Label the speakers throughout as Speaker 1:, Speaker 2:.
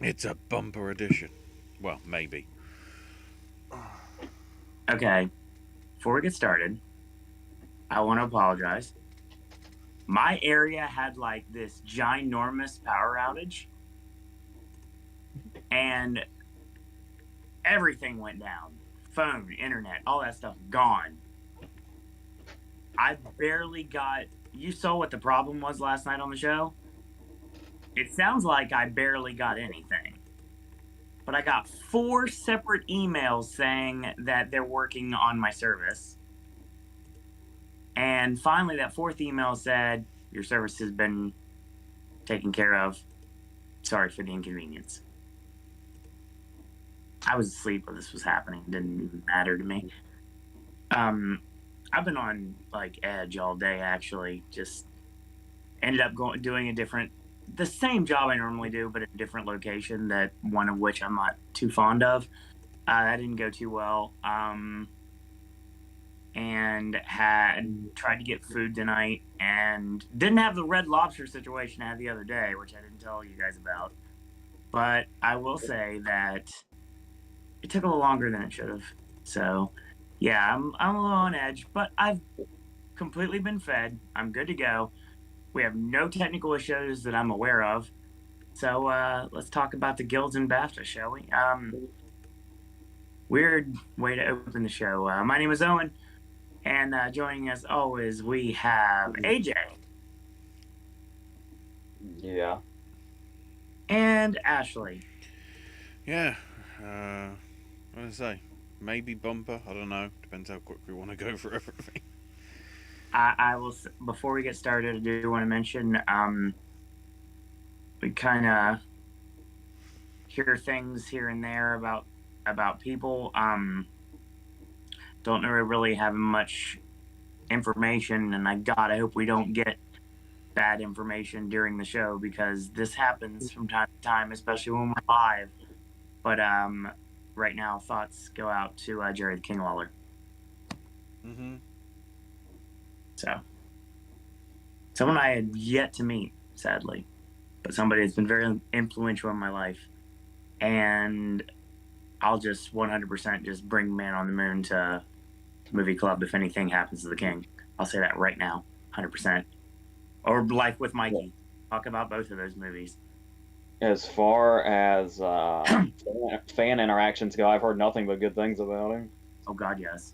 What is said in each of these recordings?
Speaker 1: It's a bumper edition. Well, maybe.
Speaker 2: Okay, before we get started, I want to apologize. My area had like this ginormous power outage, and everything went down. Phone, internet, all that stuff gone. I barely got. You saw what the problem was last night on the show? It sounds like I barely got anything. But I got 4 separate emails saying that they're working on my service. And finally, that fourth email said, your service has been taken care of. Sorry for the inconvenience. I was asleep when this was happening. It didn't even matter to me. I've been on like edge all day, actually. Just ended up doing the same job I normally do, but at a different location, that one of which I'm not too fond of. That didn't go too well. And had tried to get food tonight and didn't have the Red Lobster situation I had the other day, which I didn't tell you guys about. But I will say that it took a little longer than it should have. So, yeah, I'm a little on edge, but I've completely been fed. I'm good to go. We have no technical issues that I'm aware of. So let's talk about the guilds and BAFTA, shall we? Weird way to open the show. My name is Owen, and joining us always we have AJ
Speaker 3: Yeah.
Speaker 2: and Ashley.
Speaker 1: Yeah. What did I say? Maybe bumper. I don't know. Depends how quick we want to go for everything.
Speaker 2: I will, before we get started, I do want to mention we kind of hear things here and there about people. Don't know really having much information, and I hope we don't get bad information during the show, because this happens from time to time, especially when we're live. But right now, thoughts go out to Jerry the King Lawler.
Speaker 1: Mm-hmm.
Speaker 2: So, someone I had yet to meet, sadly, but somebody that's been very influential in my life. And I'll just 100% just bring Man on the Moon to movie club if anything happens to the King. I'll say that right now, 100%. Or Life with Mikey. Talk about both of those movies.
Speaker 3: As far as fan interactions go, I've heard nothing but good things about him.
Speaker 2: Oh God, yes.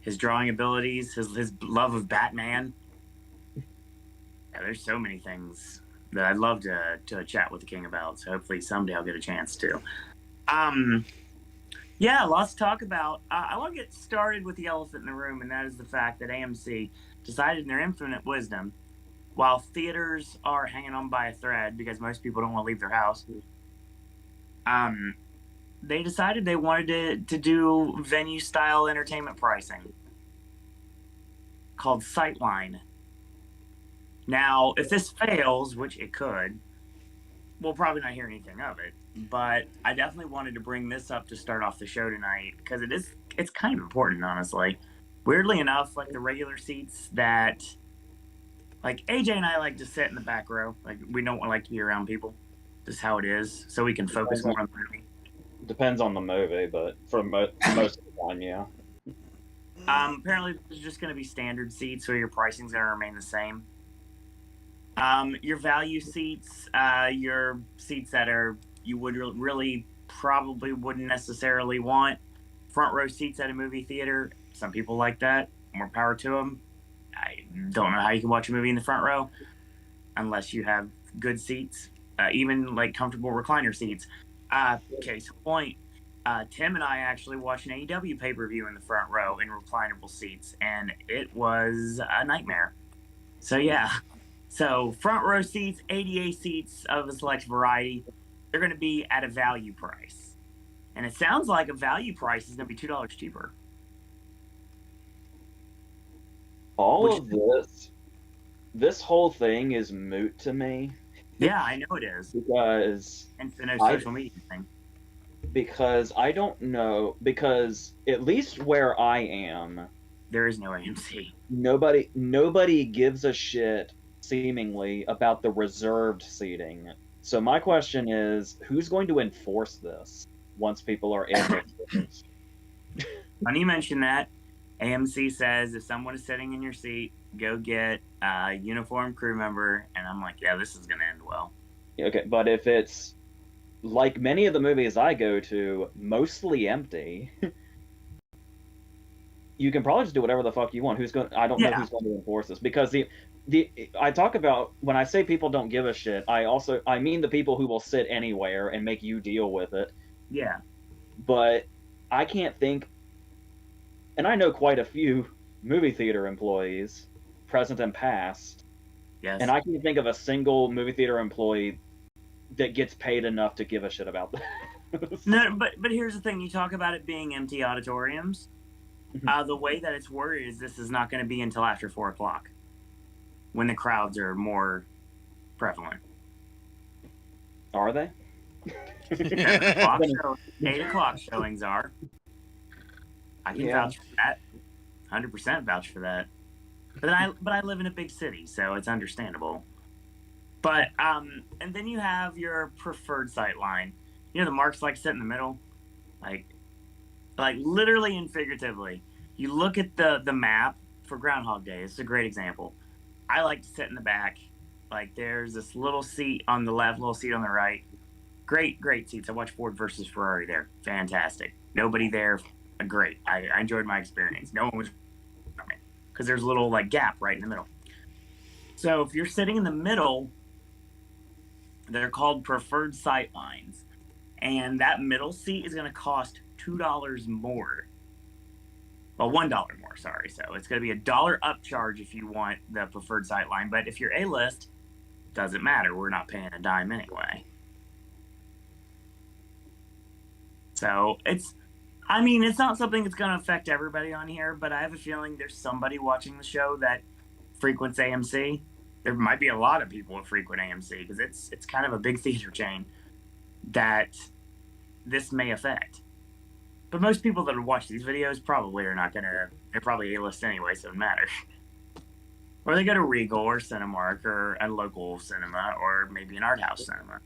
Speaker 2: His drawing abilities, his love of Batman. Yeah, there's so many things that I'd love to chat with the King about. So hopefully someday I'll get a chance to. Yeah, lots to talk about. I want to get started with the elephant in the room, and that is the fact that AMC decided in their infinite wisdom, while theaters are hanging on by a thread because most people don't want to leave their house, they decided they wanted to do venue-style entertainment pricing called Sightline. Now, if this fails, which it could, we'll probably not hear anything of it. But I definitely wanted to bring this up to start off the show tonight, because it's kind of important, honestly. Weirdly enough, like the regular seats that, like AJ and I like to sit in the back row. Like we don't like to be around people. Just how it is, so we can focus more on the movie.
Speaker 3: Depends on the movie, but for most of the time, yeah.
Speaker 2: Apparently, there's just going to be standard seats, so your pricing's going to remain the same. Your value seats, your seats that are you would really probably wouldn't necessarily want. Front row seats at a movie theater. Some people like that. More power to them. I don't know how you can watch a movie in the front row unless you have good seats, even like comfortable recliner seats. Case in point, Tim and I actually watched an AEW pay-per-view in the front row in reclinable seats, and it was a nightmare. So yeah, so front row seats, ADA seats of a select variety, they're going to be at a value price, and it sounds like a value price is going to be $2 cheaper.
Speaker 3: All of this whole thing is moot to me.
Speaker 2: Yeah, I know it is.
Speaker 3: Because
Speaker 2: and the no social media thing.
Speaker 3: Because I don't know, because at least where I am,
Speaker 2: there is no AMC.
Speaker 3: Nobody gives a shit, seemingly, about the reserved seating. So my question is, who's going to enforce this once people are in their theaters?
Speaker 2: Funny you mention that. AMC says if someone is sitting in your seat, go get a uniformed crew member. And I'm like, yeah, this is going to end well.
Speaker 3: Okay, but if it's like many of the movies I go to, mostly empty, you can probably just do whatever the fuck you want. I don't know
Speaker 2: Yeah.
Speaker 3: who's going to enforce this, because I talk about, when I say people don't give a shit, I mean the people who will sit anywhere and make you deal with it.
Speaker 2: Yeah.
Speaker 3: But I can't think, and I know quite a few movie theater employees, present and past,
Speaker 2: Yes.
Speaker 3: and I can't think of a single movie theater employee that gets paid enough to give a shit about this.
Speaker 2: No, but here's the thing. You talk about it being empty auditoriums. The way that it's worded is this is not going to be until after 4 o'clock, when the crowds are more prevalent.
Speaker 3: Are they?
Speaker 2: 8 o'clock showings are. I can vouch for that. 100% vouch for that. But I live in a big city, so it's understandable. But and then you have your preferred sight line. You know, the marks like sit in the middle, like literally and figuratively. You look at the map for Groundhog Day. It's a great example. I like to sit in the back. Like, there's this little seat on the left, little seat on the right. Great seats. I watched Ford versus Ferrari there. Fantastic. Nobody there. Great. I enjoyed my experience. No one was because there's a little like gap right in the middle. So if you're sitting in the middle, they're called preferred sight lines, and that middle seat is going to cost $2 more. Well, $1 more. Sorry. So it's going to be $1 upcharge if you want the preferred sight line. But if you're A-list, doesn't matter. We're not paying a dime anyway. So it's not something that's going to affect everybody on here, but I have a feeling there's somebody watching the show that frequents AMC. There might be a lot of people that frequent AMC because it's kind of a big theater chain that this may affect. But most people that watch these videos probably are not they're probably A-list anyway, so it doesn't matter. Or they go to Regal or Cinemark or a local cinema or maybe an art house cinema.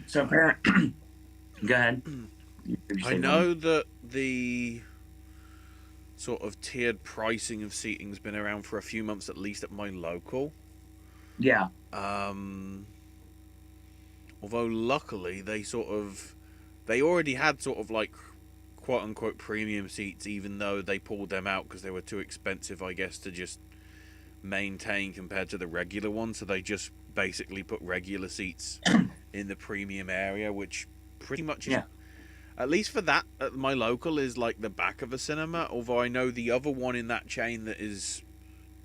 Speaker 2: So apparently, go ahead.
Speaker 1: I know that the sort of tiered pricing of seating's been around for a few months at least at my local.
Speaker 2: Yeah.
Speaker 1: Although luckily they already had sort of like quote unquote premium seats, even though they pulled them out because they were too expensive, I guess, to just maintain compared to the regular ones. So they just basically put regular seats in the premium area, which pretty much is, at least for that at my local, is like the back of a cinema. Although I know the other one in that chain that is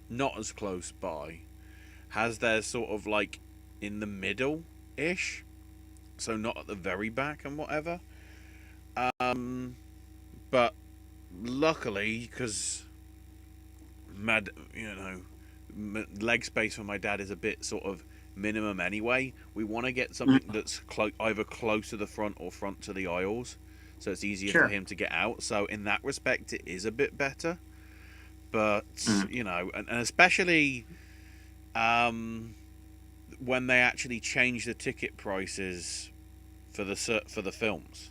Speaker 1: not as close by has theirs sort of like in the middle ish, so not at the very back and whatever. But luckily, because leg space for my dad is a bit sort of minimum anyway, we want to get something that's either close to the front or front to the aisles, so it's easier for him to get out. So in that respect, it is a bit better. But and especially when they actually change the ticket prices for the films,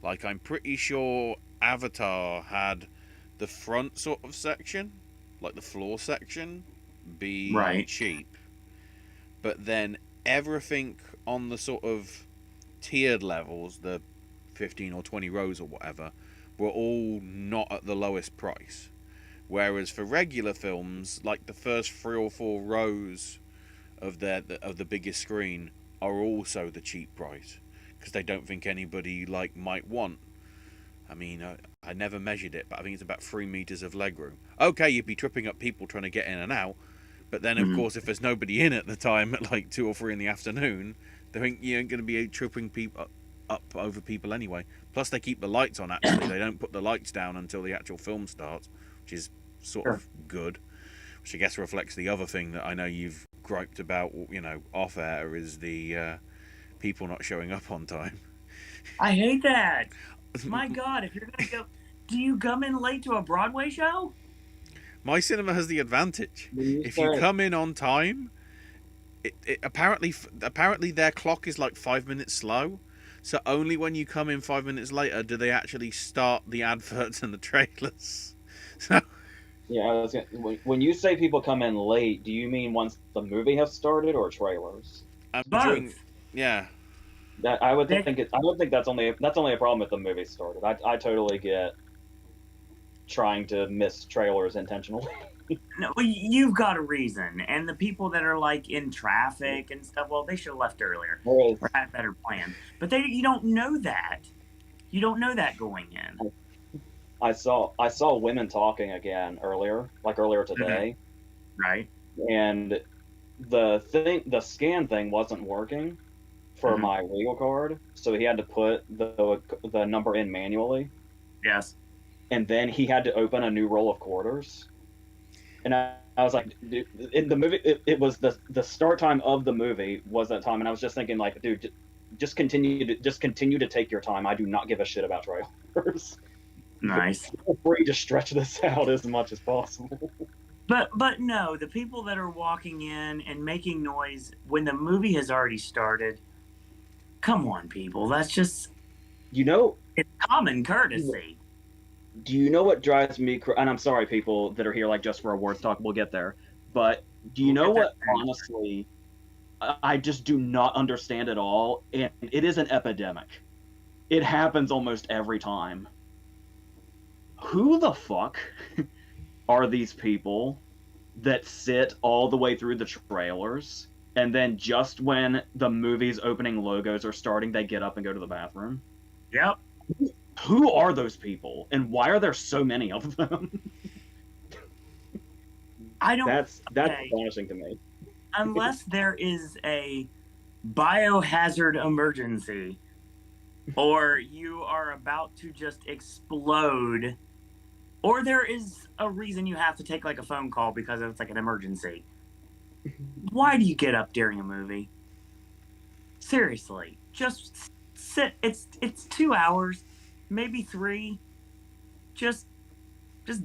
Speaker 1: like I'm pretty sure Avatar had the front sort of section, like the floor section, be cheap, but then everything on the sort of tiered levels, the 15 or 20 rows or whatever, were all not at the lowest price. Whereas for regular films, like the first 3 or 4 rows of the biggest screen are also the cheap price, because they don't think anybody might want. I mean, I never measured it, but I think it's about 3 meters of legroom. Okay, you'd be tripping up people trying to get in and out, but then of course if there's nobody in at the time at like 2 or 3 in the afternoon, they think you ain't going to be tripping people up over people anyway. Plus they keep the lights on. Actually, they don't put the lights down until the actual film starts, which is sort of good. Which I guess reflects the other thing that I know you've griped about, off air, is the people not showing up on time.
Speaker 2: I hate that. My God, if you're gonna go, do you come in late to a Broadway show?
Speaker 1: My cinema has the advantage.
Speaker 3: When you
Speaker 1: If you
Speaker 3: say-
Speaker 1: come in on time, it apparently their clock is like 5 minutes slow. So only when you come in 5 minutes later do they actually start the adverts and the trailers. So
Speaker 3: Yeah, when you say people come in late, do you mean once the movie has started or trailers?
Speaker 2: Both.
Speaker 1: Yeah.
Speaker 3: That I would think I don't think that's only a problem if the movie started. I totally get trying to miss trailers intentionally.
Speaker 2: No, well, you've got a reason, and the people that are like in traffic and stuff, well, they should have left earlier
Speaker 3: Whereas
Speaker 2: or had a better plan. But you don't know that. You don't know that going in.
Speaker 3: I saw women talking again earlier today,
Speaker 2: Right?
Speaker 3: and the scan thing wasn't working for my legal card, so he had to put the number in manually,
Speaker 2: Yes.
Speaker 3: and then he had to open a new roll of quarters. And I was like, dude, in the movie, it was the start time of the movie was that time, and I was just thinking, like, dude, just continue to take your time. I do not give a shit about trailers.
Speaker 2: Nice.
Speaker 3: Feel free to stretch this out as much as possible.
Speaker 2: But no, the people that are walking in and making noise when the movie has already started. Come on, people. That's just it's common courtesy.
Speaker 3: Do you know what drives me? And I'm sorry, people that are here like just for awards talk. We'll get there. But do you know what? Honestly, I just do not understand at all, and it is an epidemic. It happens almost every time. Who the fuck are these people that sit all the way through the trailers, and then just when the movie's opening logos are starting, they get up and go to the bathroom?
Speaker 2: Yep.
Speaker 3: Who are those people, and why are there so many of them?
Speaker 2: I don't.
Speaker 3: That's astonishing to me.
Speaker 2: Unless there is a biohazard emergency, or you are about to just explode, or there is a reason you have to take like a phone call because it's like an emergency. Why do you get up during a movie? Seriously, just sit. It's 2 hours, maybe 3. Just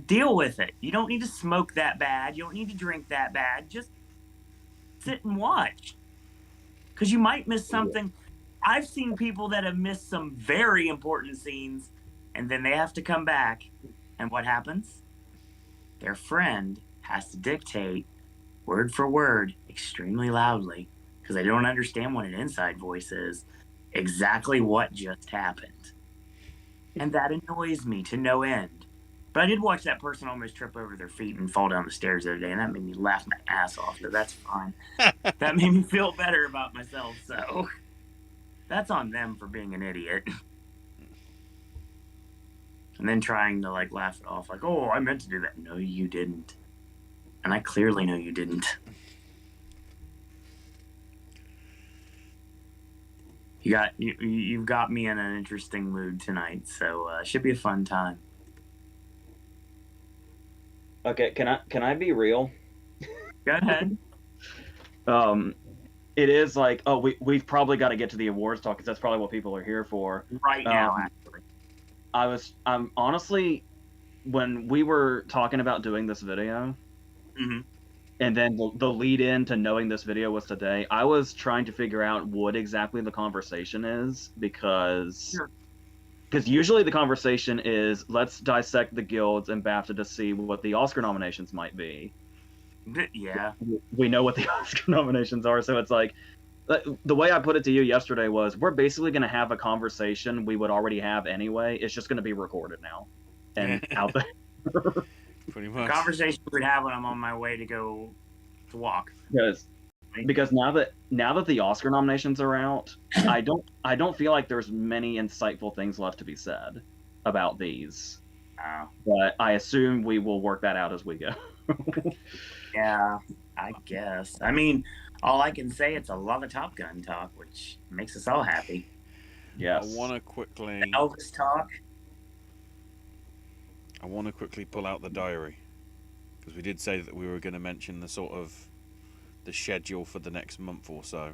Speaker 2: deal with it. You don't need to smoke that bad. You don't need to drink that bad. Just sit and watch, because you might miss something. I've seen people that have missed some very important scenes, and then they have to come back, and what happens? Their friend has to dictate word for word extremely loudly, because they don't understand what an inside voice is, exactly what just happened. And that annoys me to no end. But I did watch that person almost trip over their feet and fall down the stairs the other day, and that made me laugh my ass off, so that's fine. That made me feel better about myself, so that's on them for being an idiot. And then trying to like laugh it off, like, oh, I meant to do that. No, you didn't. And I clearly know you didn't. You've got me in an interesting mood tonight, so it should be a fun time.
Speaker 3: Okay, can I be real?
Speaker 2: Go ahead.
Speaker 3: It is like, oh, we've probably got to get to the awards talk because that's probably what people are here for
Speaker 2: Right now, actually.
Speaker 3: I'm honestly, when we were talking about doing this video, and then the lead in to knowing this video was today, I was trying to figure out what exactly the conversation is, because usually the conversation is, let's dissect the guilds and BAFTA to see what the Oscar nominations might be.
Speaker 2: Yeah.
Speaker 3: We know what the Oscar nominations are, so it's like, the way I put it to you yesterday was, we're basically going to have a conversation we would already have anyway. It's just going to be recorded now and out there.
Speaker 1: Pretty much.
Speaker 2: Conversation we'd have when I'm on my way to go to walk.
Speaker 3: Because now that the Oscar nominations are out, I don't feel like there's many insightful things left to be said about these. But I assume we will work that out as we go.
Speaker 2: Yeah, I guess. I mean, all I can say, it's a lot of Top Gun talk, which makes us all happy.
Speaker 3: Yes.
Speaker 1: I want to quickly
Speaker 2: Elvis talk.
Speaker 1: I want to quickly pull out the diary, because we did say that we were going to mention the sort of the schedule for the next month or so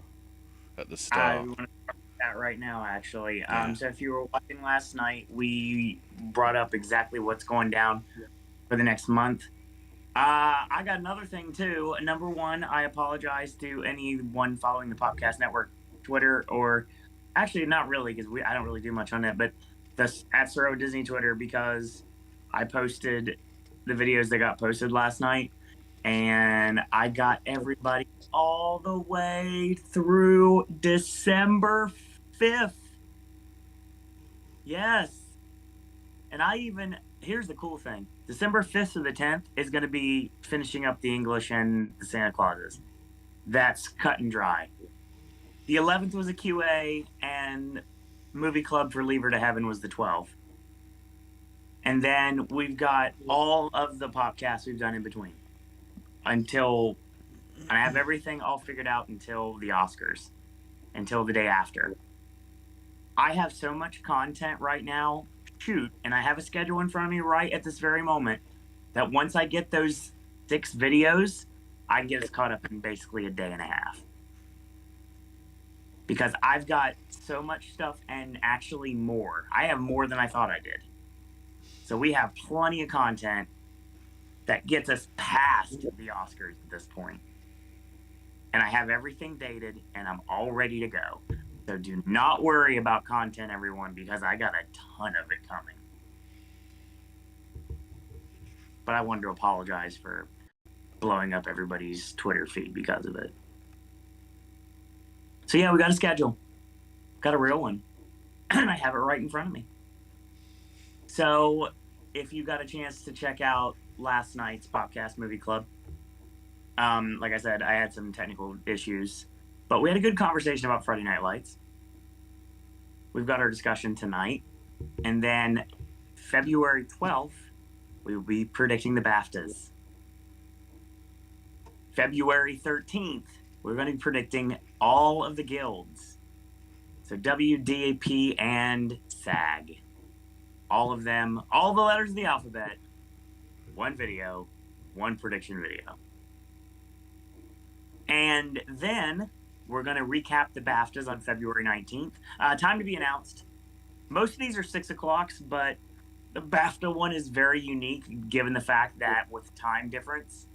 Speaker 1: at the start.
Speaker 2: I want to start that right now, actually. So if you were watching last night, we brought up exactly what's going down for the next month. I got another thing too. Number one, I apologize to anyone following the Popcast Network Twitter, or actually not really, because I don't really do much on it, but the at Suro Disney Twitter, because I posted the videos that got posted last night, and I got everybody all the way through December 5th. Yes. And here's the cool thing. December 5th to the 10th is going to be finishing up the English and the Santa Clauses. That's cut and dry. The 11th was a QA, and Movie Club for Lever to Heaven was the 12th. And then we've got all of the podcasts we've done in between. Until I have everything all figured out until the Oscars, until the day after. I have so much content right now, and I have a schedule in front of me right at this very moment, that once I get those 6 videos, I can get us caught up in basically a day and a half. Because I've got so much stuff, and actually more. I have more than I thought I did. So we have plenty of content that gets us past the Oscars at this point. And I have everything dated, and I'm all ready to go. So do not worry about content, everyone, because I got a ton of it coming. But I wanted to apologize for blowing up everybody's Twitter feed because of it. So yeah, we got a schedule. Got a real one. And I have it right in front of me. So if you got a chance to check out last night's Popcast Movie Club, like I said, I had some technical issues, but we had a good conversation about Friday Night Lights. We've got our discussion tonight. And then February 12th, we will be predicting the BAFTAs. February 13th, we're going to be predicting all of the guilds. So WDAP and SAG. All of them, all the letters of the alphabet, one video, one prediction video. And then we're going to recap the BAFTAs on February 19th. Time to be announced. Most of these are 6 o'clocks, but the BAFTA one is very unique given the fact that with time difference,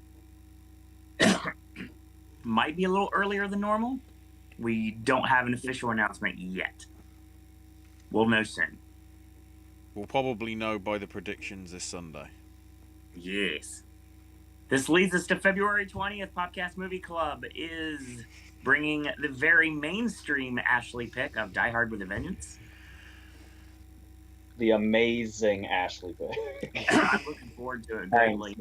Speaker 2: might be a little earlier than normal. We don't have an official announcement yet. We'll know soon.
Speaker 1: We'll probably know by the predictions this Sunday.
Speaker 2: Yes. This leads us to February 20th. Popcast Movie Club is bringing the very mainstream Ashley pick of Die Hard with a Vengeance.
Speaker 3: The amazing Ashley pick.
Speaker 2: I'm looking forward to it greatly.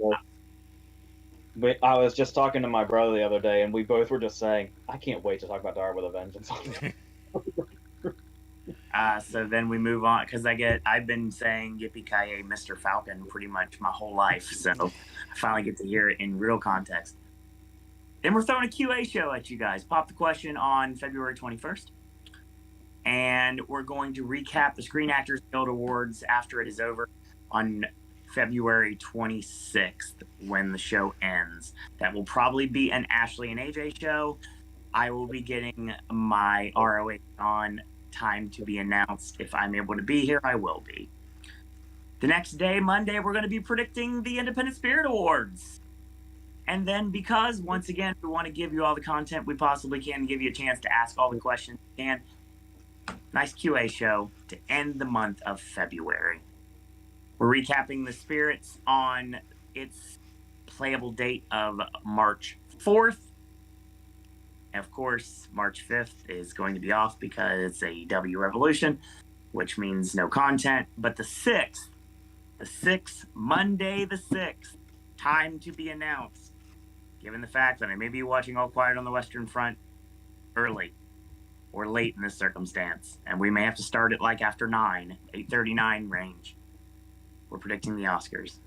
Speaker 3: But I was just talking to my brother the other day, and we both were just saying, I can't wait to talk about Die Hard with a Vengeance.
Speaker 2: So then we move on, because I've been saying Yippee-ki-yay Mr. Falcon pretty much my whole life, so I finally get to hear it in real context. Then we're throwing a QA show at you guys. Pop the question on February 21st. And we're going to recap the Screen Actors Guild Awards after it is over on February 26th when the show ends. That will probably be an Ashley and AJ show. I will be getting my ROH on, time to be announced. If I'm able to be here, I will be. The next day, Monday, we're going to be predicting the Independent Spirit Awards. And then, because once again we want to give you all the content we possibly can, give you a chance to ask all the questions you can, nice QA show to end the month of February. We're recapping the Spirits on its playable date of March 4th. And of course, March 5th is going to be off because it's AEW Revolution, which means no content. But the 6th, Monday the 6th, time to be announced. Given the fact that I may be watching All Quiet on the Western Front early or late in this circumstance, and we may have to start it like after 8:39 range. We're predicting the Oscars.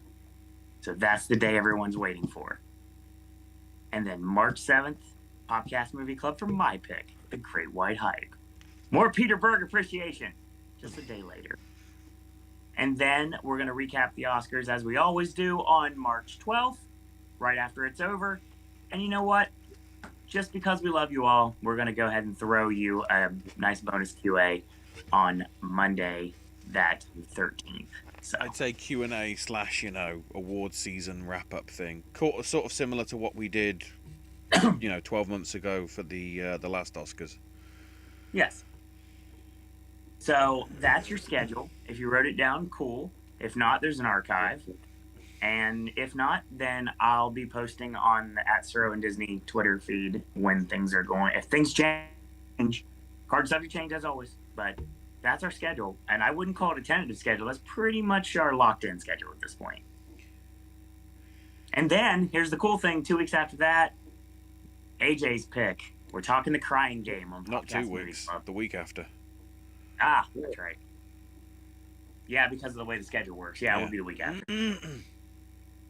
Speaker 2: So that's the day everyone's waiting for. And then March 7th, Popcast Movie Club for my pick, The Great White Hype. More Peter Berg appreciation, just a day later. And then we're going to recap the Oscars as we always do on March 12th, right after it's over. And you know what? Just because we love you all, we're going to go ahead and throw you a nice bonus QA on Monday, that 13th. So
Speaker 1: I'd say Q&A / award season wrap up thing, sort of similar to what we did, 12 months ago for the last Oscars.
Speaker 2: yes. So that's your schedule. If you wrote it down, cool. If not, there's an archive. And if not, then I'll be posting on the @Suro and Disney Twitter feed when things are going. If things change, cards subject change as always. But that's our schedule, and I wouldn't call it a tentative schedule. That's pretty much our locked-in schedule at this point. And then here's the cool thing: 2 weeks after that, AJ's pick. We're talking the Crying Game on
Speaker 1: Not
Speaker 2: Popcast
Speaker 1: 2 weeks, the week after.
Speaker 2: Ah, that's right. Yeah, because of the way the schedule works. Yeah, it will be the week after.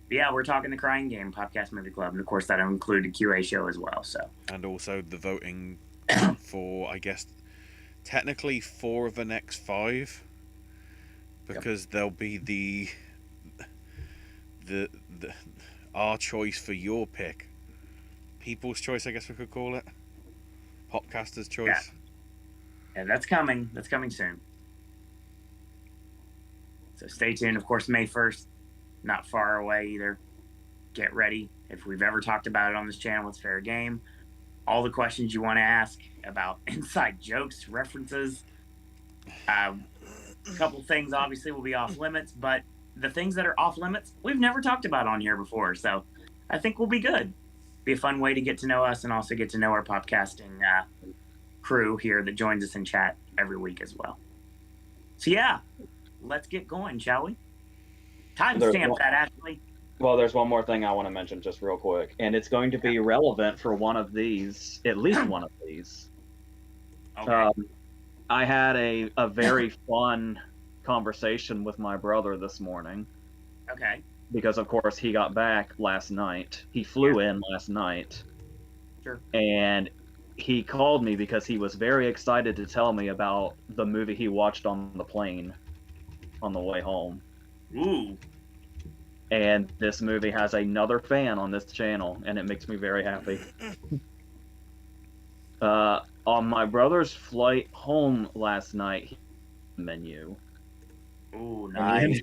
Speaker 2: Yeah, we're talking the Crying Game Podcast Movie Club, and of course that'll include a QA show as well. So,
Speaker 1: and also the voting for, I guess, technically 4 of the next 5, because there'll be the our choice for your pick, people's choice, I guess we could call it, Popcaster's choice.
Speaker 2: Yeah, that's coming. That's coming soon. So stay tuned. Of course, May 1st. Not far away either. Get ready. If we've ever talked about it on this channel, it's fair game. All the questions you want to ask about inside jokes, references. A couple things obviously will be off limits, but the things that are off limits, we've never talked about on here before. So I think we'll be good. Be a fun way to get to know us and also get to know our podcasting crew here that joins us in chat every week as well. So yeah, let's get going, shall we? Timestamp that, Ashley.
Speaker 3: Well, there's one more thing I want to mention just real quick, and it's going to be relevant for one of these, at least one of these.
Speaker 2: Okay.
Speaker 3: I had a very fun conversation with my brother this morning.
Speaker 2: Okay.
Speaker 3: Because, of course, he got back last night. He flew in last night.
Speaker 2: Sure.
Speaker 3: And he called me because he was very excited to tell me about the movie he watched on the plane on the way home.
Speaker 2: Ooh.
Speaker 3: And this movie has another fan on this channel, and it makes me very happy. On my brother's flight home last night, he had a menu.
Speaker 2: Ooh, nice.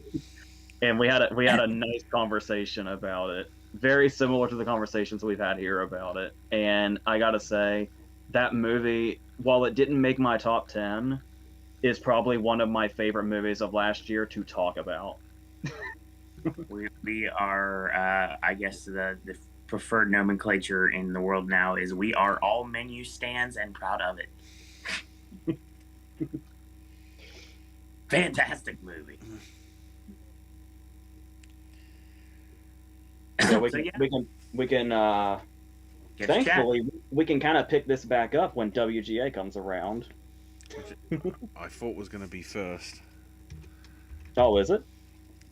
Speaker 3: And we had a nice conversation about it. Very similar to the conversations we've had here about it. And I gotta say, that movie, while it didn't make my top 10, is probably one of my favorite movies of last year to talk about.
Speaker 2: We are, I guess the preferred nomenclature in the world now is we are all menu stands and proud of it. Fantastic movie.
Speaker 3: So we can thankfully we can kind of pick this back up when WGA comes around.
Speaker 1: I thought was going to be first.
Speaker 3: Oh, is it?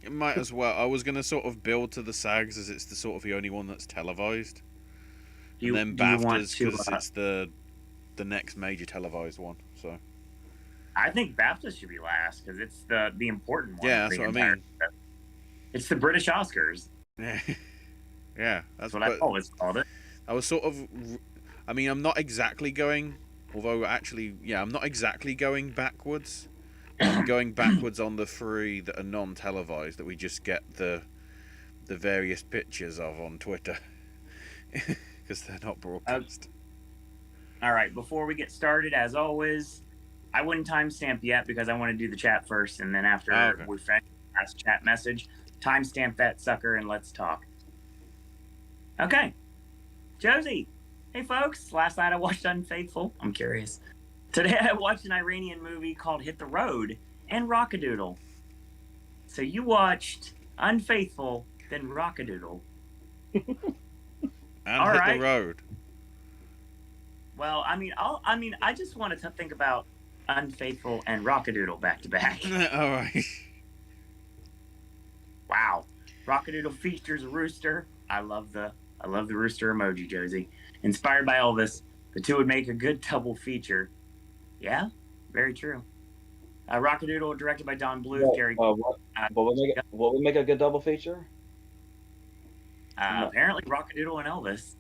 Speaker 1: It might as well. I was going to sort of build to the SAGs as it's the only one that's televised. And then BAFTAs because it's the next major televised one. So
Speaker 2: I think BAFTA should be last because it's the important one.
Speaker 1: Yeah, that's what I mean.
Speaker 2: It's the British Oscars.
Speaker 1: Yeah,
Speaker 2: that's what I always called it.
Speaker 1: I was sort of, I mean, I'm not exactly going, although actually, yeah, I'm not exactly going backwards. I'm going backwards on the 3 that are non-televised that we just get the various pictures of on Twitter because they're not broadcast.
Speaker 2: All right, before we get started, as always, I wouldn't timestamp yet because I want to do the chat first, and then after we finish the last chat message, timestamp that sucker and let's talk. Okay, Josie. Hey folks, last night I watched Unfaithful. I'm curious. Today I watched an Iranian movie called Hit the Road and Rockadoodle. So you watched Unfaithful, then Rockadoodle.
Speaker 1: And Hit the Road.
Speaker 2: Well, I just wanted to think about Unfaithful and Rockadoodle back to back.
Speaker 1: All right.
Speaker 2: Wow. Rockadoodle features a rooster. I love the rooster emoji, Josie. Inspired by Elvis, the two would make a good double feature. Yeah, very true. Rockadoodle, directed by Don Bluth. Gary.
Speaker 3: What would make a good double feature?
Speaker 2: Apparently, Rockadoodle and Elvis.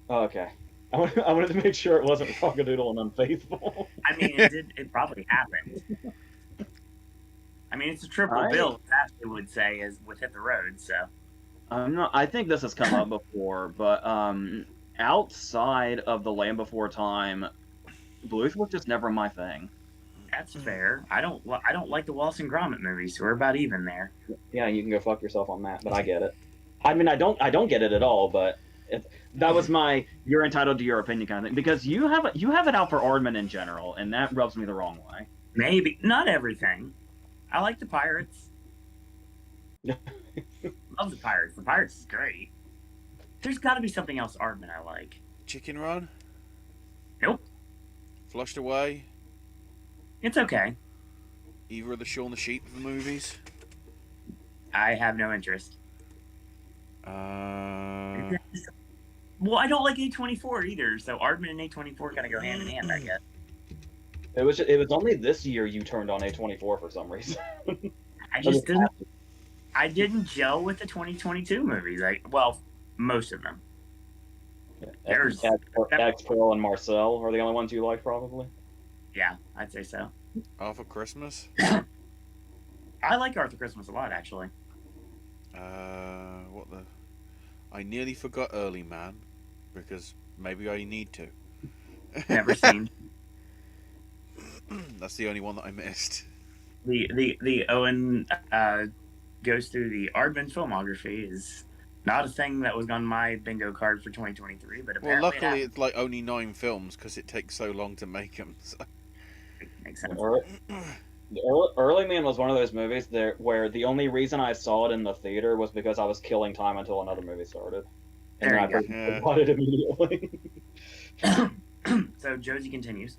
Speaker 3: Oh, okay. I wanted to make sure it wasn't Rockadoodle and Unfaithful.
Speaker 2: I mean, it probably happened. I mean, it's a triple bill, as Ashley would say, is with Hit the Road. So
Speaker 3: I'm not. I think this has come up before, but outside of The Land Before Time, blues was just never my thing.
Speaker 2: that's fair. I don't like the Wallace and Gromit movies, so we're about even there.
Speaker 3: Yeah, you can go fuck yourself on that, but I get it. I mean, I don't get it at all, but that was my "you're entitled to your opinion" kind of thing, because you have it out for Aardman in general, and that rubs me the wrong way.
Speaker 2: Maybe not everything. I like the Pirates. Love the Pirates. The Pirates is great. There's got to be something else Aardman I like.
Speaker 1: Chicken Run?
Speaker 2: Nope.
Speaker 1: Flushed Away?
Speaker 2: It's okay.
Speaker 1: Either of the Shaun the Sheep of the movies?
Speaker 2: I have no interest.
Speaker 1: Uh,
Speaker 2: Well, I don't like A24 either, so Aardman and A24 kind of go hand in hand, I guess.
Speaker 3: It was only this year you turned on A24 for some reason.
Speaker 2: I just didn't. I didn't gel with the 2022 movies. Well, most of them. There's
Speaker 3: X-Pearl and Marcel are the only ones you like, probably.
Speaker 2: Yeah, I'd say so.
Speaker 1: Arthur Christmas?
Speaker 2: I like Arthur Christmas a lot, actually.
Speaker 1: What the? I nearly forgot Early Man, because maybe I need to.
Speaker 2: Never seen.
Speaker 1: That's the only one that I missed.
Speaker 2: The Owen goes through the Aardman filmography is not a thing that was on my bingo card for 2023, but apparently
Speaker 1: Well, luckily it's like only 9 films because it takes so long to make them. So.
Speaker 2: Makes sense.
Speaker 3: Early Man was one of those movies where the only reason I saw it in the theater was because I was killing time until another movie started. And
Speaker 2: There
Speaker 3: I
Speaker 2: you
Speaker 3: bought it immediately.
Speaker 2: So Josie continues.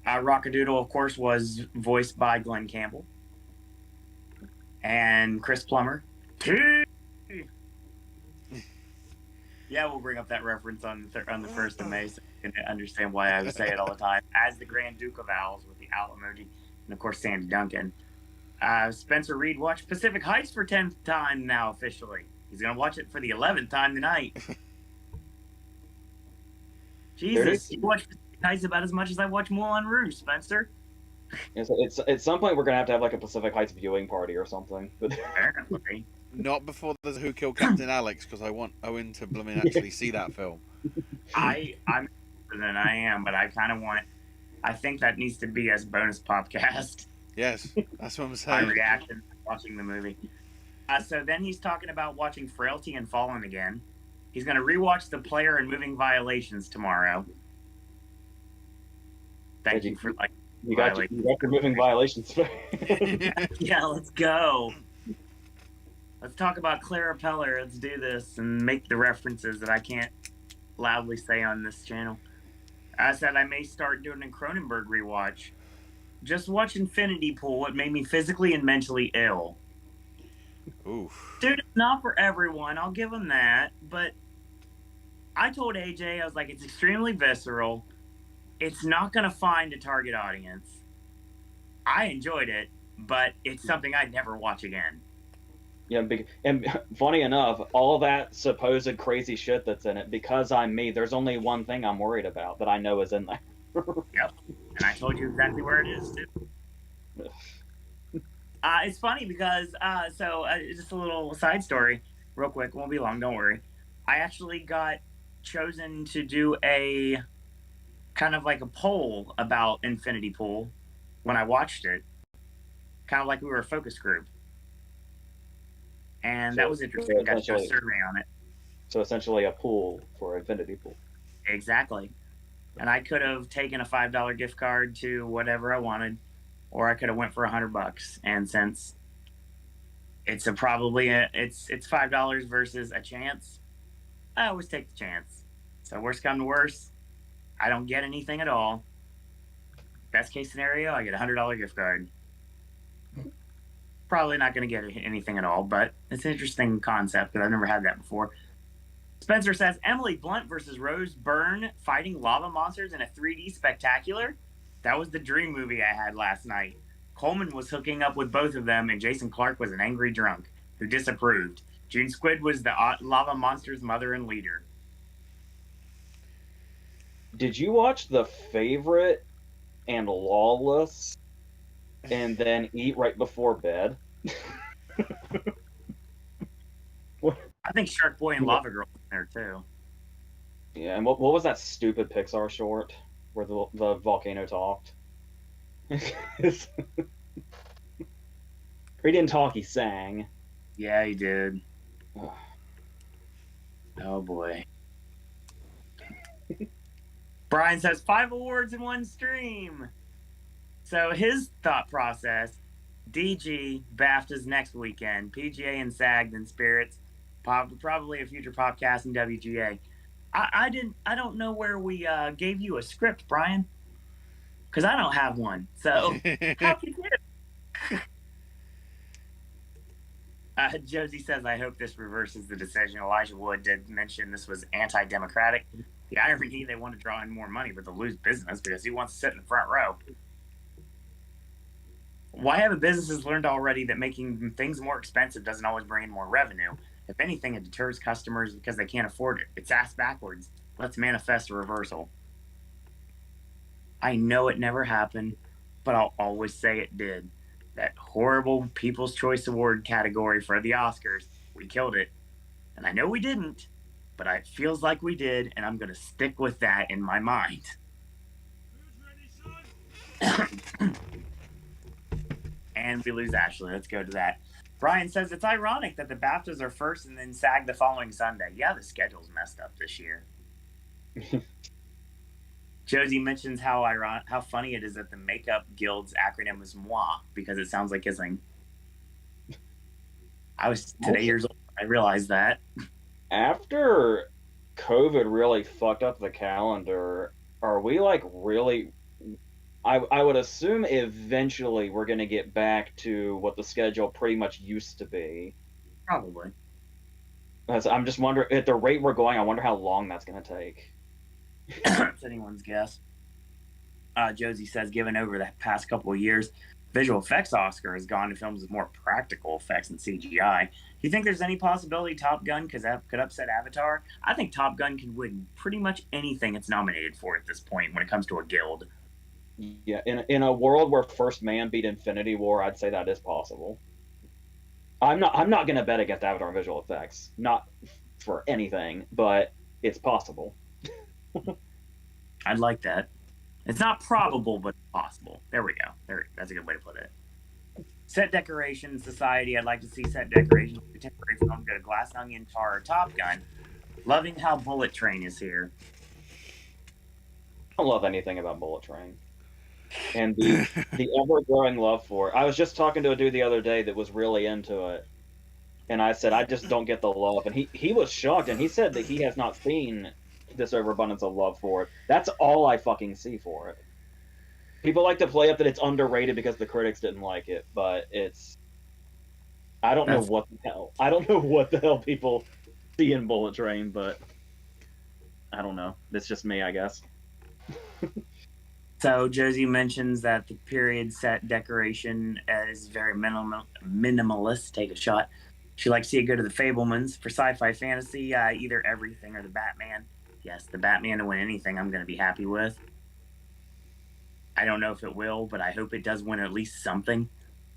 Speaker 2: Rockadoodle, of course, was voiced by Glenn Campbell and Chris Plummer. Yeah, we'll bring up that reference on the 1st of May, so you can understand why I would say it all the time. As the Grand Duke of Owls with the owl emoji, and of course Sandy Duncan. Spencer Reed watched Pacific Heights for 10th time now officially. He's gonna watch it for the 11th time tonight. Jesus, you watch Pacific Heights about as much as I watch Moulin Rouge, Spencer.
Speaker 3: It's at some point we're gonna have like a Pacific Heights viewing party or something.
Speaker 2: Apparently.
Speaker 1: Not before there's Who Killed Captain Alex, because I want Owen to actually see that film.
Speaker 2: I'm than I am, but I kind of want. I think that needs to be as bonus podcast.
Speaker 1: Yes, that's what I'm
Speaker 2: My
Speaker 1: saying.
Speaker 2: reaction to watching the movie. So then he's talking about watching Frailty and Fallen again. He's going to rewatch The Player and Moving Violations tomorrow. Thank you for like.
Speaker 3: You got your moving violations.
Speaker 2: Yeah, let's go. Let's talk about Clara Peller. Let's do this and make the references that I can't loudly say on this channel. I said I may start doing a Cronenberg rewatch. Just watch Infinity Pool. It made me physically and mentally ill.
Speaker 1: Oof.
Speaker 2: Dude, it's not for everyone. I'll give him that. But I told AJ, I was like, it's extremely visceral. It's not going to find a target audience. I enjoyed it, but it's something I'd never watch again.
Speaker 3: Yeah, and funny enough, all that supposed crazy shit that's in it, because I'm me, there's only one thing I'm worried about that I know is in there.
Speaker 2: Yep. And I told you exactly where it is, too. It's funny because, just a little side story, real quick, won't be long, don't worry. I actually got chosen to do a kind of like a poll about Infinity Pool when I watched it. Kind of like we were a focus group. And that was interesting. I got to do a survey on it.
Speaker 3: So essentially a pool for Infinity Pool.
Speaker 2: Exactly. And I could have taken a $5 gift card to whatever I wanted, or I could have went for $100. And since it's it's $5 versus a chance, I always take the chance. So worst come to worst, I don't get anything at all. Best case scenario, I get a $100 gift card. Probably not going to get anything at all, but it's an interesting concept because I've never had that before. Spencer says, Emily Blunt versus Rose Byrne fighting lava monsters in a 3D spectacular? That was the dream movie I had last night. Coleman was hooking up with both of them, and Jason Clarke was an angry drunk who disapproved. June Squidd was the lava monster's mother and leader.
Speaker 3: Did you watch The Favorite and Lawless? and then eat right before bed.
Speaker 2: I think Shark Boy and Lava Girl in there too.
Speaker 3: Yeah, and what was that stupid Pixar short where the volcano talked? He didn't talk, he sang.
Speaker 2: Yeah, he did. Oh boy. Brian says 5 awards in one stream. So his thought process: DG, BAFTA's next weekend, PGA and SAG, then Spirits, probably a future Popcast and WGA. I don't know where we gave you a script, Brian, because I don't have one. So how can you? Josie says, I hope this reverses the decision. Elijah Wood did mention this was anti-democratic. The irony, they want to draw in more money, but they'll lose business because he wants to sit in the front row. Why haven't businesses learned already that making things more expensive doesn't always bring in more revenue? If anything, it deters customers because they can't afford it. It's ass backwards. Let's manifest a reversal. I know it never happened, but I'll always say it did. That horrible People's Choice Award category for the Oscars, we killed it. And I know we didn't, but it feels like we did, and I'm going to stick with that in my mind. And we lose Ashley. Let's go to that. Brian says it's ironic that the BAFTAs are first and then SAG the following Sunday. Yeah, the schedule's messed up this year. Josie mentions how funny it is that the Makeup Guild's acronym is MOI because it sounds like kissing. I was today years old. I realized that.
Speaker 3: After COVID really fucked up the calendar, are we like really? I would assume eventually we're going to get back to what the schedule pretty much used to be.
Speaker 2: Probably.
Speaker 3: I'm just wondering, at the rate we're going, I wonder how long that's going to take.
Speaker 2: It's anyone's guess. Josie says, given over the past couple of years, visual effects Oscar has gone to films with more practical effects and CGI. Do you think there's any possibility Top Gun could upset Avatar? I think Top Gun can win pretty much anything it's nominated for at this point when it comes to a guild.
Speaker 3: Yeah, in a world where First Man beat Infinity War, I'd say that is possible. I'm not going to bet against Avatar visual effects, not for anything, but it's possible.
Speaker 2: I'd like that. It's not probable, but possible. There we go. That's a good way to put it. Set decoration society. I'd like to see set decorations for contemporary film go to Glass Onion, Tar, or Top Gun. Loving how Bullet Train is here.
Speaker 3: I don't love anything about Bullet Train. And the ever-growing love for it. I was just talking to a dude the other day that was really into it. And I said, I just don't get the love. And he was shocked, and he said that he has not seen this overabundance of love for it. That's all I fucking see for it. People like to play up that it's underrated because the critics didn't like it, but it's... I don't know what the hell people see in Bullet Train, but I don't know. It's just me, I guess.
Speaker 2: So Josie mentions that the period set decoration is very minimalist. Take a shot. She likes to see it go to the Fablemans. For sci-fi fantasy, either everything or the Batman. Yes, the Batman to win anything I'm going to be happy with. I don't know if it will, but I hope it does win at least something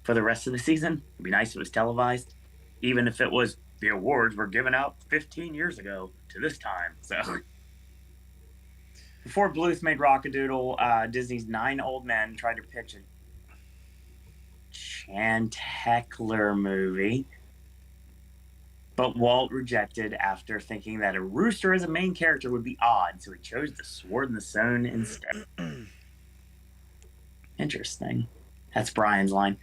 Speaker 2: for the rest of the season. It'd be nice if it was televised. Even if it was the awards were given out 15 years ago to this time. So... Before Bluth made Rockadoodle, Disney's 9 Old Men tried to pitch a Chanticleer movie, but Walt rejected after thinking that a rooster as a main character would be odd, so he chose the Sword in the Stone instead. Interesting. That's Brian's line.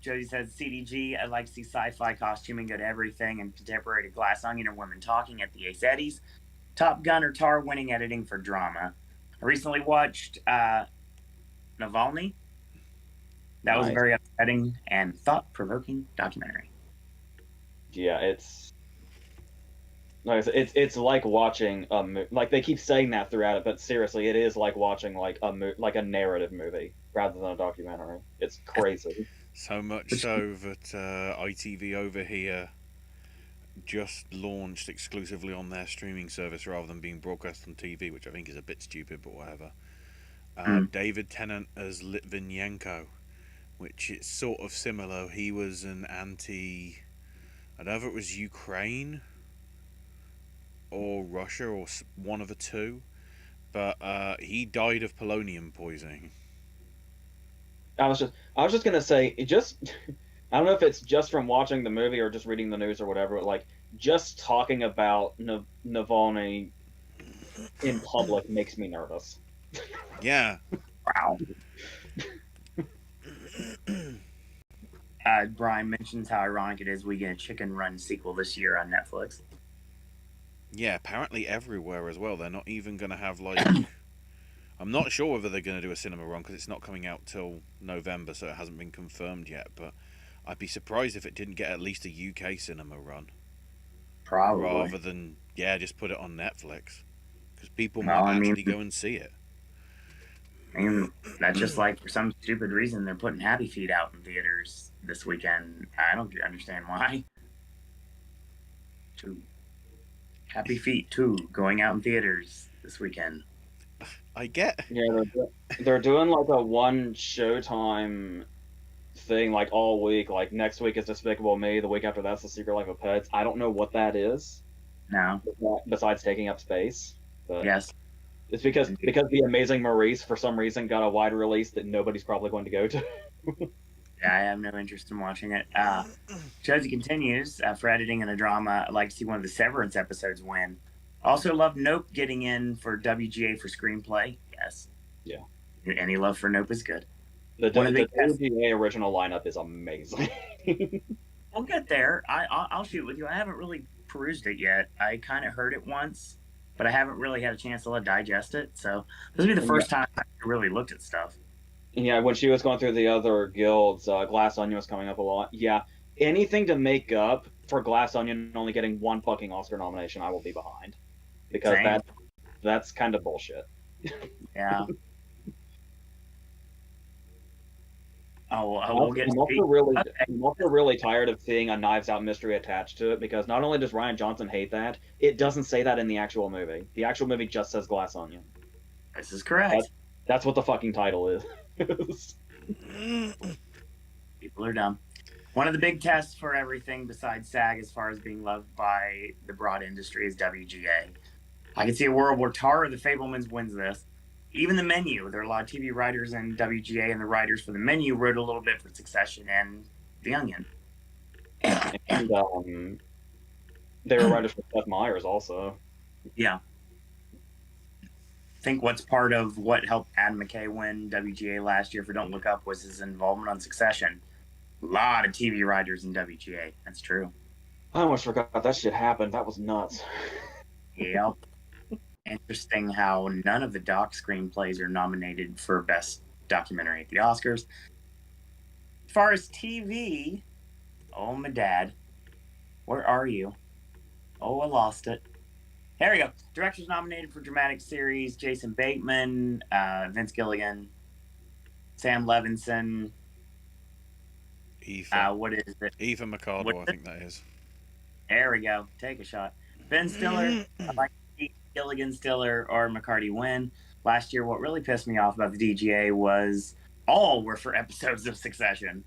Speaker 2: Jody says, CDG, I'd like to see sci-fi costuming go to everything and contemporary to Glass Onion or women talking at the Ace Eddies. Top Gun or Tar winning editing for drama. I recently watched Navalny. That was a very upsetting and thought-provoking documentary.
Speaker 3: Yeah, it's like watching a like they keep saying that throughout it, but seriously, it is like watching like a narrative movie rather than a documentary. It's crazy.
Speaker 1: So much so that ITV over here just launched exclusively on their streaming service rather than being broadcast on TV, which I think is a bit stupid, but whatever. David Tennant as Litvinenko which is sort of similar. He was an anti, I don't know if it was Ukraine or Russia or one of the two, but he died of polonium poisoning.
Speaker 3: I was just gonna say, I don't know if it's just from watching the movie or just reading the news or whatever, but like just talking about Navalny in public makes me nervous.
Speaker 1: Yeah.
Speaker 2: Wow. Brian mentions how ironic it is we get a Chicken Run sequel this year on Netflix.
Speaker 1: Yeah, apparently everywhere as well. They're not even going to have, like... I'm not sure whether they're going to do a cinema run, because it's not coming out till November, so it hasn't been confirmed yet, but I'd be surprised if it didn't get at least a UK cinema run.
Speaker 2: Probably.
Speaker 1: Rather than, just put it on Netflix. Because people
Speaker 2: Well,
Speaker 1: might actually go and see it.
Speaker 2: I mean, that's just like, for some stupid reason, they're putting Happy Feet out in theaters this weekend. I don't understand why. Happy Feet 2 going out in theaters this weekend.
Speaker 1: I get.
Speaker 3: Yeah, they're doing like a one Showtime thing like all week. Like next week is Despicable Me. The week after that's The Secret Life of Pets. I don't know what that is.
Speaker 2: No.
Speaker 3: Besides taking up space. But
Speaker 2: yes.
Speaker 3: It's because The Amazing Maurice for some reason got a wide release that nobody's probably going to go to.
Speaker 2: Yeah, I have no interest in watching it. Josie continues, for editing in a drama, I'd like to see one of the Severance episodes win. Also love Nope getting in for WGA for screenplay. Yes.
Speaker 3: Yeah.
Speaker 2: Any love for Nope is good.
Speaker 3: The WGA original lineup is amazing.
Speaker 2: We'll get there. I'll shoot with you. I haven't really perused it yet. I kind of heard it once, but I haven't really had a chance to digest it. So this will be the first time I really looked at stuff.
Speaker 3: Yeah, when she was going through the other guilds, Glass Onion was coming up a lot. Yeah, anything to make up for Glass Onion only getting one fucking Oscar nomination, I will be behind. Because that's kind of bullshit.
Speaker 2: Yeah. I'm
Speaker 3: also really tired of seeing a Knives Out mystery attached to it, because not only does Rian Johnson hate that, it doesn't say that in the actual movie. The actual movie just says Glass Onion.
Speaker 2: This is correct.
Speaker 3: That's what the fucking title is.
Speaker 2: People are dumb. One of the big tests for everything besides SAG as far as being loved by the broad industry is WGA. I can see a world where Tara the Fablemans wins this. Even The Menu, there are a lot of TV writers in WGA, and the writers for The Menu wrote a little bit for Succession and The Onion.
Speaker 3: And they were writers for Seth Meyers also.
Speaker 2: Yeah. I think what's part of what helped Adam McKay win WGA last year for Don't Look Up was his involvement on Succession. A lot of TV writers in WGA. That's true.
Speaker 3: I almost forgot that shit happened. That was nuts.
Speaker 2: Yep. Interesting how none of the doc screenplays are nominated for Best Documentary at the Oscars. As far as TV, oh, my dad, where are you? Oh, I lost it. There we go. Directors nominated for Dramatic Series: Jason Bateman, Vince Gilligan, Sam Levinson. What is it?
Speaker 1: Eva McCardle, I think that is.
Speaker 2: There we go. Take a shot. Ben Stiller, I like Gilligan, Stiller, or McCarty win. Last year, what really pissed me off about the DGA was all were for episodes of Succession.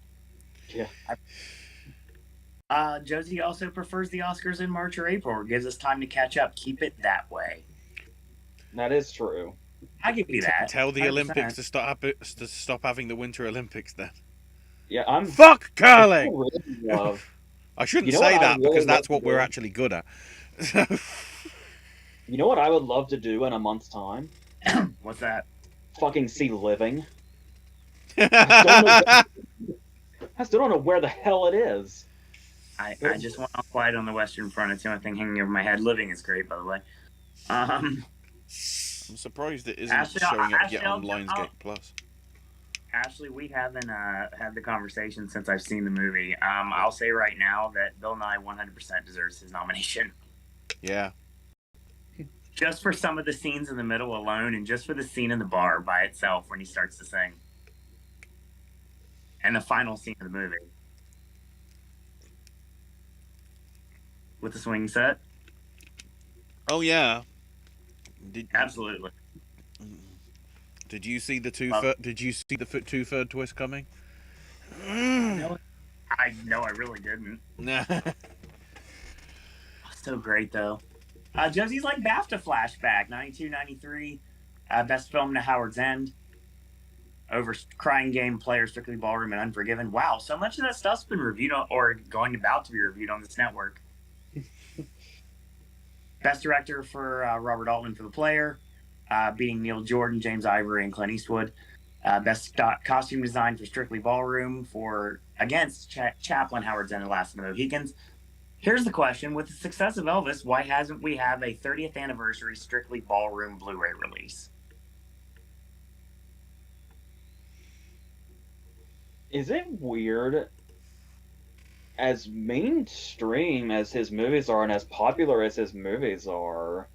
Speaker 3: Yeah.
Speaker 2: Josie also prefers the Oscars in March or April. It gives us time to catch up. Keep it that way.
Speaker 3: That is true.
Speaker 2: I'll give you that.
Speaker 1: Tell the 100%. Olympics to stop having the Winter Olympics then.
Speaker 3: Yeah, I'm...
Speaker 1: Fuck curling! I shouldn't say that, because that's what we're actually good at.
Speaker 3: You know what I would love to do in a month's time?
Speaker 2: What's that?
Speaker 3: Fucking see Living. I still don't know where the hell it is.
Speaker 2: I just went off Quiet on the Western Front. It's the only thing hanging over my head. Living is great, by the way.
Speaker 1: I'm surprised it isn't showing up yet on Lionsgate Plus.
Speaker 2: Ashley, we haven't had the conversation since I've seen the movie. I'll say right now that Bill Nye 100% deserves his nomination.
Speaker 1: Yeah.
Speaker 2: Just for some of the scenes in the middle alone, and just for the scene in the bar by itself when he starts to sing. And the final scene of the movie. With the swing set.
Speaker 1: Oh, yeah.
Speaker 2: Absolutely.
Speaker 1: Did you see the two-third twist coming?
Speaker 2: I know I really didn't.
Speaker 1: Nah.
Speaker 2: So great, though. Josie's like BAFTA flashback, 92, 93. Best film to Howard's End. Over Crying Game, Player, Strictly Ballroom, and Unforgiven. Wow, so much of that stuff's been reviewed on, or going about to be reviewed on this network. Best director for Robert Altman for The Player, beating Neil Jordan, James Ivory, and Clint Eastwood. Best costume design for Strictly Ballroom against Chaplin, Howard's End, and Last of the Mohicans. Here's the question: with the success of Elvis, why hasn't we have a 30th anniversary Strictly Ballroom Blu-ray release?
Speaker 3: Is it weird, as mainstream as his movies are and as popular as his movies are,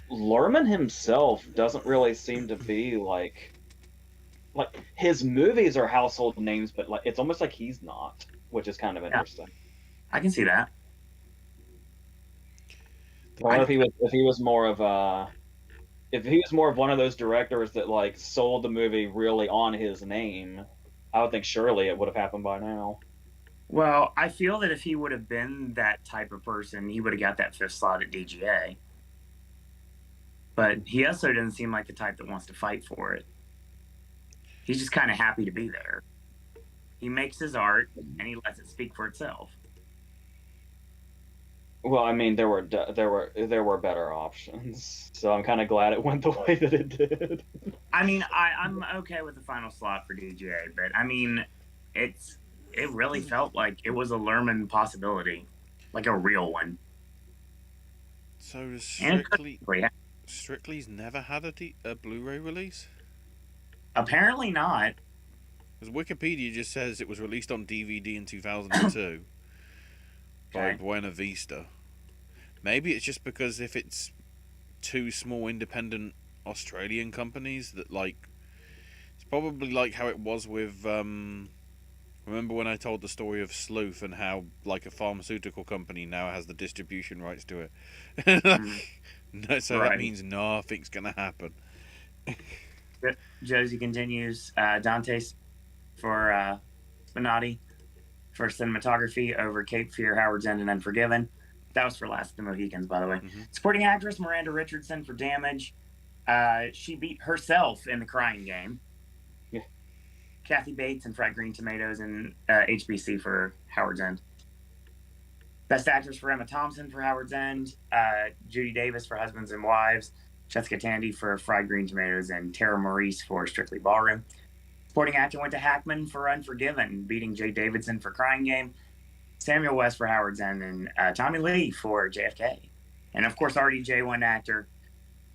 Speaker 3: Lerman himself doesn't really seem to be like his movies are household names, but like it's almost like he's not, which is kind of interesting.
Speaker 2: I can see that.
Speaker 3: I wonder if he was more of one of those directors that like sold the movie really on his name, I would think surely it would have happened by now.
Speaker 2: Well, I feel that if he would have been that type of person, he would have got that 5th slot at DGA. But he also doesn't seem like the type that wants to fight for it. He's just kind of happy to be there. He makes his art and he lets it speak for itself.
Speaker 3: Well, I mean, there were better options, so I'm kind of glad it went the way that it did.
Speaker 2: I mean, I'm okay with the final slot for DGA, but I mean, it really felt like it was a Lerman possibility, like a real one.
Speaker 1: So does Strictly's never had a Blu-ray release?
Speaker 2: Apparently not.
Speaker 1: Because Wikipedia just says it was released on DVD in 2002 by Buena Vista. Maybe it's just because if it's two small independent Australian companies that like, it's probably like how it was with remember when I told the story of Sleuth and how like a pharmaceutical company now has the distribution rights to it. No, so that means nothing's gonna happen.
Speaker 2: Josie continues. Dante for Spinati for cinematography over Cape Fear, Howard's End, and Unforgiven. That was for Last of the Mohicans, by the way. Mm-hmm. Supporting actress Miranda Richardson for Damage. She beat herself in The Crying Game.
Speaker 3: Yeah.
Speaker 2: Kathy Bates and Fried Green Tomatoes and HBC for Howard's End. Best actress for Emma Thompson for Howard's End. Judy Davis for Husbands and Wives. Jessica Tandy for Fried Green Tomatoes and Tara Maurice for Strictly Ballroom. Supporting actor went to Hackman for Unforgiven, beating Jay Davidson for Crying Game. Samuel West for Howard's End and Tommy Lee for JFK. And of course, RDJ won actor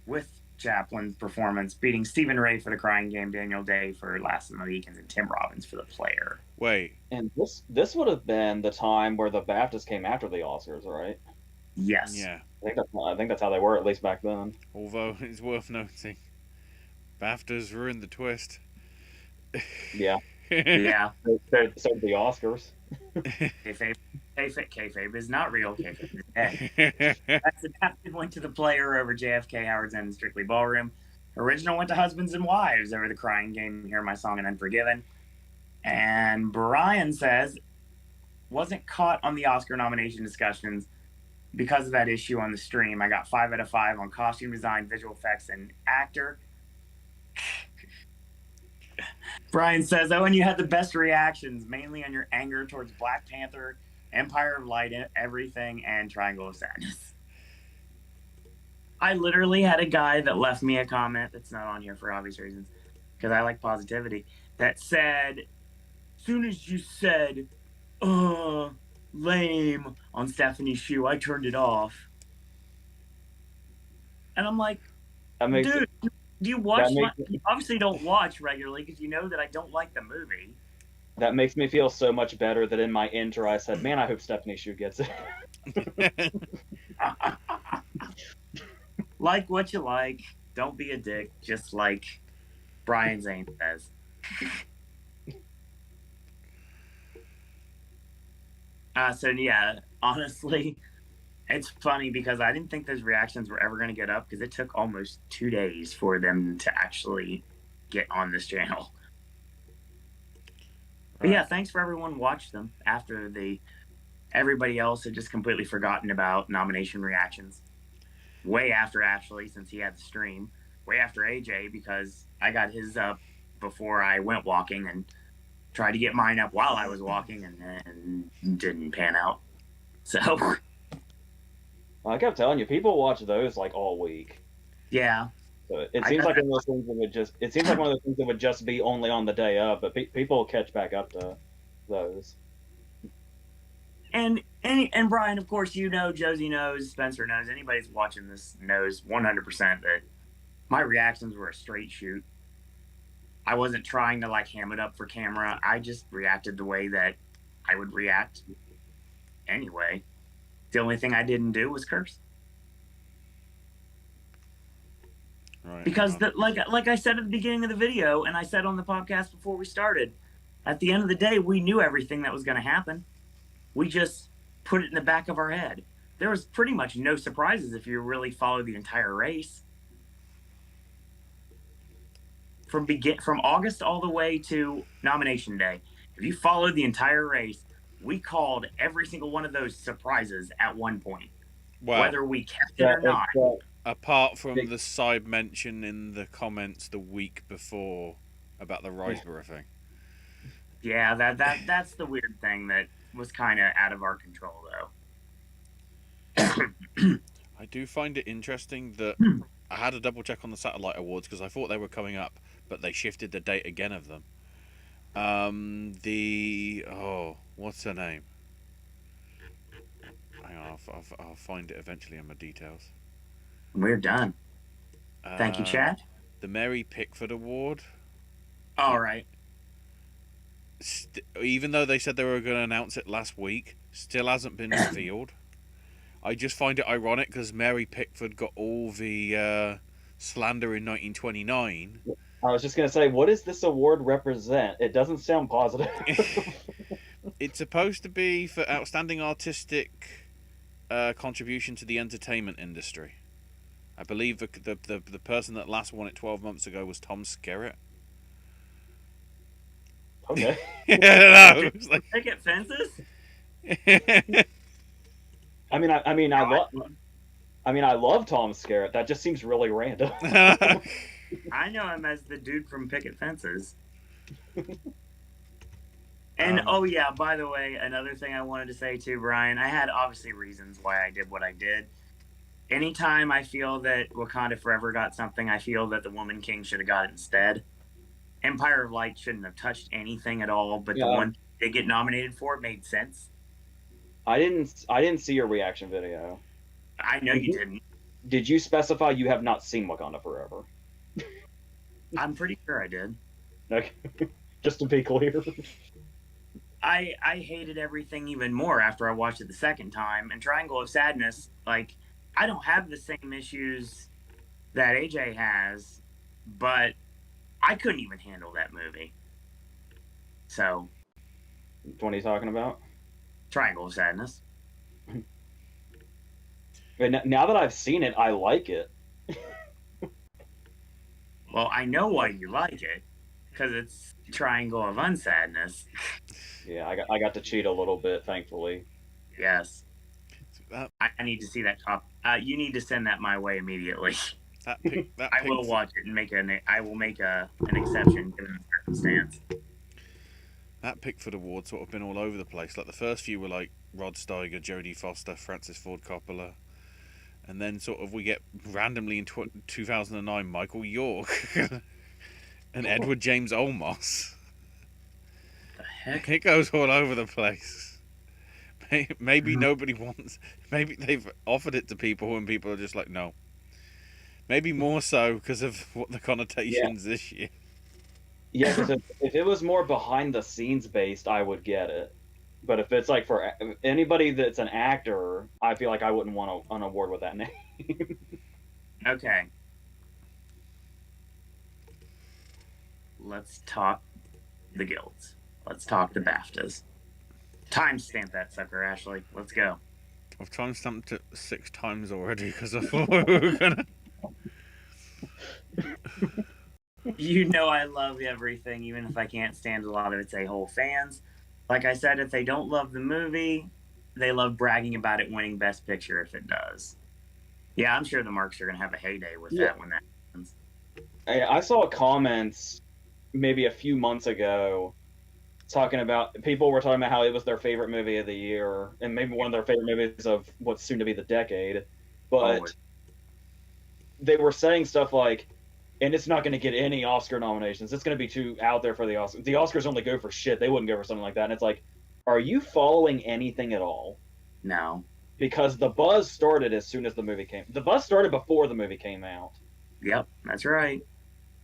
Speaker 2: with Chaplin's performance, beating Stephen Ray for The Crying Game, Daniel Day for Last of the Mohicans, and Tim Robbins for The Player.
Speaker 1: Wait.
Speaker 3: And this would have been the time where the BAFTAs came after the Oscars, right?
Speaker 2: Yes.
Speaker 1: Yeah.
Speaker 3: I think that's how they were, at least back then.
Speaker 1: Although it's worth noting, BAFTAs ruined the twist.
Speaker 3: Yeah.
Speaker 2: Yeah.
Speaker 3: So did the Oscars.
Speaker 2: Kayfabe is not real. Kayfabe is dead. That's adapted went to The Player over JFK, Howard's End, and Strictly Ballroom. Original went to Husbands and Wives over The Crying Game, Hear My Song, and Unforgiven. And Brian says, wasn't caught on the Oscar nomination discussions because of that issue on the stream. I got 5 out of 5 on costume design, visual effects, and actor. Brian says, Owen, you had the best reactions, mainly on your anger towards Black Panther, Empire of Light, Everything, and Triangle of Sadness. I literally had a guy that left me a comment that's not on here for obvious reasons, because I like positivity, that said, soon as you said, lame on Stephanie's shoe, I turned it off. And I'm like, dude, do you watch? You obviously don't watch regularly because you know that I don't like the movie.
Speaker 3: That makes me feel so much better that in my intro I said, man, I hope Stephanie Shu gets it.
Speaker 2: Like what you like. Don't be a dick, just like Brian Zane says. So yeah, honestly, it's funny because I didn't think those reactions were ever going to get up because it took almost 2 days for them to actually get on this channel. But yeah, thanks for everyone who watched them after everybody else had just completely forgotten about nomination reactions. Way after Ashley, since he had the stream. Way after AJ, because I got his up before I went walking and tried to get mine up while I was walking and didn't pan out. So
Speaker 3: I kept telling you, people watch those like all week.
Speaker 2: yeah.
Speaker 3: So it seems like one of those things that would just. It seems like one of those things that would just be only on the day of, but people catch back up to those.
Speaker 2: And Brian, of course, you know, Josie knows, Spencer knows, anybody that's watching this knows 100% that my reactions were a straight shoot. I wasn't trying to like ham it up for camera. I just reacted the way that I would react anyway. The only thing I didn't do was curse.
Speaker 1: Right.
Speaker 2: Because like I said at the beginning of the video, and I said on the podcast before we started, at the end of the day, we knew everything that was going to happen. We just put it in the back of our head. There was pretty much no surprises if you really followed the entire race. From August all the way to nomination day, if you followed the entire race, we called every single one of those surprises at one point, whether we kept it or not.
Speaker 1: Apart from the side mention in the comments the week before about the Riseborough thing.
Speaker 2: Yeah, that's the weird thing that was kind of out of our control, though.
Speaker 1: I do find it interesting that I had to double check on the Satellite Awards because I thought they were coming up, but they shifted the date again of them. What's her name? Hang on, I'll find it eventually in my details.
Speaker 2: We're done. Thank you, Chad.
Speaker 1: The Mary Pickford Award.
Speaker 2: All right.
Speaker 1: Even though they said they were going to announce it last week, still hasn't been revealed. I just find it ironic because Mary Pickford got all the slander in 1929.
Speaker 3: I was just going to say, what does this award represent? It doesn't sound positive.
Speaker 1: It's supposed to be for outstanding artistic contribution to the entertainment industry. I believe the person that last won it 12 months ago was Tom Skerritt.
Speaker 3: Okay.
Speaker 1: I don't know. It's like...
Speaker 2: Picket fences?
Speaker 3: I love Tom Skerritt. That just seems really random.
Speaker 2: I know him as the dude from Picket Fences. And oh yeah, by the way, another thing I wanted to say too, Brian, I had obviously reasons why I did what I did. Anytime I feel that Wakanda Forever got something, I feel that the Woman King should have got it instead. Empire of Light shouldn't have touched anything at all, but the one they get nominated for made sense.
Speaker 3: I didn't see your reaction video.
Speaker 2: I know you didn't.
Speaker 3: Did you specify you have not seen Wakanda Forever?
Speaker 2: I'm pretty sure I did.
Speaker 3: Okay. Just to be clear.
Speaker 2: I hated everything even more after I watched it the second time. And Triangle of Sadness, like, I don't have the same issues that AJ has, but I couldn't even handle that movie. So.
Speaker 3: Which one are you talking about?
Speaker 2: Triangle of Sadness.
Speaker 3: Now that I've seen it, I like it.
Speaker 2: Well, I know why you like it, because it's Triangle of Unsadness.
Speaker 3: Yeah, I got to cheat a little bit, thankfully.
Speaker 2: Yes. I need to see that top. You need to send that my way immediately. I will watch it and I will make an exception given the circumstance.
Speaker 1: That Pickford Award sort of been all over the place. Like the first few were like Rod Steiger, Jodie Foster, Francis Ford Coppola, and then sort of we get randomly in 2009 Michael York and Edward James Olmos.
Speaker 2: The heck?
Speaker 1: It goes all over the place. Maybe nobody wants. Maybe they've offered it to people and people are just like, no. Maybe more so because of what the connotations this year.
Speaker 3: Yeah, because if it was more behind the scenes based, I would get it. But if it's like for anybody that's an actor, I feel like I wouldn't want an award with that name.
Speaker 2: Okay. Let's talk the guilds. Let's talk the BAFTAs. Timestamp that sucker, Ashley. Let's go.
Speaker 1: I've timestamped it 6 times already because I thought we were gonna.
Speaker 2: You know I love everything, even if I can't stand a lot of its a-hole fans. Like I said, if they don't love the movie, they love bragging about it winning Best Picture if it does. Yeah, I'm sure the Marks are going to have a heyday with that when that happens.
Speaker 3: I saw comments maybe a few months ago talking about people were talking about how it was their favorite movie of the year and maybe one of their favorite movies of what's soon to be the decade. But they were saying stuff like, and it's not going to get any Oscar nominations. It's going to be too out there for the Oscars. The Oscars only go for shit. They wouldn't go for something like that. And it's like, are you following anything at all?
Speaker 2: No.
Speaker 3: Because the buzz started as soon as the movie came. The buzz started before the movie came out.
Speaker 2: Yep, that's right.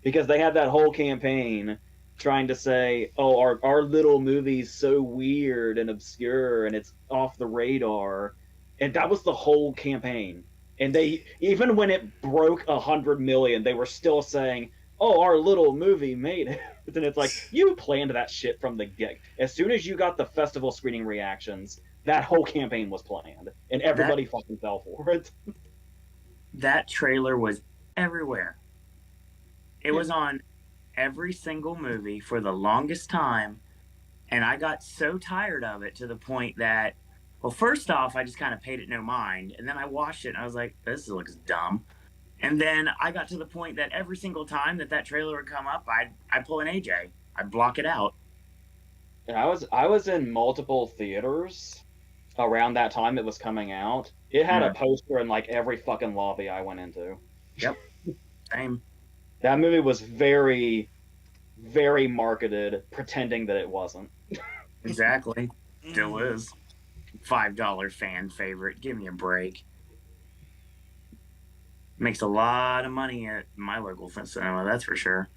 Speaker 3: Because they had that whole campaign trying to say, oh, our little movie's so weird and obscure and it's off the radar. And that was the whole campaign. And they, even when it broke 100 million, they were still saying, oh, our little movie made it. And it's like, you planned that shit from the get. As soon as you got the festival screening reactions, that whole campaign was planned. And everybody fucking fell for it.
Speaker 2: That trailer was everywhere. It was on every single movie for the longest time. And I got so tired of it to the point that, well, first off, I just kind of paid it no mind. And then I watched it and I was like, this looks dumb. And then I got to the point that every single time that trailer would come up, I'd pull an AJ. I'd block it out.
Speaker 3: And I was in multiple theaters around that time it was coming out. It had a poster in like every fucking lobby I went into.
Speaker 2: Yep. Same.
Speaker 3: That movie was very, very marketed, pretending that it wasn't.
Speaker 2: Exactly. Still is. $5 fan favorite. Give me a break. Makes a lot of money at my local cinema, that's for sure.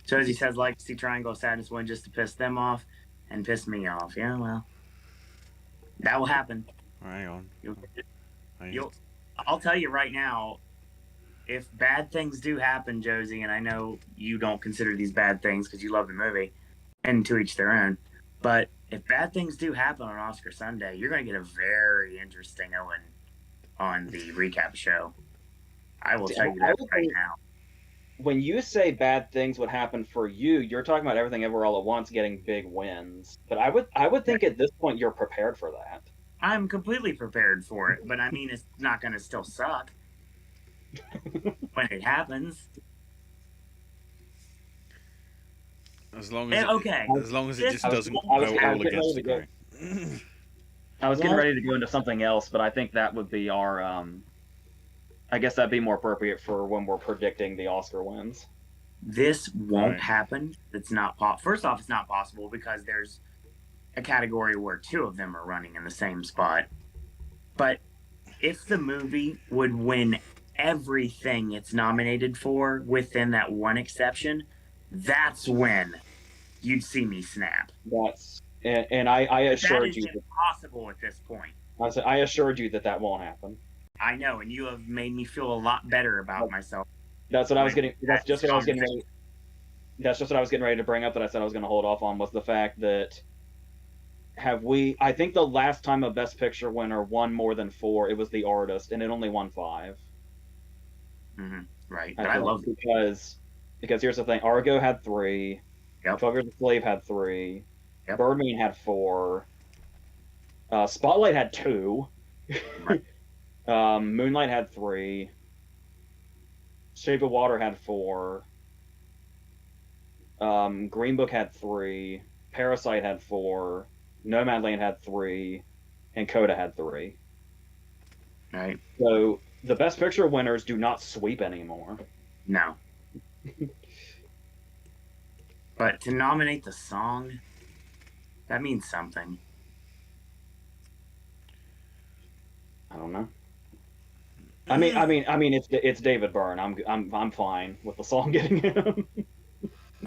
Speaker 2: Josie says Legacy Triangle Sadness win just to piss them off and piss me off. Yeah, well, that will happen.
Speaker 1: Hang on.
Speaker 2: I'll tell you right now, if bad things do happen, Josie, and I know you don't consider these bad things because you love the movie, and to each their own, but if bad things do happen on Oscar Sunday, you're going to get a very interesting Owen on the recap show. I will tell you that right now.
Speaker 3: When you say bad things would happen for you, you're talking about Everything Everywhere All at Once getting big wins. But I would think at this point you're prepared for that.
Speaker 2: I'm completely prepared for it, but I mean, it's not going to still suck when it happens.
Speaker 1: As long as as long as it just doesn't go all against the grain.
Speaker 3: I was getting ready to go into something else, but I think that would be our. I guess that'd be more appropriate for when we're predicting the Oscar wins.
Speaker 2: This won't happen. It's not First off, it's not possible because there's a category where two of them are running in the same spot. But if the movie would win everything it's nominated for within that one exception, that's when you'd see me snap.
Speaker 3: And I assured you
Speaker 2: that is impossible at this point.
Speaker 3: I assured you that won't happen.
Speaker 2: I know, and you have made me feel a lot better about myself.
Speaker 3: That's what I was getting. That's just what I was getting ready. That's just what I was getting ready to bring up that I said I was going to hold off on was the fact that I think the last time a Best Picture winner won more than 4, it was The Artist, and it only won 5.
Speaker 2: Mm-hmm. Right, but I love it.
Speaker 3: Because here's the thing, Argo had 3, 12 Years a Slave had 3, Birdman had 4, Spotlight had 2,
Speaker 2: right.
Speaker 3: Moonlight had 3, Shape of Water had 4, Green Book had 3, Parasite had 4, Nomadland had 3, and Coda had 3.
Speaker 2: Right.
Speaker 3: So the Best Picture winners do not sweep anymore.
Speaker 2: No. But to nominate the song, that means something.
Speaker 3: I don't know. I mean, it's David Byrne. I'm fine with the song getting him.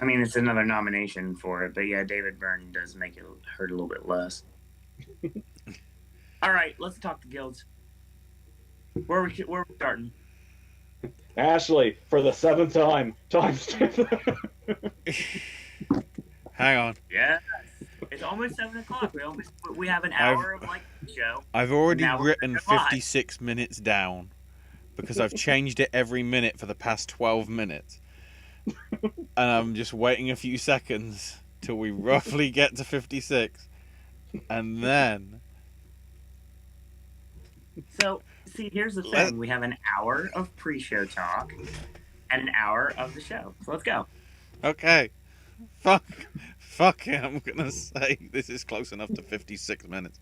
Speaker 2: I mean, it's another nomination for it, but yeah, David Byrne does make it hurt a little bit less. All right, let's talk the guilds. Where are we starting?
Speaker 3: Ashley, for the 7th time, timestamp.
Speaker 1: Hang on.
Speaker 2: Yes. It's almost 7 o'clock. We have an hour of like show.
Speaker 1: I've already written 56 minutes down because I've changed it every minute for the past 12 minutes. And I'm just waiting a few seconds till we roughly get to 56. And then...
Speaker 2: So, see, here's the thing. We have an hour of pre-show talk and an hour of the show. So let's go.
Speaker 1: Okay. Fuck it. I'm going to say this is close enough to 56 minutes.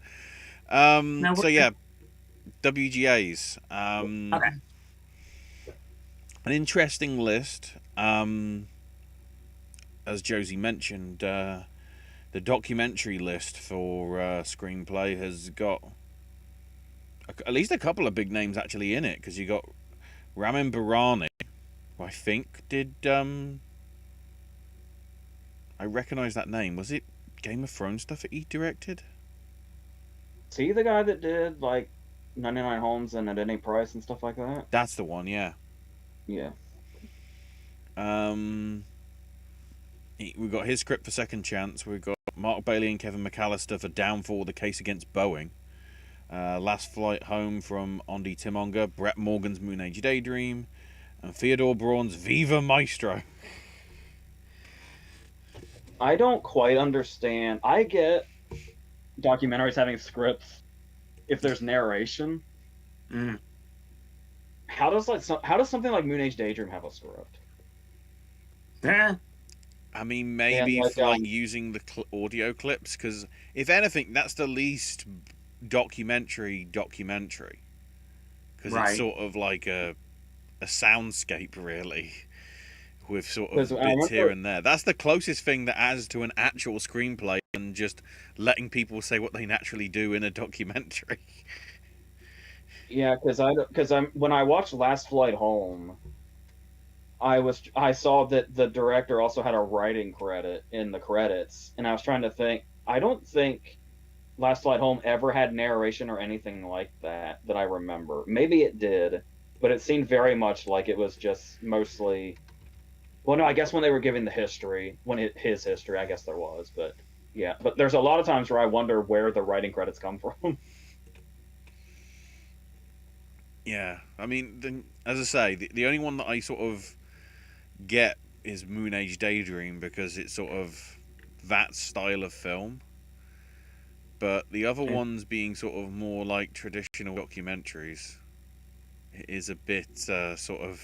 Speaker 1: So, yeah. WGAs.
Speaker 2: Okay.
Speaker 1: An interesting list. As Josie mentioned, the documentary list for screenplay has got at least a couple of big names actually in it, because you got Ramin Bahrani, who I think did... I recognise that name. Was it Game of Thrones stuff that he directed?
Speaker 3: Is he the guy that did, like, 99 Homes and At Any Price and stuff like that?
Speaker 1: That's the one, yeah.
Speaker 3: Yeah.
Speaker 1: We've got his script for Second Chance. We've got Mark Bailey and Kevin McAllister for Downfall, The Case Against Boeing. Last Flight Home from Andy Timonga. Brett Morgan's Moon Age Daydream. And Theodore Braun's Viva Maestro.
Speaker 3: I don't quite understand. I get documentaries having scripts if there's narration.
Speaker 2: Mm.
Speaker 3: How does something like Moon Age Daydream have a script?
Speaker 2: Yeah.
Speaker 1: I mean, maybe for using the audio clips, because if anything, that's the least documentary, because it's sort of like a soundscape, really, with sort of bits here and there. That's the closest thing that adds to an actual screenplay and just letting people say what they naturally do in a documentary.
Speaker 3: Yeah, because when I watched Last Flight Home, I saw that the director also had a writing credit in the credits, and I was trying to think. I don't think Last Flight Home ever had narration or anything like that I remember. Maybe it did, but it seemed very much like it was just mostly. Well, no, I guess when they were giving the history, his history, I guess there was, but yeah. But there's a lot of times where I wonder where the writing credits come from.
Speaker 1: Yeah, I mean, as I say, the only one that I sort of get is Moon Age Daydream, because it's sort of that style of film. But the other ones being sort of more like traditional documentaries, it is a bit sort of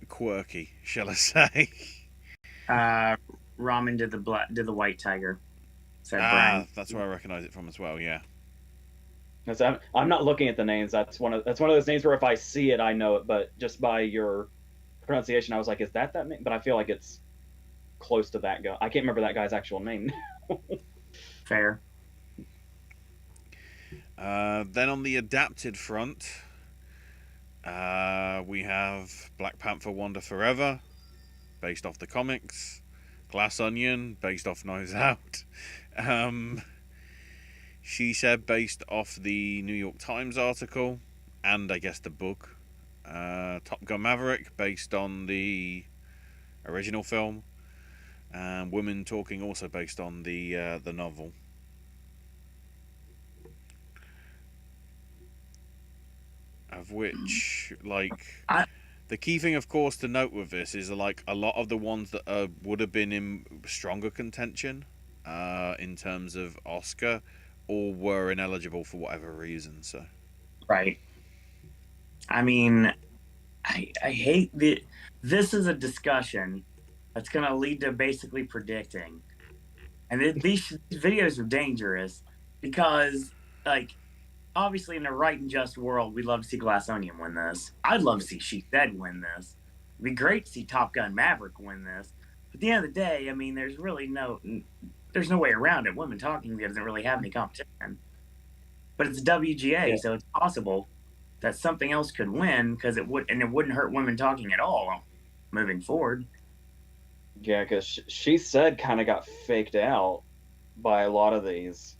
Speaker 1: quirky, shall I say?
Speaker 2: Ramen did the White Tiger. Brian.
Speaker 1: That's where I recognise it from as well. Yeah.
Speaker 3: I'm not looking at the names. That's one of those names where if I see it, I know it. But just by your pronunciation, I was like, "Is that name?" But I feel like it's close to that guy. I can't remember that guy's actual name.
Speaker 2: Fair.
Speaker 1: Then on the adapted front, we have Black Panther: Wakanda Forever, based off the comics. Glass Onion, based off Knives Out. She Said, based off the New York Times article, and I guess the book. Top Gun Maverick, based on the original film. And Women Talking, also based on the novel. Of which, the key thing, of course, to note with this is like a lot of the ones that would have been in stronger contention in terms of Oscar, or were ineligible for whatever reason. So,
Speaker 2: right. I mean, I hate this is a discussion that's going to lead to basically predicting, and these videos are dangerous because, like, obviously in a right and just world, we'd love to see Glass Onion win this. I'd love to see She Said win this. It'd be great to see Top Gun Maverick win this. But at the end of the day, I mean, there's no way around it. Women Talking doesn't really have any competition. But it's WGA, so it's possible that something else could win because it wouldn't hurt Women Talking at all moving forward.
Speaker 3: Yeah, because She Said kind of got faked out by a lot of these.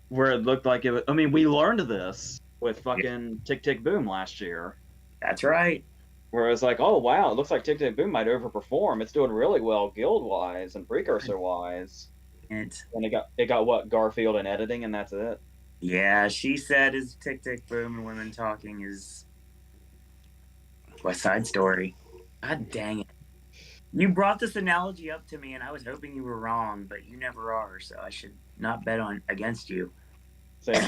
Speaker 3: Where it looked like it was, I mean, we learned this with fucking Tick Tick Boom last year.
Speaker 2: That's right.
Speaker 3: Where it was like, oh wow, it looks like Tick Tick Boom might overperform. It's doing really well guild wise and precursor wise. And it got what, Garfield and editing, and that's it.
Speaker 2: Yeah, She Said is Tick Tick Boom, and Women Talking is West Side Story. God dang it. You brought this analogy up to me, and I was hoping you were wrong, but you never are, so I should not bet on against you.
Speaker 3: So if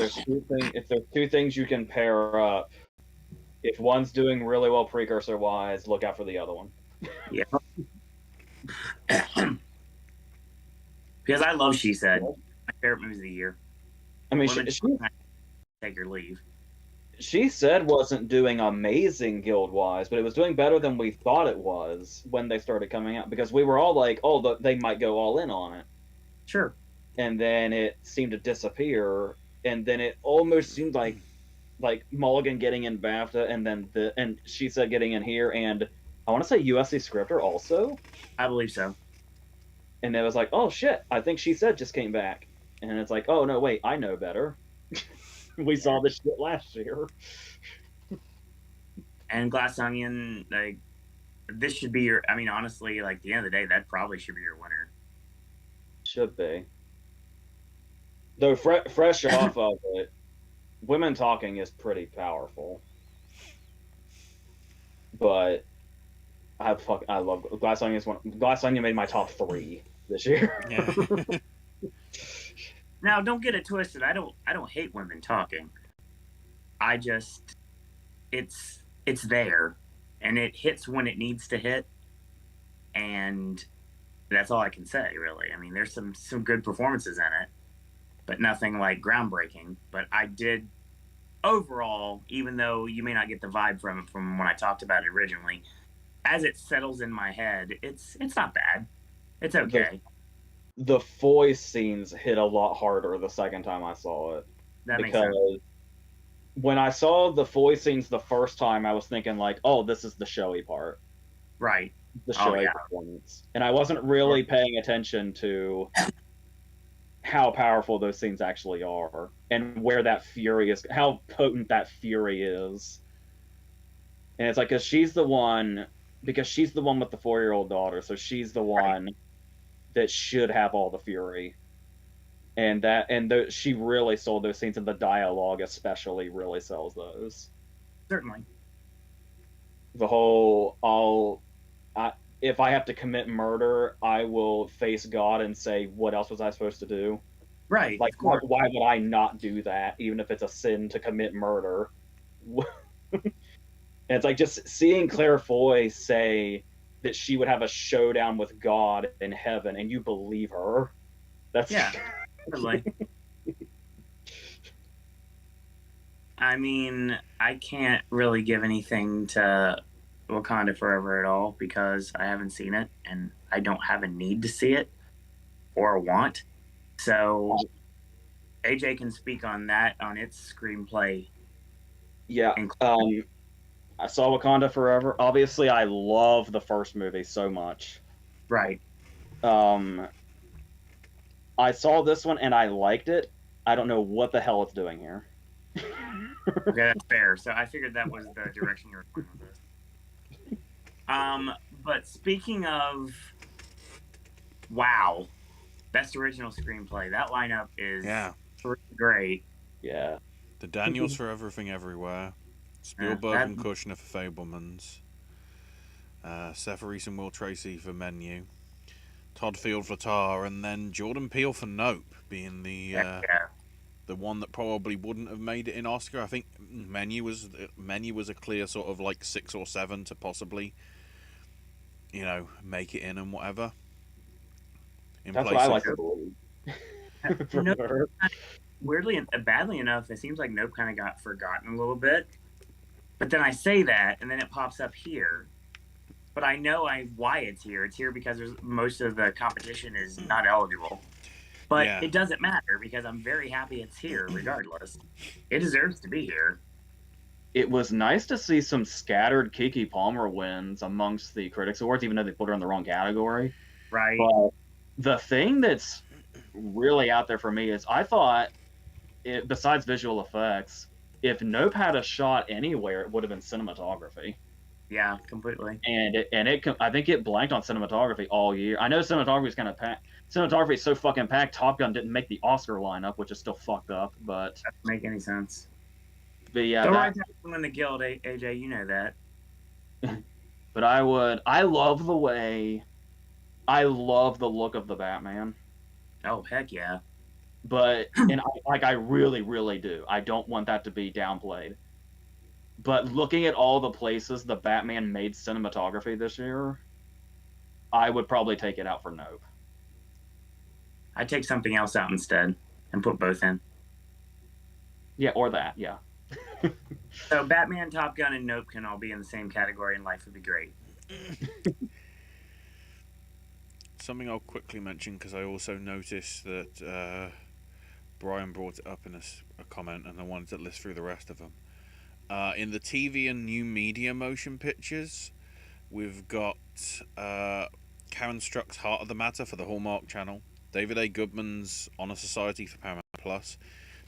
Speaker 3: there's two things you can pair up, if one's doing really well precursor wise, look out for the other one.
Speaker 2: Yeah. Because I love She Said. My favorite movie of the year.
Speaker 3: I mean,
Speaker 2: Take your leave.
Speaker 3: She Said wasn't doing amazing guild wise, but it was doing better than we thought it was when they started coming out, because we were all like, oh, they might go all in on it.
Speaker 2: Sure.
Speaker 3: And then it seemed to disappear, and then it almost seemed like Mulligan getting in BAFTA, and then and She Said getting in here, and I want to say USC Scripter also.
Speaker 2: I believe so.
Speaker 3: And it was like, oh shit, I think She Said just came back, and it's like, oh no, wait, I know better. We saw this shit last year.
Speaker 2: And Glass Onion, like, this should be your. I mean, honestly, like, at the end of the day, that probably should be your winner.
Speaker 3: Should be. Though fresh off of it, Women Talking is pretty powerful. But I love Glass Onion. Glass Onion made my top 3 this year.
Speaker 1: Yeah.
Speaker 2: Now, don't get it twisted. I don't hate Women Talking. I just, it's there, and it hits when it needs to hit, and that's all I can say, really. I mean, there's some good performances in it, but nothing like groundbreaking. But I did, overall, even though you may not get the vibe from it from when I talked about it originally, as it settles in my head, it's not bad. It's okay.
Speaker 3: The Foy scenes hit a lot harder the second time I saw it.
Speaker 2: That makes sense.
Speaker 3: When I saw the Foy scenes the first time, I was thinking like, oh, this is the showy part.
Speaker 2: Right.
Speaker 3: The showy performance. And I wasn't really paying attention to how powerful those scenes actually are, and where that fury is, how potent that fury is. And it's like, because she's the one with the 4-year-old daughter, so she's the one that should have all the fury. And she really sold those scenes, and the dialogue especially really sells those.
Speaker 2: Certainly.
Speaker 3: The whole, if I have to commit murder, I will face God and say, what else was I supposed to do?
Speaker 2: Right.
Speaker 3: Like, why would I not do that, even if it's a sin to commit murder? And it's like, just seeing Claire Foy say that she would have a showdown with God in heaven, and you believe her. That's
Speaker 2: Totally. I mean, I can't really give anything to Wakanda Forever at all, because I haven't seen it, and I don't have a need to see it or want. So AJ can speak on that, on its screenplay.
Speaker 3: Yeah. I saw Wakanda Forever. Obviously, I love the first movie so much.
Speaker 2: Right.
Speaker 3: I saw this one and I liked it. I don't know what the hell it's doing here.
Speaker 2: Okay, that's fair. So I figured that was the direction you were going with this. But speaking of, wow, best original screenplay, that lineup is pretty great.
Speaker 3: Yeah.
Speaker 1: The Daniels for Everything Everywhere, Spielberg and Kushner for Fabelmans, Seth Reese and Will Tracy for Menu, Todd Field for Tar, and then Jordan Peele for Nope, being the one that probably wouldn't have made it in Oscar. I think Menu was a clear sort of like 6 or 7 to possibly, make it in and whatever.
Speaker 3: That's what I like to believe.
Speaker 2: Weirdly and badly enough, it seems like Nope kind of got forgotten a little bit. But then I say that, and then it pops up here. But I know why it's here. It's here because most of the competition is not eligible. But it doesn't matter, because I'm very happy it's here regardless. It deserves to be here.
Speaker 3: It was nice to see some scattered Keke Palmer wins amongst the Critics Awards, even though they put her in the wrong category.
Speaker 2: Right.
Speaker 3: But the thing that's really out there for me is, I thought, besides visual effects, if Nope had a shot anywhere, it would have been cinematography.
Speaker 2: Yeah, completely.
Speaker 3: And I think it blanked on cinematography all year. I know cinematography is kind of packed. Cinematography is so fucking packed. Top Gun didn't make the Oscar lineup, which is still fucked up. But
Speaker 2: that doesn't make any sense.
Speaker 3: But yeah,
Speaker 2: don't write that in the guild, AJ. You know that.
Speaker 3: But I love the way, I love the look of the Batman.
Speaker 2: Oh, heck yeah.
Speaker 3: I really, really do. I don't want that to be downplayed. But looking at all the places the Batman made cinematography this year, I would probably take it out for Nope.
Speaker 2: I'd take something else out instead and put both in.
Speaker 3: Yeah, or that, yeah.
Speaker 2: So Batman, Top Gun, and Nope can all be in the same category, and life would be great.
Speaker 1: Something I'll quickly mention because I also noticed that Brian brought it up in a comment, and I wanted to list through the rest of them. In the TV and new media motion pictures, we've got Karen Struck's Heart of the Matter for the Hallmark Channel, David A. Goodman's Honor Society for Paramount Plus,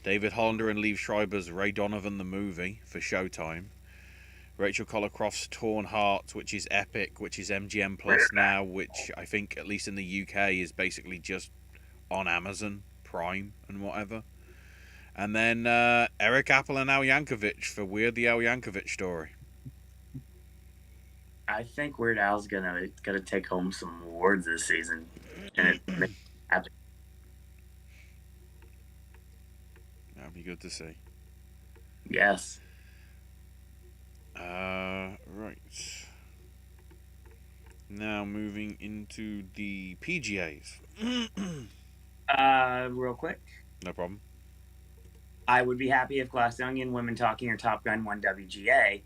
Speaker 1: David Hollander and Liev Schreiber's Ray Donovan the Movie for Showtime, Rachel Colacroft's Torn Heart, which is Epic, which is MGM Plus now, which I think, at least in the UK, is basically just on Amazon Prime and whatever. And then Eric Apple and Al Yankovic for Weird the Al Yankovic Story.
Speaker 2: I think Weird Al's gonna take home some awards this season, and it makes me happy.
Speaker 1: That'd be good to see.
Speaker 2: Yes.
Speaker 1: Right. Now moving into the PGAs.
Speaker 2: Real quick,
Speaker 1: No problem.
Speaker 2: I would be happy if Glass Onion, Women Talking, or Top Gun won WGA.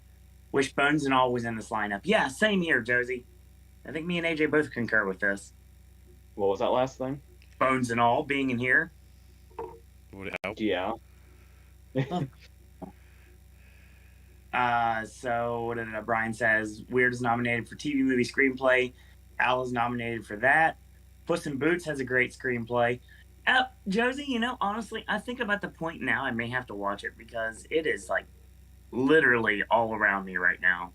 Speaker 2: Wish Bones and All was in this lineup. Yeah, same here, Josie. I think me and AJ both concur with this.
Speaker 3: What was that last thing?
Speaker 2: Bones and All being in here.
Speaker 1: Would it help?
Speaker 3: Yeah.
Speaker 2: So what did Brian says? Weird is nominated for TV movie screenplay. Al is nominated for that. Puss in Boots has a great screenplay. Josie, you know, honestly, I think about the point now I may have to watch it because it is like literally all around me right now.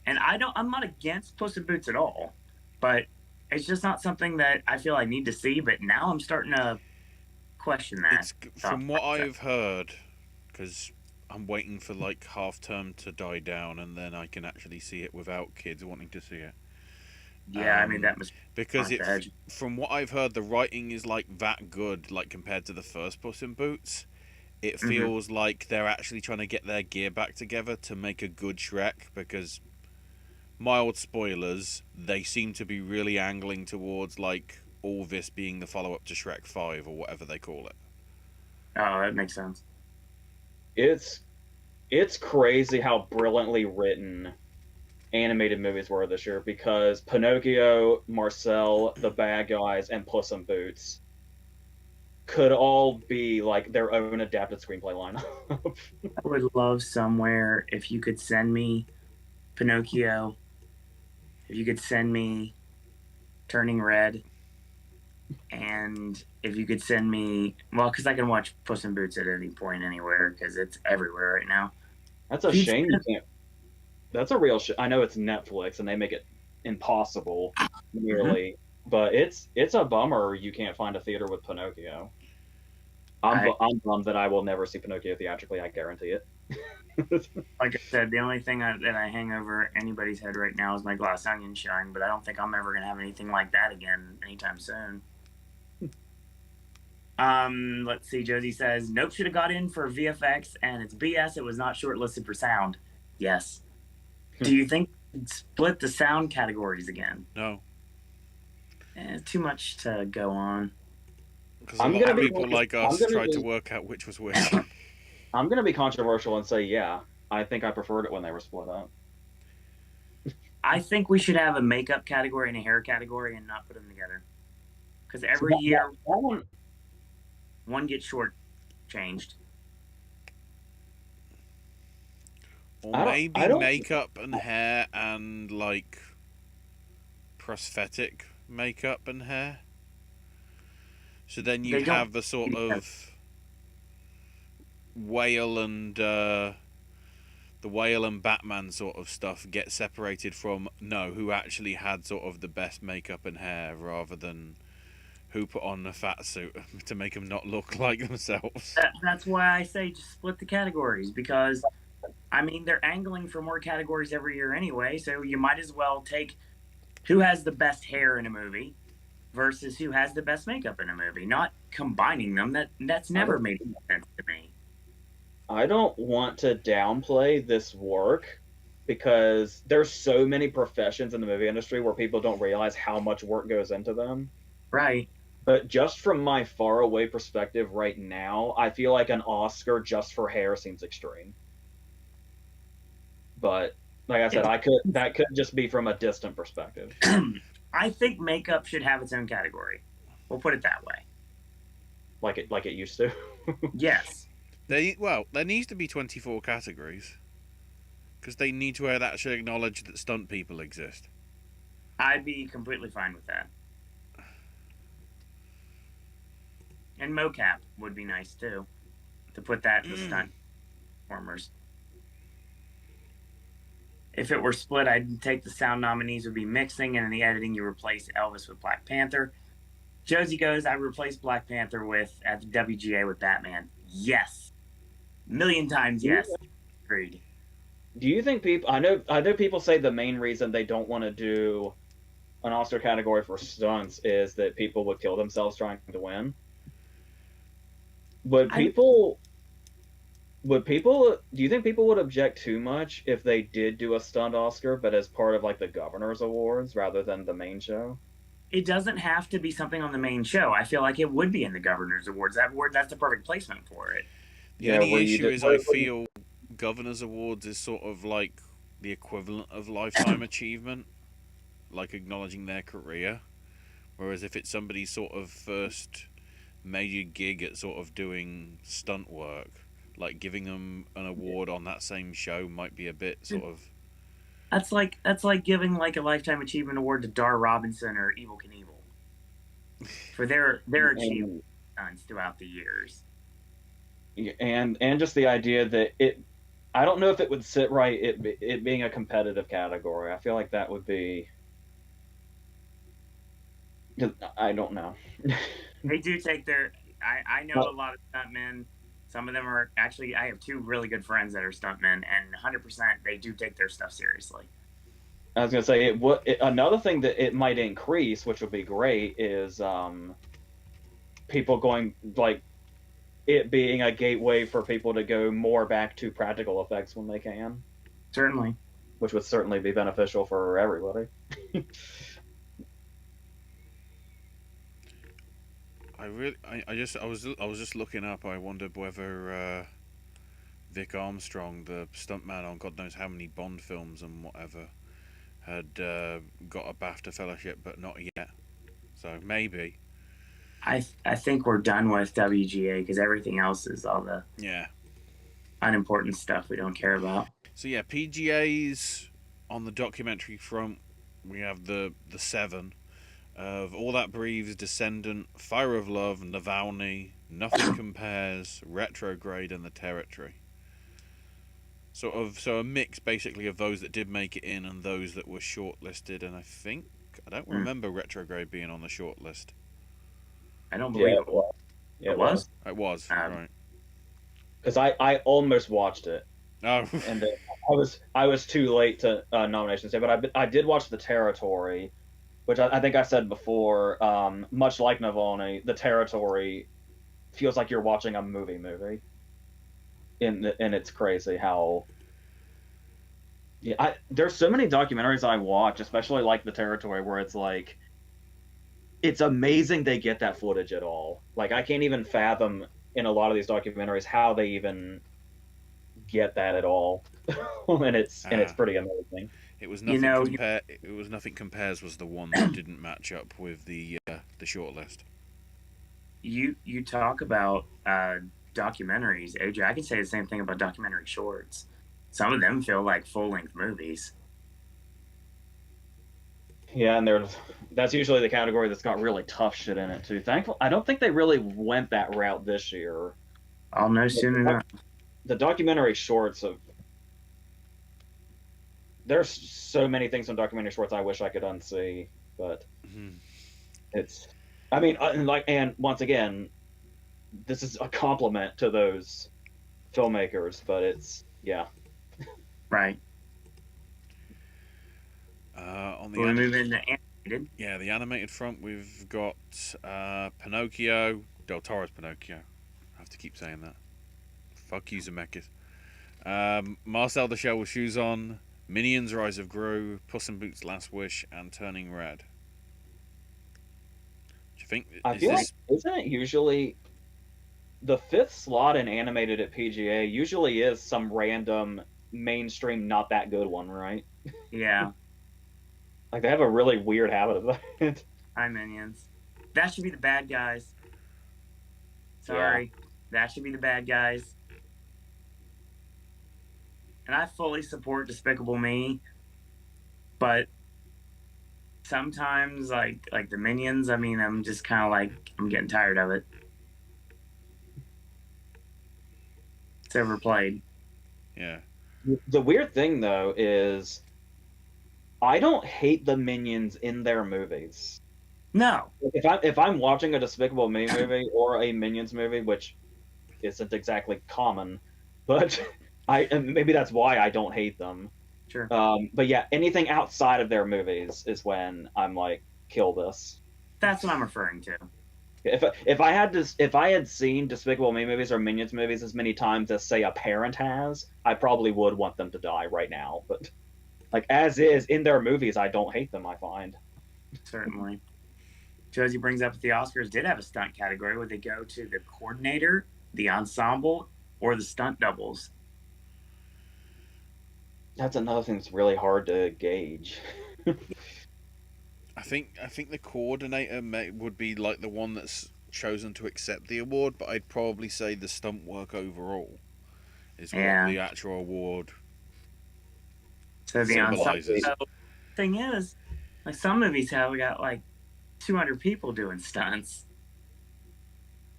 Speaker 2: And I'm not against Puss in Boots at all, but it's just not something that I feel I need to see. But now I'm starting to question that.
Speaker 1: From what I've heard, because I'm waiting for like half term to die down, and then I can actually see it without kids wanting to see it.
Speaker 2: Yeah, I mean that must
Speaker 1: because from what I've heard, the writing is like that good, like compared to the first Puss in Boots. It feels like they're actually trying to get their gear back together to make a good Shrek. Because, mild spoilers, they seem to be really angling towards like all this being the follow up to Shrek 5 or whatever they call it.
Speaker 2: Oh, that makes sense.
Speaker 3: It's crazy how brilliantly written animated movies were this year, because Pinocchio, Marcel, The Bad Guys, and Puss in Boots could all be like their own adapted screenplay lineup.
Speaker 2: I would love somewhere if you could send me Pinocchio, if you could send me Turning Red, and if you could send me, well, because I can watch Puss in Boots at any point anywhere because it's everywhere right now.
Speaker 3: That's a shame you can't. That's a real I know it's Netflix and they make it impossible nearly, but it's a bummer you can't find a theater with Pinocchio. I'm bummed that I will never see Pinocchio theatrically. I guarantee it.
Speaker 2: Like I said, the only thing that I hang over anybody's head right now is my Glass Onion shine, but I don't think I'm ever gonna have anything like that again anytime soon. Let's see. Josie says Nope should have got in for VFX, and it's BS. It was not shortlisted for sound. Yes. Do you think split the sound categories again?
Speaker 1: No.
Speaker 2: Too much to go on.
Speaker 1: Because a lot of people like us tried to work out which was which.
Speaker 3: I'm going to be controversial and say, yeah, I think I preferred it when they were split up.
Speaker 2: I think we should have a makeup category and a hair category and not put them together. Because every year, one gets short-changed.
Speaker 1: Or maybe makeup and hair and, like, prosthetic makeup and hair. So then you have the sort of Whale and the Whale and Batman sort of stuff get separated from who actually had sort of the best makeup and hair, rather than who put on the fat suit to make them not look like themselves.
Speaker 2: That's why I say just split the categories, because I mean, they're angling for more categories every year anyway, so you might as well take who has the best hair in a movie versus who has the best makeup in a movie, not combining them. That's never made sense to me.
Speaker 3: I don't want to downplay this work because there's so many professions in the movie industry where people don't realize how much work goes into them.
Speaker 2: Right.
Speaker 3: But just from my far away perspective right now, I feel like an Oscar just for hair seems extreme. But like I said, that could just be from a distant perspective.
Speaker 2: I think makeup should have its own category. We'll put it that way.
Speaker 3: Like it used to.
Speaker 2: Yes.
Speaker 1: There needs to be 24 categories because they need to actually acknowledge that stunt people exist.
Speaker 2: I'd be completely fine with that. And mocap would be nice too, to put that in the stunt performers. If it were split, I'd take the sound nominees would be mixing, and in the editing, you replace Elvis with Black Panther. Josie goes, I replace Black Panther at the WGA with Batman. Yes. Million times yes. Agreed.
Speaker 3: Do you think people? I know people say the main reason they don't want to do an Oscar category for stunts is that people would kill themselves trying to win. Do you think people would object too much if they did do a stunt Oscar, but as part of like the Governor's Awards rather than the main show?
Speaker 2: It doesn't have to be something on the main show. I feel like it would be in the Governor's Awards. That's the perfect placement for it.
Speaker 1: The only issue is I feel Governor's Awards is sort of like the equivalent of lifetime achievement, like acknowledging their career. Whereas if it's somebody's sort of first major gig at sort of doing stunt work, like giving them an award on that same show might be a bit sort of.
Speaker 2: That's like giving like a lifetime achievement award to Dar Robinson or Evel Knievel for their achievements throughout the years.
Speaker 3: And just the idea that I don't know if it would sit right it being a competitive category. I feel like that would be. I don't know.
Speaker 2: They do take their. I know a lot of stuntmen. Some of them are actually. I have two really good friends that are stuntmen, and 100% they do take their stuff seriously.
Speaker 3: I was gonna say another thing that it might increase, which would be great, is people going like it being a gateway for people to go more back to practical effects when they can.
Speaker 2: Certainly.
Speaker 3: Which would certainly be beneficial for everybody.
Speaker 1: I was just looking up. I wondered whether Vic Armstrong, the stuntman on God knows how many Bond films and whatever, had got a BAFTA fellowship, but not yet. So maybe.
Speaker 2: I think we're done with WGA because everything else is all the unimportant stuff we don't care about.
Speaker 1: So yeah, PGA's on the documentary front. We have the 7 of All That Breathes, Descendant, Fire of Love, Navalny, Nothing Compares, Retrograde, and The Territory. So a mix basically of those that did make it in and those that were shortlisted. And I don't remember Retrograde being on the shortlist.
Speaker 2: I don't believe it was.
Speaker 3: It was.
Speaker 1: It was right.
Speaker 3: Because I almost watched it.
Speaker 1: Oh.
Speaker 3: And I was too late to nominations day, but I did watch The Territory, which I think I said before. Much like Navalny, The Territory feels like you're watching a movie. And it's crazy how. Yeah, there's so many documentaries I watch, especially like The Territory, where it's like. It's amazing they get that footage at all. Like I can't even fathom in a lot of these documentaries how they even get that at all, and it's pretty amazing.
Speaker 1: It was nothing. It was Nothing Compares was the one that didn't match up with the shortlist.
Speaker 2: You talk about documentaries, AJ. I can say the same thing about documentary shorts. Some of them feel like full-length movies.
Speaker 3: Yeah, and that's usually the category that's got really tough shit in it too. Thankful, I don't think they really went that route this year.
Speaker 2: I'll know soon enough.
Speaker 3: The documentary shorts there's so many things on documentary shorts I wish I could unsee, but it's. I mean, and once again, this is a compliment to those filmmakers, but it's
Speaker 2: Right.
Speaker 1: On the
Speaker 2: We move into animated.
Speaker 1: the animated front, we've got Pinocchio, Del Toro's Pinocchio. I have to keep saying that. Fuck you, Zemeckis. Marcel the Shell with Shoes On, Minions: Rise of Gru, Puss in Boots: Last Wish, and Turning Red. Do you think
Speaker 3: I feel like isn't it usually the fifth slot in animated at PGA usually is some random mainstream not that good one, right?
Speaker 2: Yeah.
Speaker 3: Like they have a really weird habit of that.
Speaker 2: Hi, Minions. That should be the bad guys. Sorry. That should be the bad guys. And I fully support Despicable Me, but sometimes like the Minions, I mean, I'm just kind of like I'm getting tired of it. It's overplayed.
Speaker 1: Yeah.
Speaker 3: The weird thing though is I don't hate the Minions in their movies.
Speaker 2: No.
Speaker 3: If I'm watching a Despicable Me movie or a Minions movie, which isn't exactly common, but maybe that's why I don't hate them.
Speaker 2: Sure.
Speaker 3: But yeah, anything outside of their movies is when I'm like, kill this.
Speaker 2: That's what I'm referring to.
Speaker 3: If I had seen Despicable Me movies or Minions movies as many times as say a parent has, I probably would want them to die right now. But like as is in their movies, I don't hate them. I find
Speaker 2: Certainly. Josie brings up that the Oscars did have a stunt category where they go to the coordinator, the ensemble, or the stunt doubles.
Speaker 3: that's another thing that's really hard to gauge.
Speaker 1: I think the coordinator would be like the one that's chosen to accept the award, but I'd probably say the stunt work overall is what the actual award
Speaker 2: so the
Speaker 1: symbolizes.
Speaker 2: ensemble thing is, like some movies have we got like 200 people doing stunts.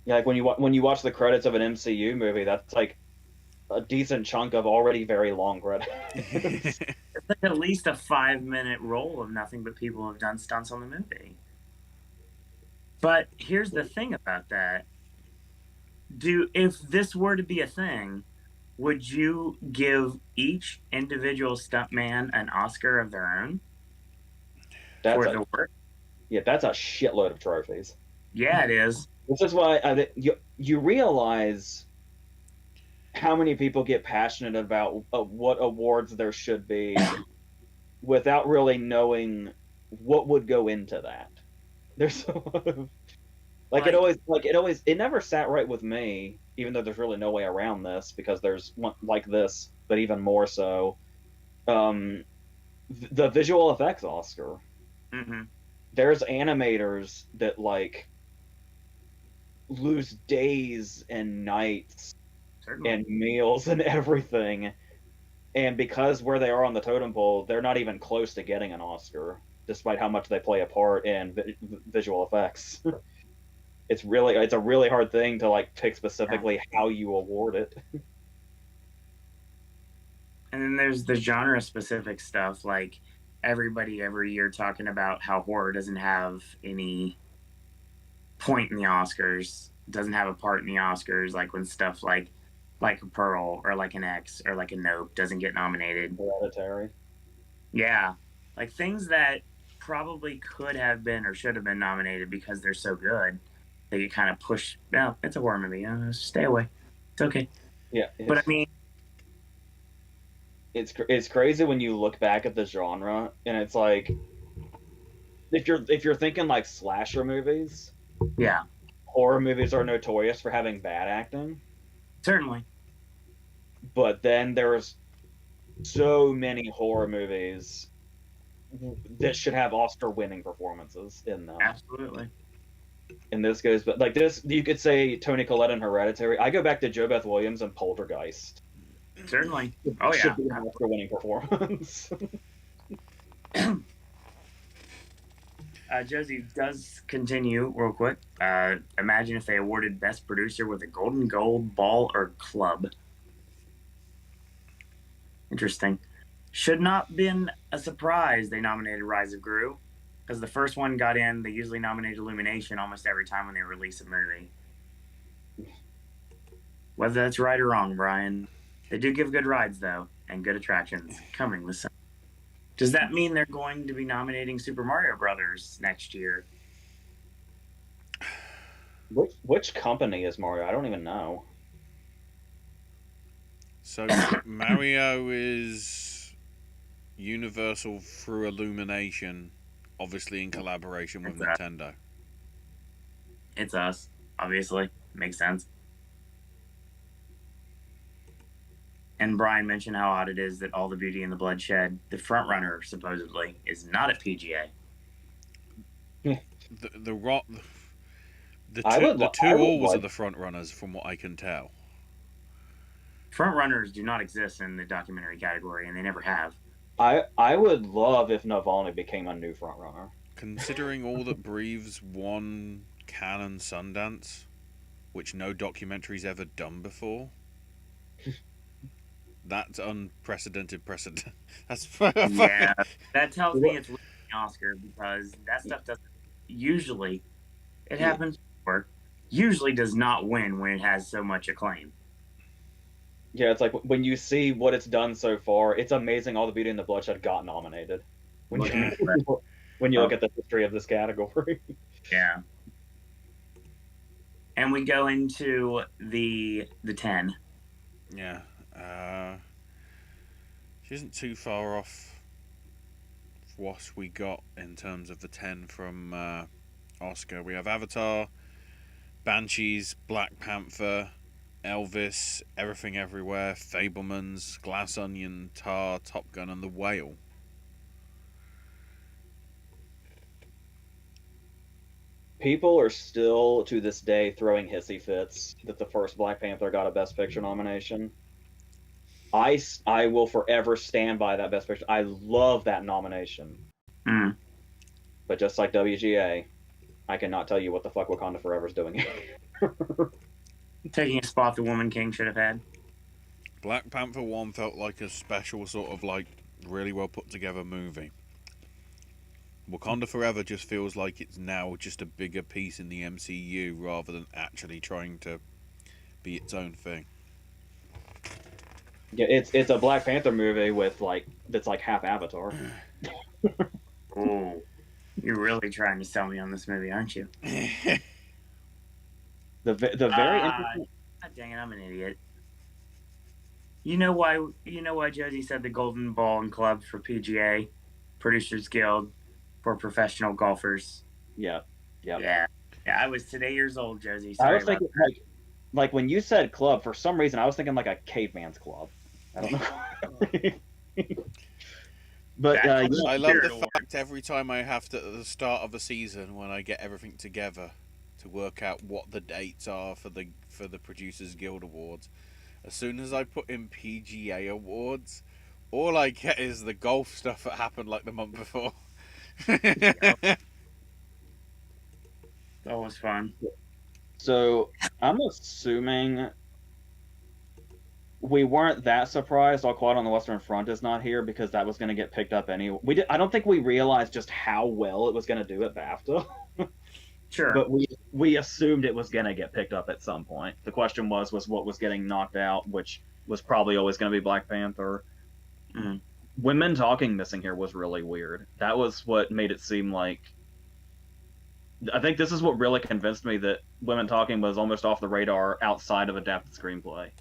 Speaker 3: Yeah, like when you watch the credits of an MCU movie, that's like a decent chunk of already very long credits.
Speaker 2: It's like at least a 5-minute roll of nothing but people who have done stunts on the movie. But here's the thing about that. If this were to be a thing, would you give each individual stuntman an Oscar of their own for the work?
Speaker 3: Yeah, that's a shitload of trophies.
Speaker 2: Yeah, it is.
Speaker 3: This is why you realize how many people get passionate about what awards there should be without really knowing what would go into that. There's a lot of it never sat right with me, even though there's really no way around this because there's one like this, but even more so, the visual effects Oscar.
Speaker 2: Mm-hmm.
Speaker 3: There's animators that like lose days and nights and meals and everything, and because where they are on the totem pole, they're not even close to getting an Oscar, despite how much they play a part in visual effects. It's a really hard thing to like pick specifically how you award it.
Speaker 2: And then there's the genre specific stuff, like everybody every year talking about how horror doesn't have any point in the Oscars, doesn't have a part in the Oscars, like when stuff like a Pearl or like an X or like a Nope doesn't get nominated.
Speaker 3: Hereditary.
Speaker 2: Yeah. Like things that probably could have been or should have been nominated because they're so good. They get kind of pushed. No, it's a horror movie. Stay away. It's okay.
Speaker 3: Yeah.
Speaker 2: But I mean,
Speaker 3: it's crazy when you look back at the genre and it's like if you're thinking like slasher movies,
Speaker 2: yeah,
Speaker 3: horror movies are notorious for having bad acting.
Speaker 2: Certainly.
Speaker 3: But then there's so many horror movies that should have Oscar-winning performances in them.
Speaker 2: Absolutely.
Speaker 3: And this goes, but like this, you could say Toni Collette in Hereditary. I go back to JoBeth Williams and Poltergeist.
Speaker 2: Certainly. Oh yeah.
Speaker 3: Should be an Oscar-winning performance.
Speaker 2: Josie does continue real quick. Imagine if they awarded Best Producer with a Golden Gold, Ball, or Club. Interesting. Should not been a surprise they nominated Rise of Gru, because the first one got in. They usually nominate Illumination almost every time when they release a movie. Whether that's right or wrong, Brian, they do give good rides though. and good attractions coming this summer. Does that mean they're going to be nominating Super Mario Brothers next year?
Speaker 3: Which company is Mario? I don't even know.
Speaker 1: So Mario is Universal through Illumination, obviously in collaboration with Nintendo.
Speaker 2: It's us, obviously. Makes sense. And Brian mentioned how odd it is that All the Beauty and the Bloodshed, the front runner supposedly, is not at PGA.
Speaker 1: The two always are the front runners, from what I can tell.
Speaker 2: Front runners do not exist in the documentary category, and they never have.
Speaker 3: I would love if Navalny became a new front runner.
Speaker 1: Considering all that Breathes won Cannes and Sundance, which no documentary's ever done before, that's unprecedented precedent. That's
Speaker 2: yeah, that tells me it's winning the Oscar, because that stuff doesn't usually. It happens before. Usually does not win when it has so much acclaim.
Speaker 3: Yeah, it's like when you see what it's done so far, it's amazing All the Beauty and the Bloodshed got nominated. When you look at the history of this category.
Speaker 2: Yeah. And we go into the 10.
Speaker 1: Yeah. She isn't too far off what we got in terms of the 10 from Oscar. We have Avatar, Banshees, Black Panther, Elvis, Everything Everywhere, Fabelmans, Glass Onion, Tar, Top Gun, and The Whale.
Speaker 3: People are still, to this day, throwing hissy fits that the first Black Panther got a Best Picture nomination. I will forever stand by that Best Picture. I love that nomination.
Speaker 2: Mm.
Speaker 3: But just like WGA, I cannot tell you what the fuck Wakanda Forever is doing.
Speaker 2: Taking a spot the Woman King should have had.
Speaker 1: Black Panther 1 felt like a special sort of like really well put together movie. Wakanda Forever just feels like it's now just a bigger piece in the MCU rather than actually trying to be its own thing.
Speaker 3: Yeah, it's a Black Panther movie with that's like half Avatar.
Speaker 2: Oh, you're really trying to sell me on this movie, aren't you?
Speaker 3: The very interesting.
Speaker 2: God dang it, I'm an idiot. You know why Josie said the Golden Ball and Club for PGA, Producers Guild for professional golfers.
Speaker 3: Yeah.
Speaker 2: I was today years old, Josie.
Speaker 3: Sorry, I was thinking like when you said club, for some reason I was thinking like a caveman's club. I don't know. But
Speaker 1: I love the fact every time I have to, at the start of a season, when I get everything together to work out what the dates are for the Producers Guild Awards, as soon as I put in PGA Awards, all I get is the golf stuff that happened like the month before.
Speaker 2: That was fun.
Speaker 3: So I'm assuming we weren't that surprised All Quiet on the Western Front is not here, because that was going to get picked up anyway. I don't think we realized just how well it was going to do at BAFTA.
Speaker 2: Sure.
Speaker 3: But we assumed it was going to get picked up at some point. The question was what was getting knocked out, which was probably always going to be Black Panther.
Speaker 2: Mm-hmm.
Speaker 3: Women Talking missing here was really weird. That was what made it seem like... I think this is what really convinced me that Women Talking was almost off the radar outside of adapted screenplay.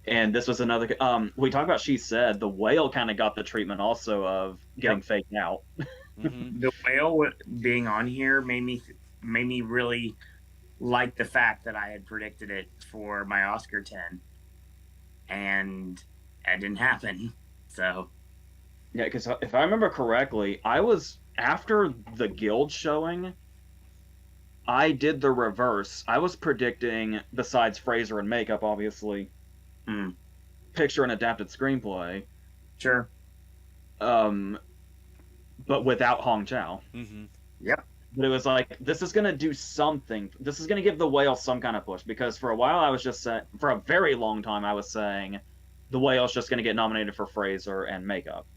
Speaker 3: And this was another... we talked about She Said. The Whale kind of got the treatment also of getting faked out.
Speaker 2: Mm-hmm. The Whale being on here made me really like the fact that I had predicted it for my Oscar 10. And it didn't happen. So...
Speaker 3: Yeah, because if I remember correctly, I was... After the Guild showing, I did the reverse. I was predicting, besides Fraser and makeup, obviously, picture and adapted screenplay.
Speaker 2: Sure.
Speaker 3: But without Hong Chow.
Speaker 1: Mm-hmm.
Speaker 2: Yep.
Speaker 3: But it was like, this is going to do something. This is going to give The Whale some kind of push. Because for a while I was just saying, for a very long time I was saying, The Whale's just going to get nominated for Fraser and makeup.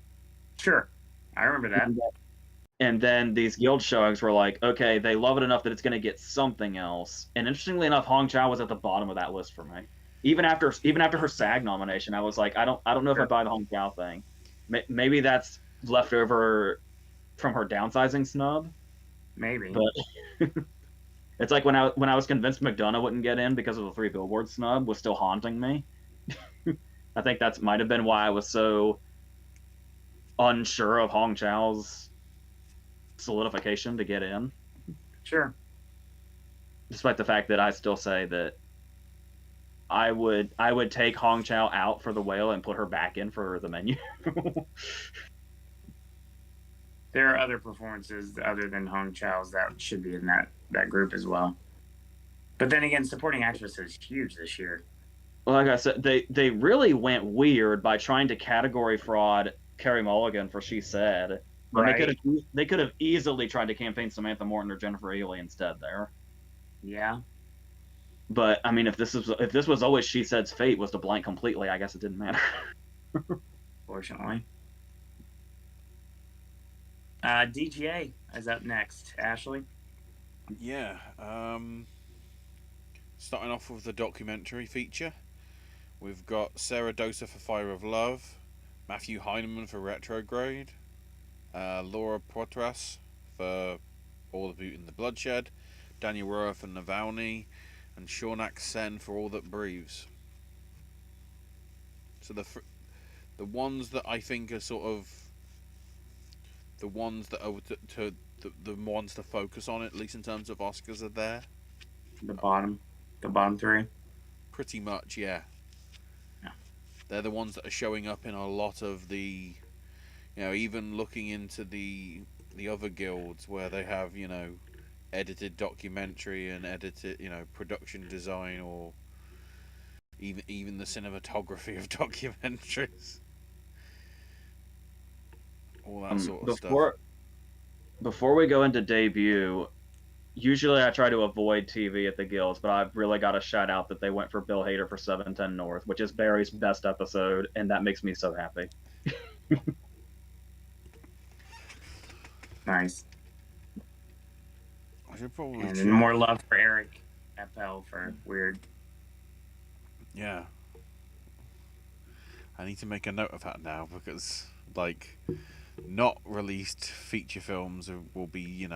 Speaker 2: Sure. I remember that.
Speaker 3: And then these Guild showings were like, okay, they love it enough that it's going to get something else. And interestingly enough, Hong Chow was at the bottom of that list for me. even after her SAG nomination, I was like, I don't know if I buy the Hong Chao thing. Maybe that's left over from her downsizing snub,
Speaker 2: Maybe.
Speaker 3: but it's like when I was convinced McDonough wouldn't get in because of the 3 Billboards snub was still haunting me. I think that's might have been why I was so unsure of Hong Chao's solidification to get in,
Speaker 2: Sure.
Speaker 3: despite the fact that I still say that I would take Hong Chao out for the whale and put her back in for the menu.
Speaker 2: There are other performances other than Hong Chao's that should be in that group as well. But then again, supporting actress is huge this year.
Speaker 3: Like I said, they really went weird by trying to category fraud Carey Mulligan for She Said. When
Speaker 2: Right.
Speaker 3: they could have easily tried to campaign Samantha Morton or Jennifer Ely instead there.
Speaker 2: Yeah.
Speaker 3: But I mean, if this was always She Said's fate was to blank completely, I guess it didn't matter.
Speaker 2: Fortunately. DGA is up next. Ashley?
Speaker 1: Yeah. Starting off with the documentary feature, we've got Sarah Dosa for Fire of Love, Matthew Heineman for Retrograde, Laura Poitras for All the Beauty and the Bloodshed, Daniel Roa for Navalny, and Shaunak Sen for All That Breathes. So the ones that I think are sort of the ones that are the ones to focus on, at least in terms of Oscars, are there.
Speaker 2: The bottom 3.
Speaker 1: Pretty much, yeah.
Speaker 2: Yeah.
Speaker 1: They're the ones that are showing up in a lot of the, even looking into the other guilds where they have, edited documentary and edited, production design, or even the cinematography of documentaries. All that sort of stuff.
Speaker 3: Before we go into debut, usually I try to avoid TV at the guilds, but I've really got to shout out that they went for Bill Hader for 710 North, which is Barry's best episode, and that makes me so happy.
Speaker 2: Nice.
Speaker 1: I should probably
Speaker 2: and more love for Eric FL for Weird.
Speaker 1: Yeah. I need to make a note of that now because, not released feature films will be,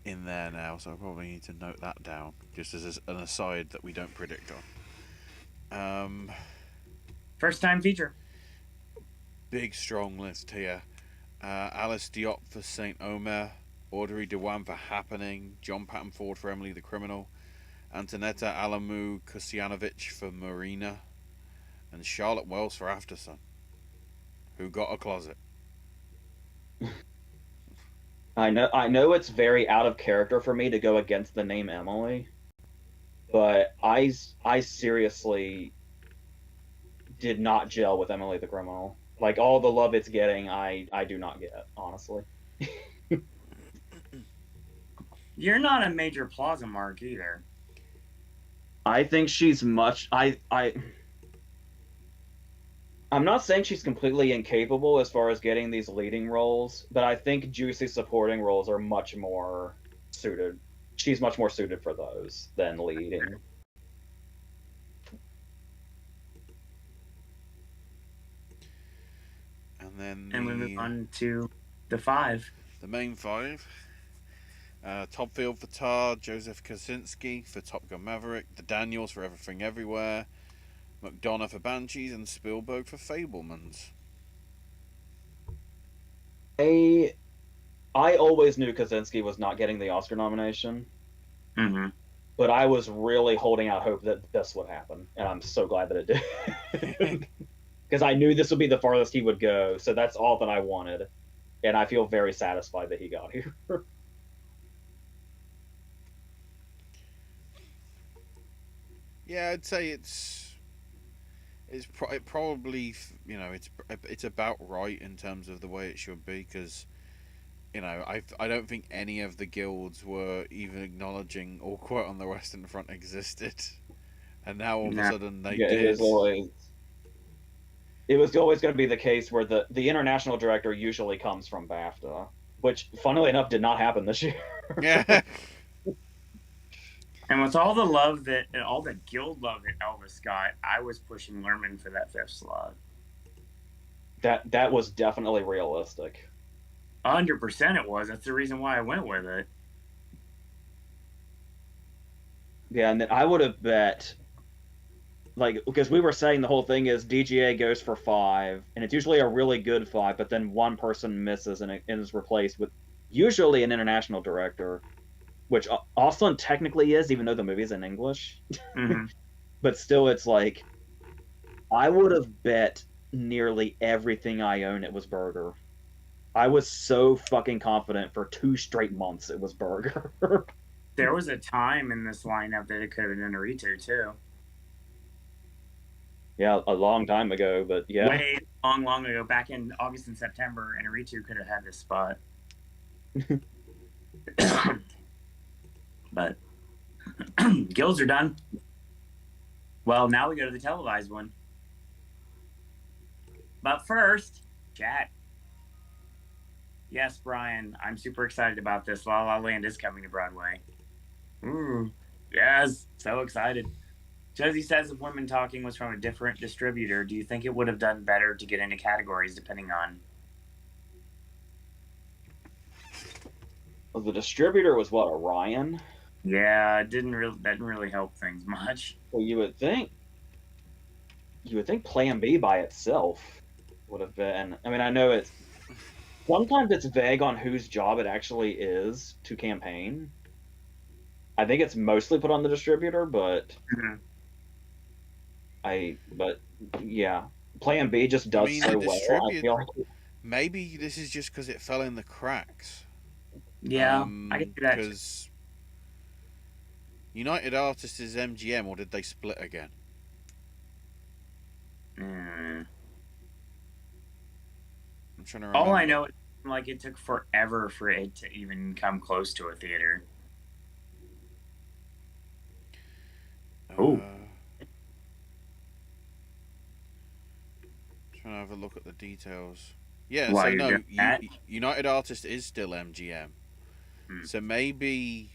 Speaker 1: in there now, so I probably need to note that down just as an aside that we don't predict on.
Speaker 2: First time feature.
Speaker 1: Big strong list here. Alice Diop for Saint Omer, Audrey Dewan for Happening, John Patton Ford for Emily the Criminal, Antonetta Alamu Koscianovich for Marina, and Charlotte Wells for Aftersun. Who got a closet?
Speaker 3: I know it's very out of character for me to go against the name Emily, but I seriously did not gel with Emily the Criminal. Like, all the love it's getting, I do not get, honestly.
Speaker 2: You're not a major Plaza mark either.
Speaker 3: I think she's much... I'm not saying she's completely incapable as far as getting these leading roles, but I think juicy supporting roles are much more suited. She's much more suited for those than leading.
Speaker 2: And we move on to the 5.
Speaker 1: The main 5. Todd Field for Tar, Joseph Kosinski for Top Gun Maverick, the Daniels for Everything Everywhere, McDonough for Banshees, and Spielberg for Fabelmans.
Speaker 3: I always knew Kosinski was not getting the Oscar nomination, but I was really holding out hope that this would happen, and I'm so glad that it did. Because I knew this would be the farthest he would go, so that's all that I wanted, and I feel very satisfied that he got here.
Speaker 1: Yeah, I'd say it probably, it's about right in terms of the way it should be, because I don't think any of the guilds were even acknowledging All Quiet on the Western Front existed, and now all of a sudden they did.
Speaker 3: It was always going to be the case where the international director usually comes from BAFTA, which, funnily enough, did not happen this year.
Speaker 1: Yeah.
Speaker 2: And with all the love and all the guild love that Elvis got, I was pushing Lerman for that 5th slot.
Speaker 3: That was definitely realistic.
Speaker 2: 100% it was. That's the reason why I went with it.
Speaker 3: Yeah, and then I would have bet, like, because we were saying the whole thing is DGA goes for 5, and it's usually a really good 5, but then one person misses and it is replaced with usually an international director, which Austin technically is, even though the movie's in English.
Speaker 2: Mm-hmm.
Speaker 3: But still, it's like, I would have bet nearly everything I own it was Burger. I was so fucking confident for 2 straight months it was Burger.
Speaker 2: There was a time in this lineup that it could have been Inarritu too.
Speaker 3: Yeah, a long time ago, but yeah.
Speaker 2: Way long ago, back in August and September, Inarritu could have had this spot. But guilds are done. Well, now we go to the televised one. But first, chat. Yes, Brian, I'm super excited about this. La La Land is coming to Broadway. Ooh, yes, so excited. Josie says if Women Talking was from a different distributor, do you think it would have done better to get into categories depending on?
Speaker 3: Well, the distributor was what, Orion?
Speaker 2: Yeah, that didn't really help things much.
Speaker 3: Well, you would think Plan B by itself would have been. I mean, I know it's sometimes it's vague on whose job it actually is to campaign. I think it's mostly put on the distributor, but but yeah, Plan B just does so well. I feel like
Speaker 1: maybe this is just because it fell in the cracks.
Speaker 2: Yeah, I can do that.
Speaker 1: Because United Artists is MGM, or did they split again? I'm trying to remember.
Speaker 2: All I know is like it took forever for it to even come close to a theater.
Speaker 1: Trying to have a look at the details. Yeah, so no, United Artists is still MGM. So maybe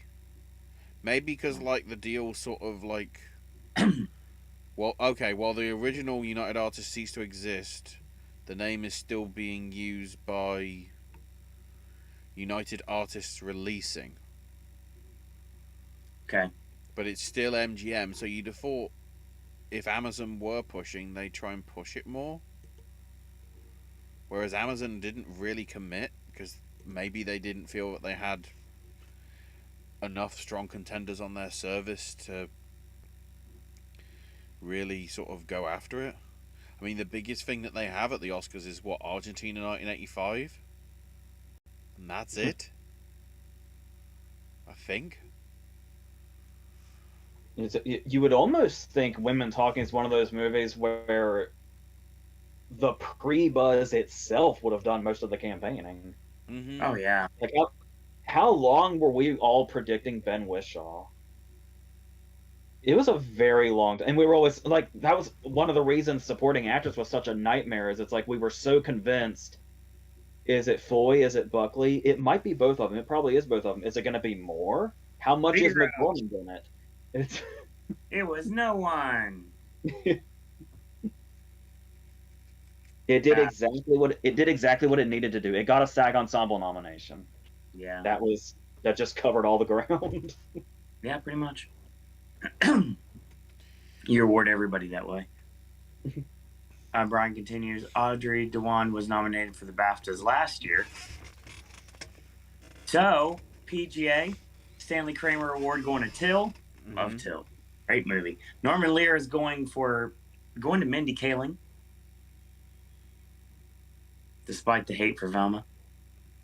Speaker 1: because like the deal sort of like well, okay, while the original United Artists ceased to exist, the name is still being used by United Artists Releasing.
Speaker 2: Okay.
Speaker 1: But it's still MGM, so you'd have thought if Amazon were pushing, they'd try and push it more. Whereas Amazon didn't really commit, because maybe they didn't feel that they had enough strong contenders on their service to really sort of go after it. I mean, the biggest thing that they have at the Oscars is what, Argentina 1985? And that's it? I think.
Speaker 3: You would almost think Women Talking is one of those movies where the pre-buzz itself would have done most of the campaigning.
Speaker 1: Mm-hmm.
Speaker 2: Oh, yeah.
Speaker 3: Like, how long were we all predicting Ben Whishaw? It was a very long time. And we were always, like, that was one of the reasons Supporting Actress was such a nightmare, is it's like we were so convinced, is it Foy, is it Buckley? It might be both of them. It probably is both of them. Is it going to be more? How much is McDormand in it?
Speaker 2: It was no one.
Speaker 3: It did exactly what it needed to do. It got a SAG Ensemble nomination.
Speaker 2: Yeah.
Speaker 3: That just covered all the ground.
Speaker 2: Yeah, pretty much. You reward everybody that way. Brian continues. Audrey Dewan was nominated for the BAFTAs last year. So, PGA, Stanley Kramer Award going to Till. Love Till. Great movie. Norman Lear is going to Mindy Kaling, despite the hate for Velma.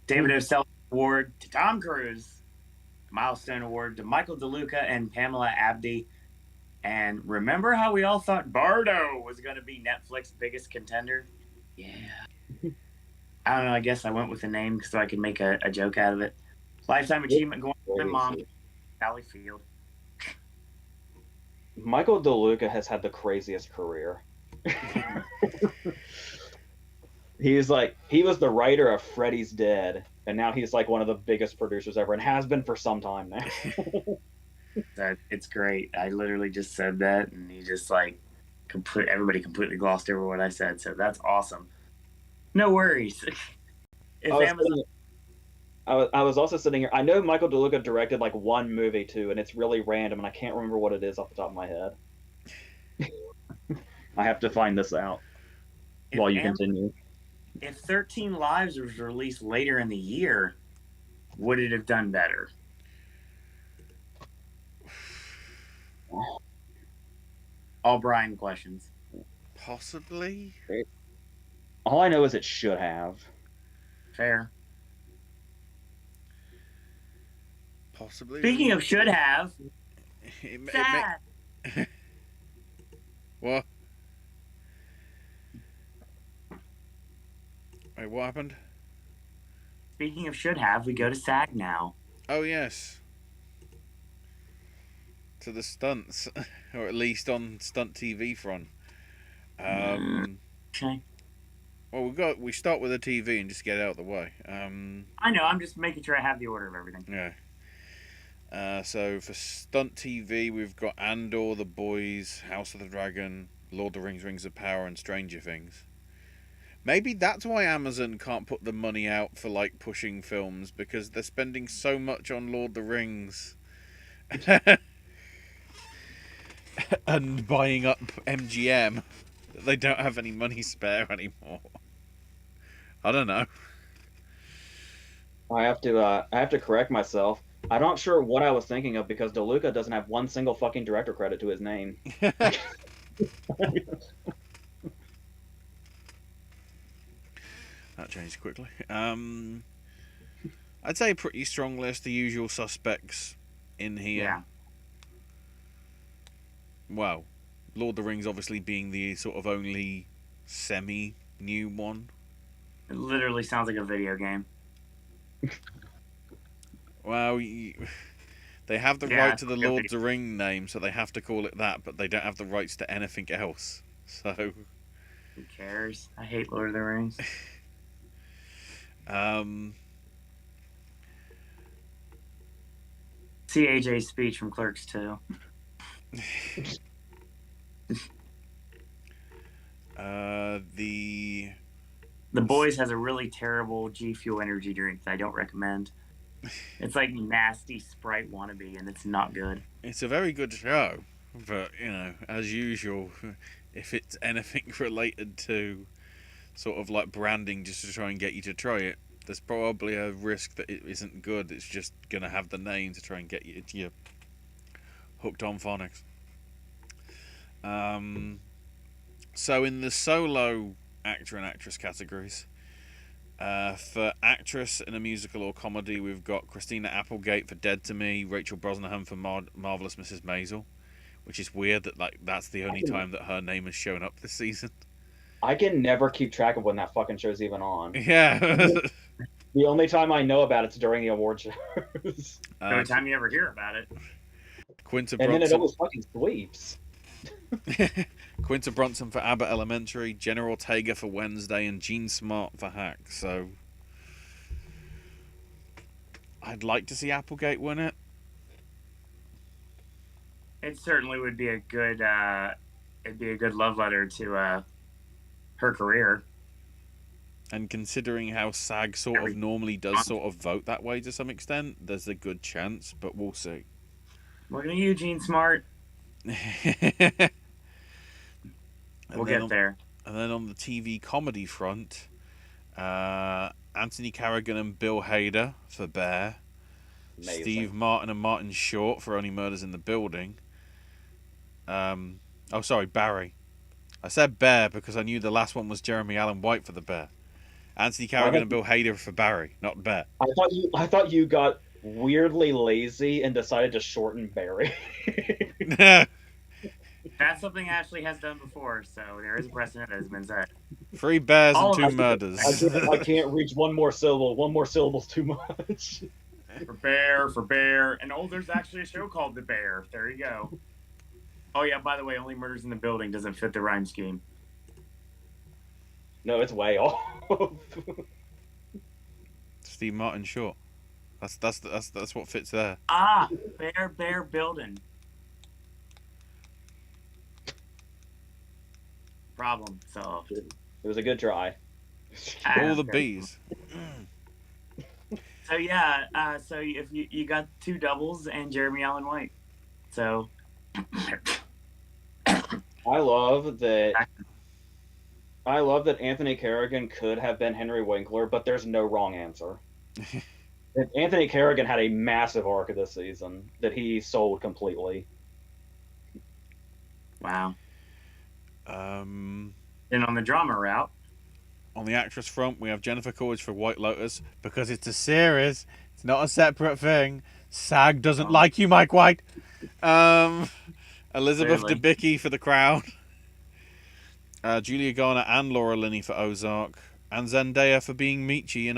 Speaker 2: David O. Self Award to Tom Cruise. Milestone Award to Michael DeLuca and Pamela Abdi. And remember how we all thought Bardo was going to be Netflix's biggest contender? Yeah. I don't know. I guess I went with the name so I could make a joke out of it. Lifetime Achievement going to my mom, Sally Field.
Speaker 3: Michael DeLuca has had the craziest career. He was the writer of Freddy's Dead, and now he's like one of the biggest producers ever, and has been for some time now.
Speaker 2: That it's great. I literally just said that, and he just like everybody completely glossed over what I said. So that's awesome. No worries.
Speaker 3: I
Speaker 2: If
Speaker 3: was
Speaker 2: Amazon,
Speaker 3: I was also sitting here. I know Michael DeLuca directed like one movie too, and it's really random, and I can't remember what it is off the top of my head. I have to find this out
Speaker 2: if
Speaker 3: while you
Speaker 2: Am-
Speaker 3: continue.
Speaker 2: if 13 Lives was released later in the year, would it have done better? All Brian questions.
Speaker 1: Possibly.
Speaker 3: All I know is it should have.
Speaker 2: Fair.
Speaker 1: Possibly.
Speaker 2: Speaking of should have,
Speaker 1: It
Speaker 2: sad.
Speaker 1: what? Wait, what happened?
Speaker 2: Speaking of should have, we go to SAG now.
Speaker 1: Oh yes. To the stunts, or at least on stunt TV front.
Speaker 2: Okay.
Speaker 1: Well, we start with the TV and just get it out of the way.
Speaker 2: I know. I'm just making sure I have the order of everything.
Speaker 1: Yeah. So for stunt TV, we've got Andor, The Boys, House of the Dragon, Lord of the Rings, Rings of Power, and Stranger Things. Maybe that's why Amazon can't put the money out for like pushing films, because they're spending so much on Lord of the Rings and buying up MGM that they don't have any money spare anymore. I don't know.
Speaker 3: I have to correct myself. I'm not sure what I was thinking of because DeLuca doesn't have one single fucking director credit to his name.
Speaker 1: That changed quickly. I'd say a pretty strong list. The usual suspects in here.
Speaker 2: Yeah.
Speaker 1: Well, Lord of the Rings obviously being the sort of only semi-new one.
Speaker 2: It literally sounds like a video game.
Speaker 1: Well, they have the
Speaker 2: Yeah,
Speaker 1: right to the Lord of the Ring name, so they have to call it that, but they don't have the rights to anything else. So,
Speaker 2: who cares? I hate Lord of the Rings. See AJ's speech from Clerks 2. The Boys has a really terrible G Fuel energy drink that I don't recommend. It's like nasty Sprite wannabe, and it's not good.
Speaker 1: It's a very good show, but as usual, if it's anything related to sort of like branding just to try and get you to try it, there's probably a risk that it isn't good. It's just gonna have the name to try and get you hooked on phonics. So in the solo actor and actress categories, for actress in a musical or comedy, we've got Christina Applegate for Dead to Me, Rachel Brosnahan for Marvelous Mrs. Maisel, which is weird that that's the only time that her name has shown up this season.
Speaker 3: I can never keep track of when that fucking show's even on.
Speaker 1: Yeah.
Speaker 3: The only time I know about it's during the award shows.
Speaker 2: The only time you ever hear about it.
Speaker 1: Quinta
Speaker 3: And then it
Speaker 1: Brunson.
Speaker 3: always fucking sweeps.
Speaker 1: Quinta Brunson for Abbott Elementary, Jenna Ortega for Wednesday, and Jean Smart for Hack. So I'd like to see Applegate win it.
Speaker 2: It certainly would be a good love letter to her career.
Speaker 1: And considering how SAG sort of normally does sort of vote that way to some extent, there's a good chance, but we'll see.
Speaker 2: Looking at you, Jean Smart. We'll get there.
Speaker 1: And then on the TV comedy front, Anthony Carrigan and Bill Hader for Bear,
Speaker 3: Amazing.
Speaker 1: Steve Martin and Martin Short for Only Murders in the Building. Barry. I said Bear because I knew the last one was Jeremy Allen White for the Bear. Anthony Carrigan and Bill Hader for Barry, not Bear.
Speaker 3: I thought you got weirdly lazy and decided to shorten Barry.
Speaker 2: That's something Ashley has done before, so there is a precedent that has been set.
Speaker 1: 3 bears and 2 murders.
Speaker 3: I can't reach one more syllable. One more syllable's too much.
Speaker 2: For bear. And there's actually a show called The Bear. There you go. Oh yeah, by the way, Only Murders in the Building doesn't fit the rhyme scheme.
Speaker 3: No, it's way off.
Speaker 1: Steve Martin Short. That's what fits there.
Speaker 2: Ah, bear building. Problem solved.
Speaker 3: It was a good try.
Speaker 1: All the bees.
Speaker 2: So yeah, so if you got two doubles and Jeremy Allen White, so
Speaker 3: I love that. I love that Anthony Carrigan could have been Henry Winkler, but there's no wrong answer. Anthony Carrigan had a massive arc of this season that he sold completely.
Speaker 2: wow.
Speaker 1: Um,
Speaker 2: Then on the drama route,
Speaker 1: on the actress front, we have Jennifer Coolidge for White Lotus because it's a series. It's not a separate thing. SAG doesn't like you, Mike White. Elizabeth
Speaker 2: Clearly.
Speaker 1: Debicki for The Crown. Julia Garner and Laura Linney for Ozark. And Zendaya for being Michi in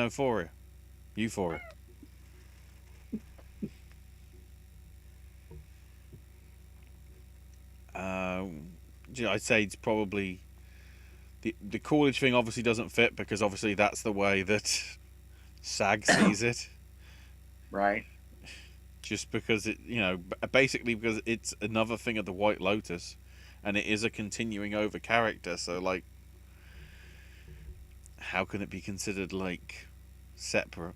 Speaker 1: Euphoria. I'd say it's probably the Coolidge thing obviously doesn't fit because obviously that's the way that SAG sees it.
Speaker 2: right?
Speaker 1: Just because it, basically because it's another thing of the White Lotus, and it is a continuing over character. So like, how can it be considered like separate?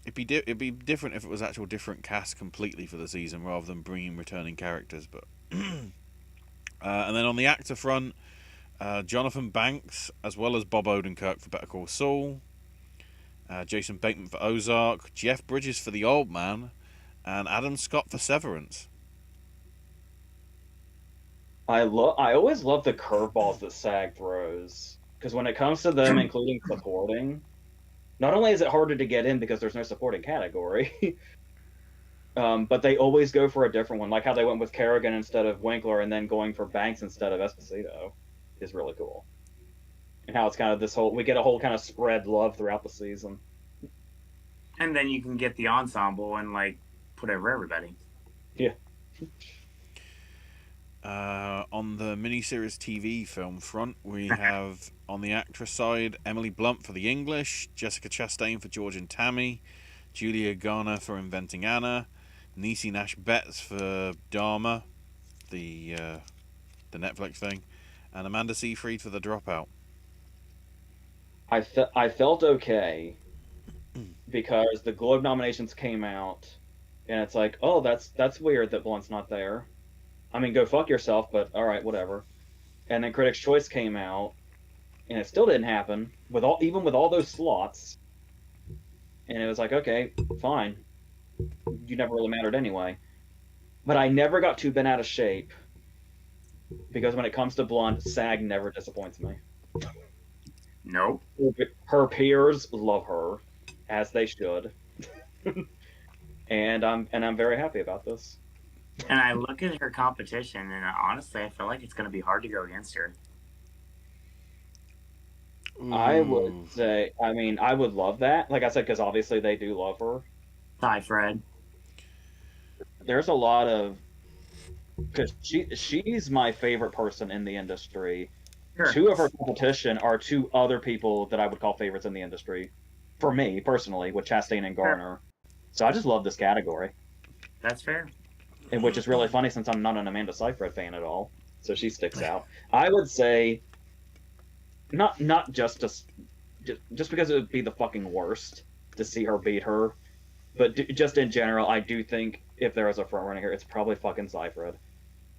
Speaker 1: It'd be different if it was actual different cast completely for the season rather than bringing returning characters. But and then on the actor front, Jonathan Banks as well as Bob Odenkirk for Better Call Saul, Jason Bateman for Ozark, Jeff Bridges for The Old Man, and Adam Scott for Severance.
Speaker 3: I always love the curveballs that SAG throws, because when it comes to them including supporting, not only is it harder to get in because there's no supporting category, but they always go for a different one, like how they went with Kerrigan instead of Winkler and then going for Banks instead of Esposito is really cool. And how it's kind of we get a whole kind of spread love throughout the season.
Speaker 2: And then you can get the ensemble and like put over everybody.
Speaker 3: Yeah.
Speaker 1: On the miniseries TV film front, we have on the actress side Emily Blunt for The English, Jessica Chastain for George and Tammy, Julia Garner for Inventing Anna, Niecy Nash Betts for Dharma, the Netflix thing, and Amanda Seyfried for The Dropout.
Speaker 3: I felt okay because the Globe nominations came out, and it's like, oh, that's weird that Blunt's not there. I mean, go fuck yourself, but all right, whatever. And then Critics' Choice came out, and it still didn't happen even with all those slots. And it was like, okay, fine. You never really mattered anyway. But I never got too bent out of shape because when it comes to Blunt, SAG never disappoints me.
Speaker 2: Nope.
Speaker 3: Her peers love her, as they should. and I'm very happy about this.
Speaker 2: And I look at her competition, and honestly, I feel like it's going to be hard to go against her.
Speaker 3: I would say, I mean, I would love that. Like I said, because obviously they do love her.
Speaker 2: Hi, Fred.
Speaker 3: There's a lot of, because she's my favorite person in the industry.
Speaker 2: Sure.
Speaker 3: Two of her competition are two other people that I would call favorites in the industry, for me personally, with Chastain and Garner. So I just love this category.
Speaker 2: That's fair.
Speaker 3: And which is really funny since I'm not an Amanda Seyfried fan at all, so she sticks out. I would say, not just because it would be the fucking worst to see her beat her, but just in general, I do think if there is a front runner here, it's probably fucking Seyfried.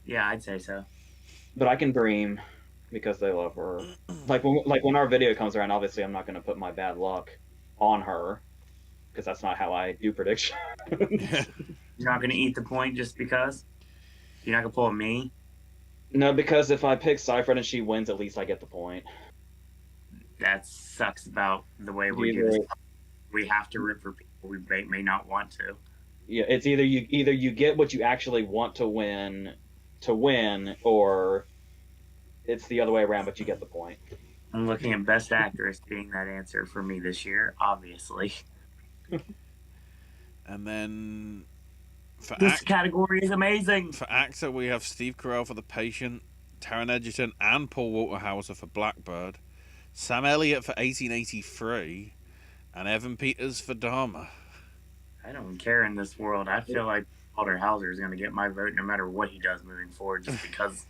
Speaker 2: Yeah, I'd say so.
Speaker 3: But I can dream because they love her. Like when our video comes around, obviously I'm not going to put my bad luck on her because that's not how I do predictions.
Speaker 2: You're not going to eat the point just because? You're not going to pull a me?
Speaker 3: No, because if I pick Seyfried and she wins, at least I get the point.
Speaker 2: That sucks about the way we do this. We have to root for people we may not want to.
Speaker 3: Yeah, it's either you get what you actually want to win, or it's the other way around, but you get the point.
Speaker 2: I'm looking at Best Actress being that answer for me this year, obviously.
Speaker 1: And then
Speaker 2: this category is amazing.
Speaker 1: For actor, we have Steve Carell for The Patient, Taron Egerton and Paul Walter Hauser for Blackbird, Sam Elliott for 1883, And Evan Peters for Dharma.
Speaker 2: I don't care in this world. I feel like Walter Hauser is going to get my vote no matter what he does moving forward, just because.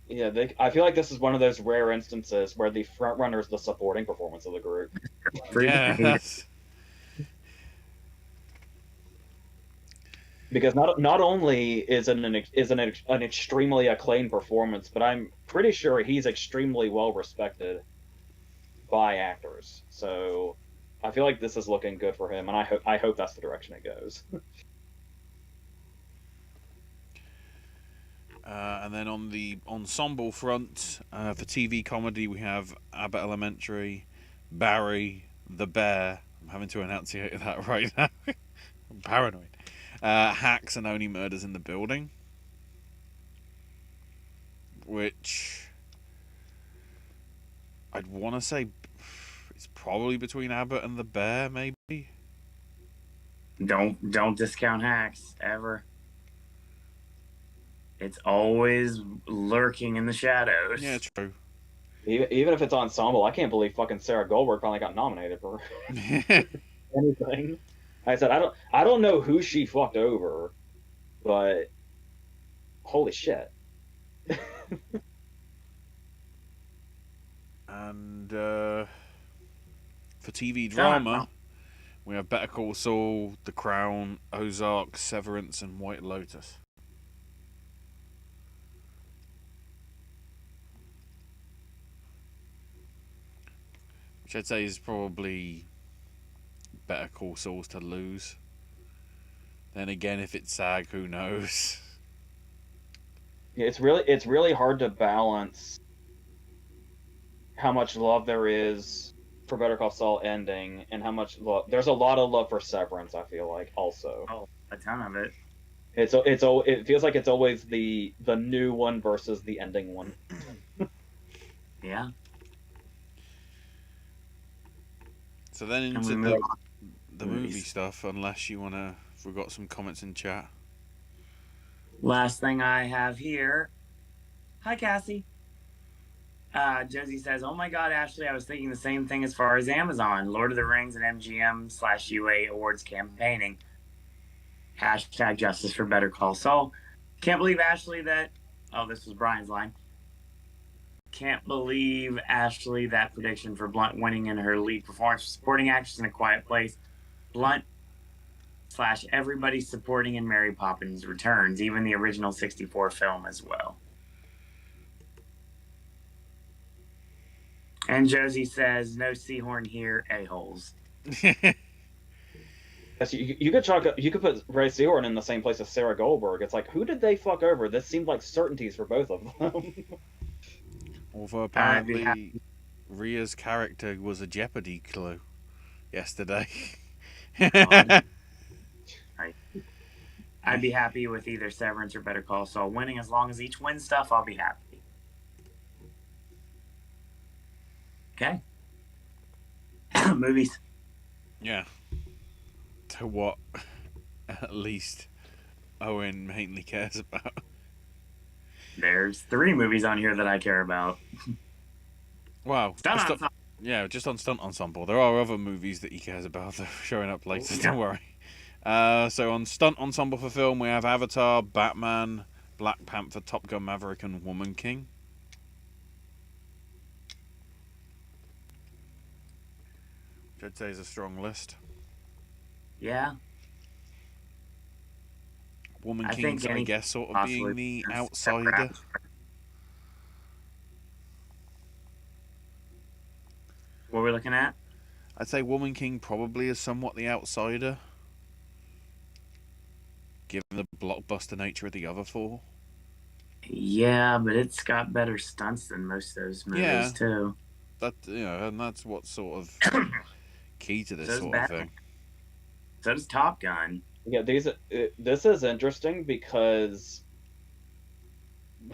Speaker 3: Yeah, I feel like this is one of those rare instances where the front runner is the supporting performance of the group.
Speaker 1: Yes.
Speaker 3: Because not only is it an extremely acclaimed performance, but I'm pretty sure he's extremely well respected by actors. So I feel like this is looking good for him, and I hope that's the direction it goes.
Speaker 1: And then on the ensemble front, for TV comedy, we have Abbott Elementary, Barry, The Bear. I'm having to enunciate that right now. I'm paranoid. Hacks and Only Murders in the Building. Which I'd want to say it's probably between Abbott and The Bear, maybe.
Speaker 2: Don't discount Hacks ever. It's always lurking in the shadows.
Speaker 1: Yeah, true.
Speaker 3: Even if it's ensemble, I can't believe fucking Sarah Goldberg finally got nominated for anything. I said I don't know who she fucked over, but holy shit.
Speaker 1: And for TV drama, we have Better Call Saul, The Crown, Ozark, Severance, and White Lotus. Which I'd say is probably Better Call Saul's to lose. Then again, if it's SAG, who knows?
Speaker 3: It's really hard to balance how much love there is for Better Call Saul ending and how much love there's a lot of love for Severance. I feel like also.
Speaker 2: Oh, a ton of it.
Speaker 3: It feels like it's always the new one versus the ending one.
Speaker 2: Yeah.
Speaker 1: So then into the movie stuff, unless you want to... If we've got some comments in chat.
Speaker 2: Last thing I have here. Hi, Cassie. Josie says, "Oh my God, Ashley, I was thinking the same thing as far as Amazon, Lord of the Rings, and MGM/UA Awards campaigning. Hashtag justice for Better Call Saul. Can't believe, Ashley, that..." Oh, this was Brian's line. "Can't believe, Ashley, that prediction for Blunt winning in her lead performance for supporting actress in A Quiet Place. Blunt / everybody supporting in Mary Poppins Returns, even the original 64 film as well." And Josie says, "No Seahorn here, a-holes."
Speaker 3: Yes, you could put Ray Seahorn in the same place as Sarah Goldberg. It's like, who did they fuck over? This seemed like certainties for both of them.
Speaker 1: Although apparently Rhea's character was a Jeopardy clue yesterday.
Speaker 2: I'd be happy with either Severance or Better Call Saul winning. As long as each wins stuff, I'll be happy. Okay. Movies.
Speaker 1: Yeah. To what at least Owen mainly cares about.
Speaker 2: There's 3 movies on here that I care about.
Speaker 1: Wow.
Speaker 2: Stunt Ensemble.
Speaker 1: Yeah, just on Stunt Ensemble. There are other movies that he cares about that are showing up later, don't worry. So on Stunt Ensemble for film, we have Avatar, Batman, Black Panther, Top Gun Maverick, and Woman King. Which I'd say is a strong list.
Speaker 2: Yeah.
Speaker 1: Woman King's, I guess, sort of being the outsider.
Speaker 2: What are we looking at?
Speaker 1: I'd say Woman King probably is somewhat the outsider, given the blockbuster nature of the other 4.
Speaker 2: Yeah, but it's got better stunts than most of those movies, too.
Speaker 1: That, and that's what's sort of key to this sort of thing.
Speaker 2: So does Top Gun.
Speaker 3: Yeah, this is interesting because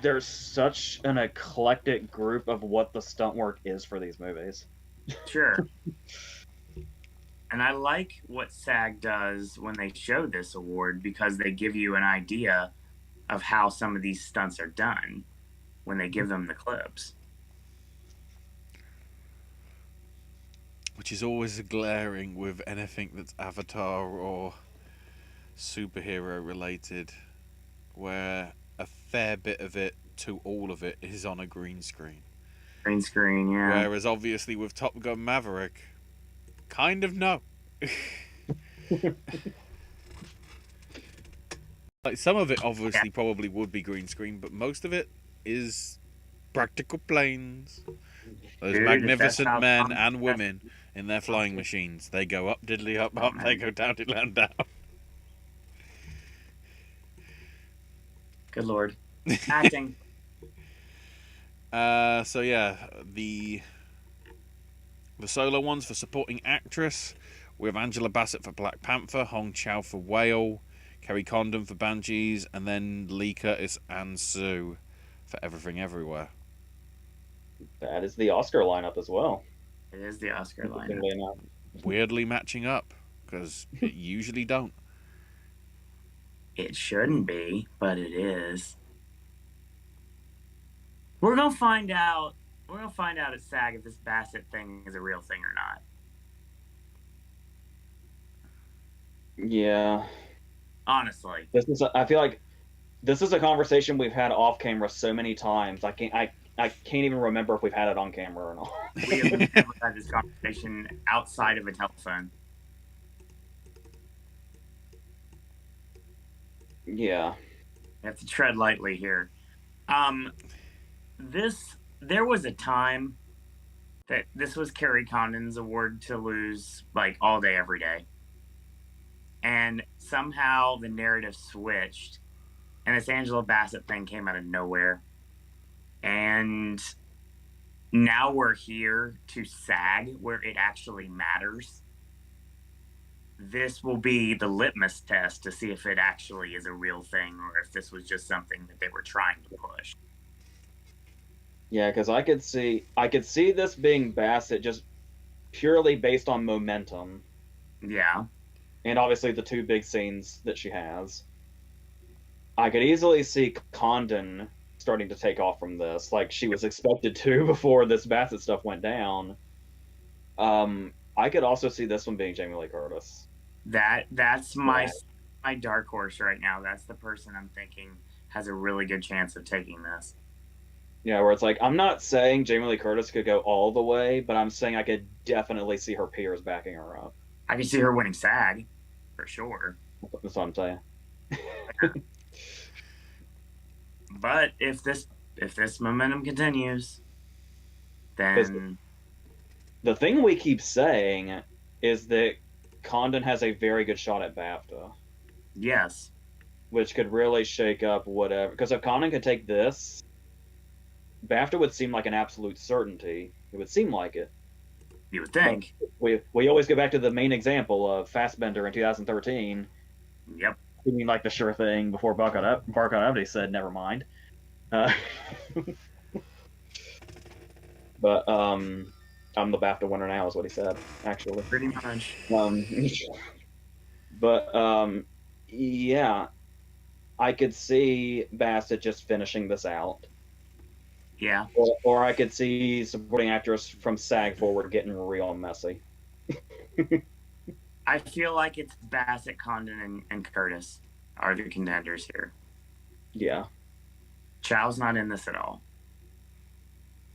Speaker 3: there's such an eclectic group of what the stunt work is for these movies.
Speaker 2: Sure. And I like what SAG does when they show this award, because they give you an idea of how some of these stunts are done when they give them the clips.
Speaker 1: which is always glaring with anything that's Avatar or superhero related, where a fair bit of it to all of it is on a green screen.
Speaker 2: Green screen, yeah.
Speaker 1: Whereas obviously with Top Gun Maverick, kind of no. Like some of it obviously probably would be green screen, but most of it is practical planes. Those
Speaker 2: Dude,
Speaker 1: magnificent men and women in their flying machines. They go up diddly up up, they go down diddly down.
Speaker 2: Good lord. Acting.
Speaker 1: So yeah, the solo ones for supporting actress, we have Angela Bassett for Black Panther, Hong Chow for Whale, Kerry Condon for Banshees, and then Lee Curtis and Sue for Everything Everywhere.
Speaker 3: That is the Oscar lineup as well.
Speaker 2: It is the Oscar lineup.
Speaker 3: Interestingly enough.
Speaker 1: Weirdly matching up, because it usually don't.
Speaker 2: It shouldn't be, but it is. We're gonna find out. We're gonna find out at SAG if this Bassett thing is a real thing or not.
Speaker 3: Yeah.
Speaker 2: Honestly,
Speaker 3: I feel like this is a conversation we've had off camera so many times. I can't even remember if we've had it on camera or not.
Speaker 2: we have never had this conversation outside of a telephone.
Speaker 3: Yeah.
Speaker 2: You have to tread lightly here. There was a time that this was Kerry Condon's award to lose like all day, every day. And somehow the narrative switched and this Angela Bassett thing came out of nowhere. And now we're here to SAG where it actually matters. This will be the litmus test to see if it actually is a real thing or if this was just something that they were trying to push.
Speaker 3: Yeah, because I could see this being Bassett just purely based on momentum.
Speaker 2: Yeah.
Speaker 3: And obviously the two big scenes that she has. I could easily see Condon starting to take off from this, like she was expected to before this Bassett stuff went down. I could also see this one being Jamie Lee Curtis.
Speaker 2: That's my dark horse right now. That's the person I'm thinking has a really good chance of taking this.
Speaker 3: Yeah, where it's like, I'm not saying Jamie Lee Curtis could go all the way, but I'm saying I could definitely see her peers backing her up.
Speaker 2: I can see her winning SAG, for sure.
Speaker 3: That's what I'm saying.
Speaker 2: But if this momentum continues, then
Speaker 3: the thing we keep saying is that Condon has a very good shot at BAFTA.
Speaker 2: Yes.
Speaker 3: Which could really shake up whatever. Because if Condon could take this, BAFTA would seem like an absolute certainty. It would seem like it.
Speaker 2: You would think.
Speaker 3: But we always go back to the main example of Fassbender in 2013.
Speaker 2: Yep.
Speaker 3: Seeming like the sure thing before Barkon said, never mind. But I'm the BAFTA winner now, is what he said, actually.
Speaker 2: Pretty much.
Speaker 3: Yeah. I could see Bassett just finishing this out.
Speaker 2: Yeah.
Speaker 3: Or I could see supporting actress from SAG forward getting real messy.
Speaker 2: I feel like it's Bassett, Condon, and Curtis are the contenders here.
Speaker 3: Yeah.
Speaker 2: Chow's not in this at all.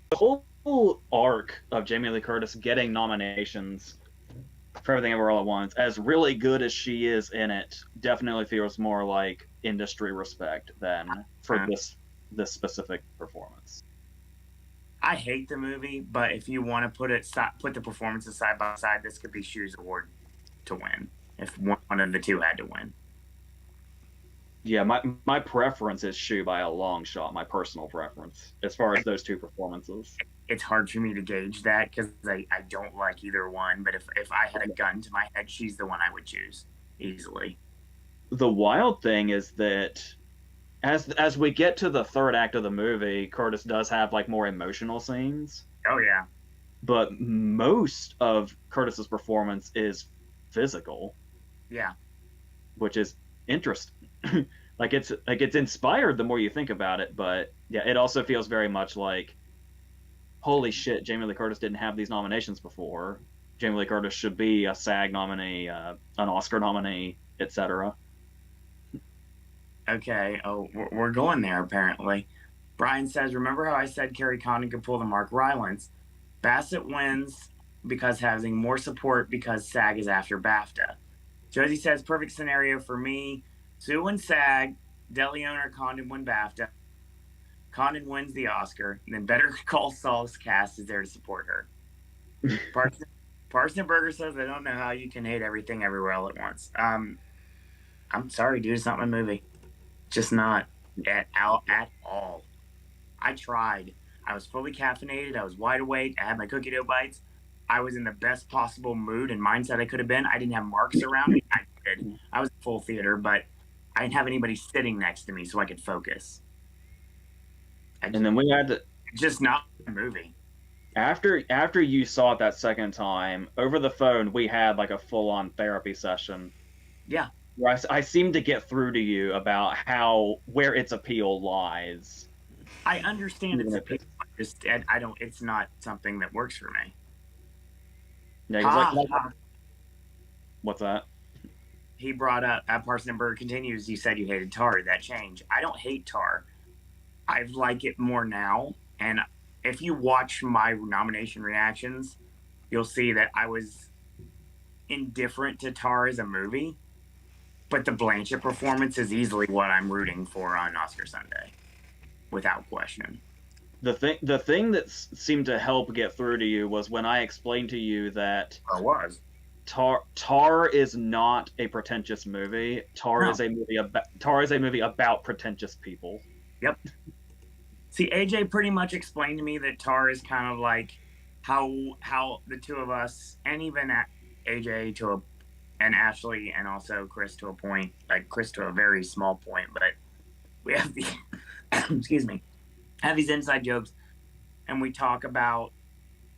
Speaker 3: The whole arc of Jamie Lee Curtis getting nominations for Everything Everywhere All at Once, as really good as she is in it, definitely feels more like industry respect than for this specific performance.
Speaker 2: I hate the movie, but if you want to put the performances side by side, this could be Shu's award to win if one of the two had to win.
Speaker 3: Yeah, my preference is Shu by a long shot, my personal preference, as far as those two performances.
Speaker 2: It's hard for me to gauge that because I don't like either one, but if I had a gun to my head, she's the one I would choose easily.
Speaker 3: The wild thing is that as we get to the third act of the movie, Curtis does have like more emotional scenes.
Speaker 2: Oh yeah.
Speaker 3: But most of Curtis's performance is physical.
Speaker 2: Yeah.
Speaker 3: Which is interesting. like it's inspired the more you think about it, but yeah, it also feels very much like, holy shit, Jamie Lee Curtis didn't have these nominations before. Jamie Lee Curtis should be a SAG nominee, an Oscar nominee, etc.
Speaker 2: Okay. Oh, we're going there apparently. Brian says, "Remember how I said Carrie Condon could pull the Mark Rylance? Bassett wins because having more support because SAG is after BAFTA." Josie says, "Perfect scenario for me. Sue wins SAG, DeLeon or Condon win BAFTA. Condon wins the Oscar, and then Better Call Saul's cast is there to support her." Parson Burger says, "I don't know how you can hate everything everywhere all at once." I'm sorry, dude. It's not my movie. Just not at all. I tried. I was fully caffeinated. I was wide awake. I had my cookie dough bites. I was in the best possible mood and mindset I could have been. I didn't have marks around me. I did. I was in full theater, but I didn't have anybody sitting next to me so I could focus.
Speaker 3: And then we had to,
Speaker 2: just not a movie.
Speaker 3: After you saw it that second time, over the phone, we had like a full-on therapy session.
Speaker 2: Yeah.
Speaker 3: Where I seemed to get through to you about where its appeal lies.
Speaker 2: I understand its appeal. I don't. It's not something that works for me.
Speaker 3: Yeah, what's that?
Speaker 2: He brought up, Parson Burger continues, "You said you hated Tar. That change. I don't hate Tar. I like it more now. And if you watch my nomination reactions, you'll see that I was indifferent to Tar as a movie. But the Blanchett performance is easily what I'm rooting for on Oscar Sunday, without question."
Speaker 3: The thing that seemed to help get through to you was when I explained to you that Tar is not a pretentious movie. Tar is a movie about pretentious people.
Speaker 2: Yep. See, AJ pretty much explained to me that Tar is kind of like how the two of us, and even AJ and Ashley, and also Chris to a point, like Chris to a very small point, but we have the excuse me, have these inside jokes, and we talk about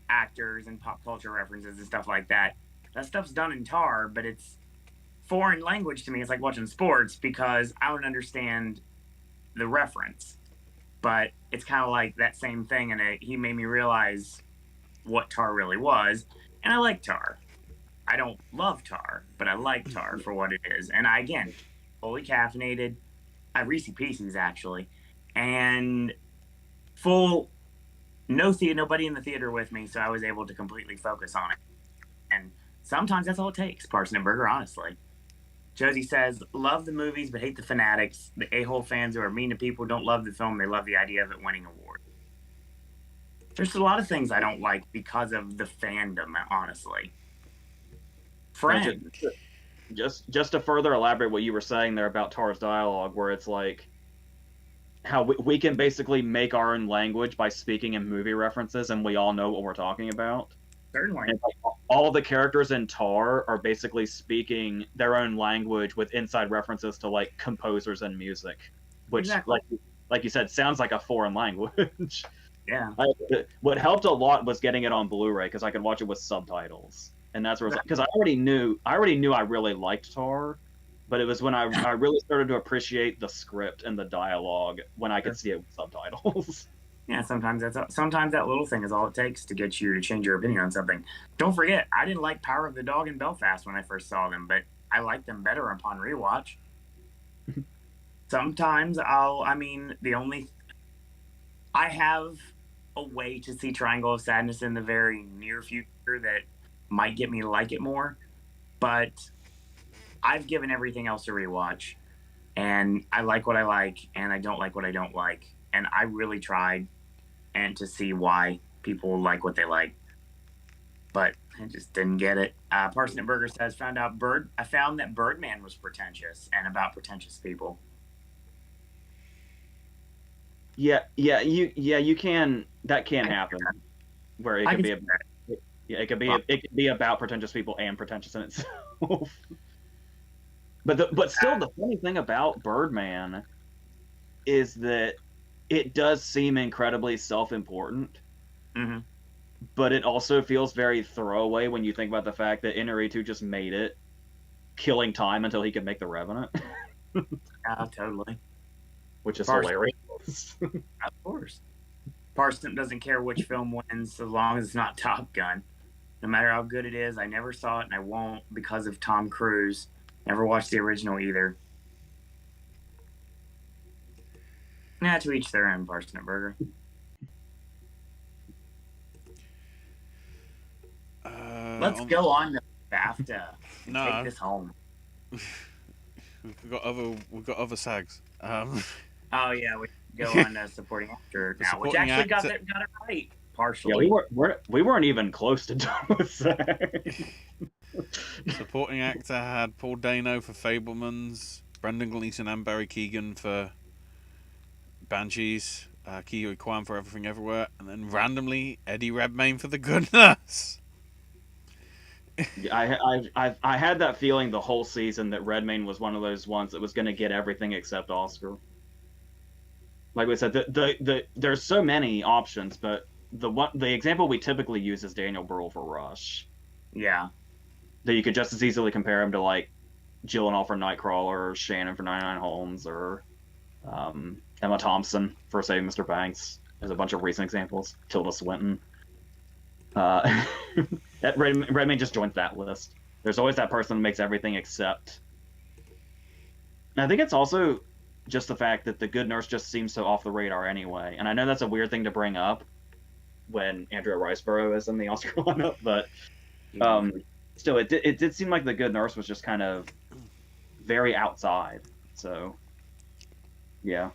Speaker 2: actors and pop culture references and stuff like that. That stuff's done in Tar, but it's foreign language to me. It's like watching sports because I don't understand the reference. But it's kind of like that same thing, and he made me realize what Tar really was, and I like Tar. I don't love Tar, but I like Tar for what it is. And I, again, fully caffeinated. I have Reese's Pieces, actually. And nobody in the theater with me, so I was able to completely focus on it. And sometimes that's all it takes, Parson and Burger, honestly. Josie says, "Love the movies, but hate the fanatics. The a-hole fans who are mean to people don't love the film. They love the idea of it winning awards." There's a lot of things I don't like because of the fandom, honestly. Friend.
Speaker 3: Just to further elaborate what you were saying there about Tar's dialogue, where it's like how we can basically make our own language by speaking in movie references, and we all know what we're talking about.
Speaker 2: Certainly.
Speaker 3: And like, all of the characters in Tar are basically speaking their own language with inside references to like composers and music, which
Speaker 2: exactly.
Speaker 3: like you said, sounds like a foreign language.
Speaker 2: Yeah.
Speaker 3: What helped a lot was getting it on Blu-ray because I could watch it with subtitles, and that's where because I already knew I really liked Tar, but it was when I really started to appreciate the script and the dialogue when I could see it with subtitles.
Speaker 2: Yeah, sometimes that little thing is all it takes to get you to change your opinion on something. Don't forget, I didn't like Power of the Dog and Belfast when I first saw them, but I liked them better upon rewatch. Sometimes I have a way to see Triangle of Sadness in the very near future that might get me to like it more, but I've given everything else a rewatch, and I like what I like, and I don't like what I don't like. And I really tried and to see why people like what they like, but I just didn't get it. Parsnip Burger says, I found that Birdman was pretentious and about pretentious people.
Speaker 3: You can. That can happen, where it could be. It could be about pretentious people and pretentious in itself. But still, the funny thing about Birdman is that it does seem incredibly self-important, but it also feels very throwaway when you think about the fact that Inarritu just made it, killing time until he could make The Revenant.
Speaker 2: Totally.
Speaker 3: Which is hilarious.
Speaker 2: Of course. Parsnip doesn't care which film wins as long as it's not Top Gun. no matter how good it is. I never saw it, and I won't because of Tom Cruise. Never watched the original either. Yeah, to each their own, Parsnip Burger. Let's go on to BAFTA.
Speaker 1: No.
Speaker 2: Take this home.
Speaker 1: We've got other SAGs.
Speaker 2: Oh yeah, we go on to supporting actor now, which actually got it right partially.
Speaker 3: Yeah, we weren't even close to done with that.
Speaker 1: Supporting actor had Paul Dano for Fabelmans, Brendan Gleeson and Barry Keoghan for Banshees, Ke Kwan for Everything Everywhere, and then randomly Eddie Redmayne for The Good Nurse.
Speaker 3: I had that feeling the whole season that Redmayne was one of those ones that was going to get everything except Oscar. Like we said, there's so many options, but the example we typically use is Daniel Bruhl for Rush.
Speaker 2: Yeah.
Speaker 3: That you could just as easily compare him to like Gyllenhaal for Nightcrawler, or Shannon for 99 Homes, or Emma Thompson for Saving Mr. Banks. There's a bunch of recent examples. Tilda Swinton. That Redmayne just joins that list. There's always that person that makes everything except. And I think it's also just the fact that The Good Nurse just seems so off the radar anyway. And I know that's a weird thing to bring up when Andrea Riseborough is in the Oscar lineup, but still, it did seem like The Good Nurse was just kind of very outside. So, yeah.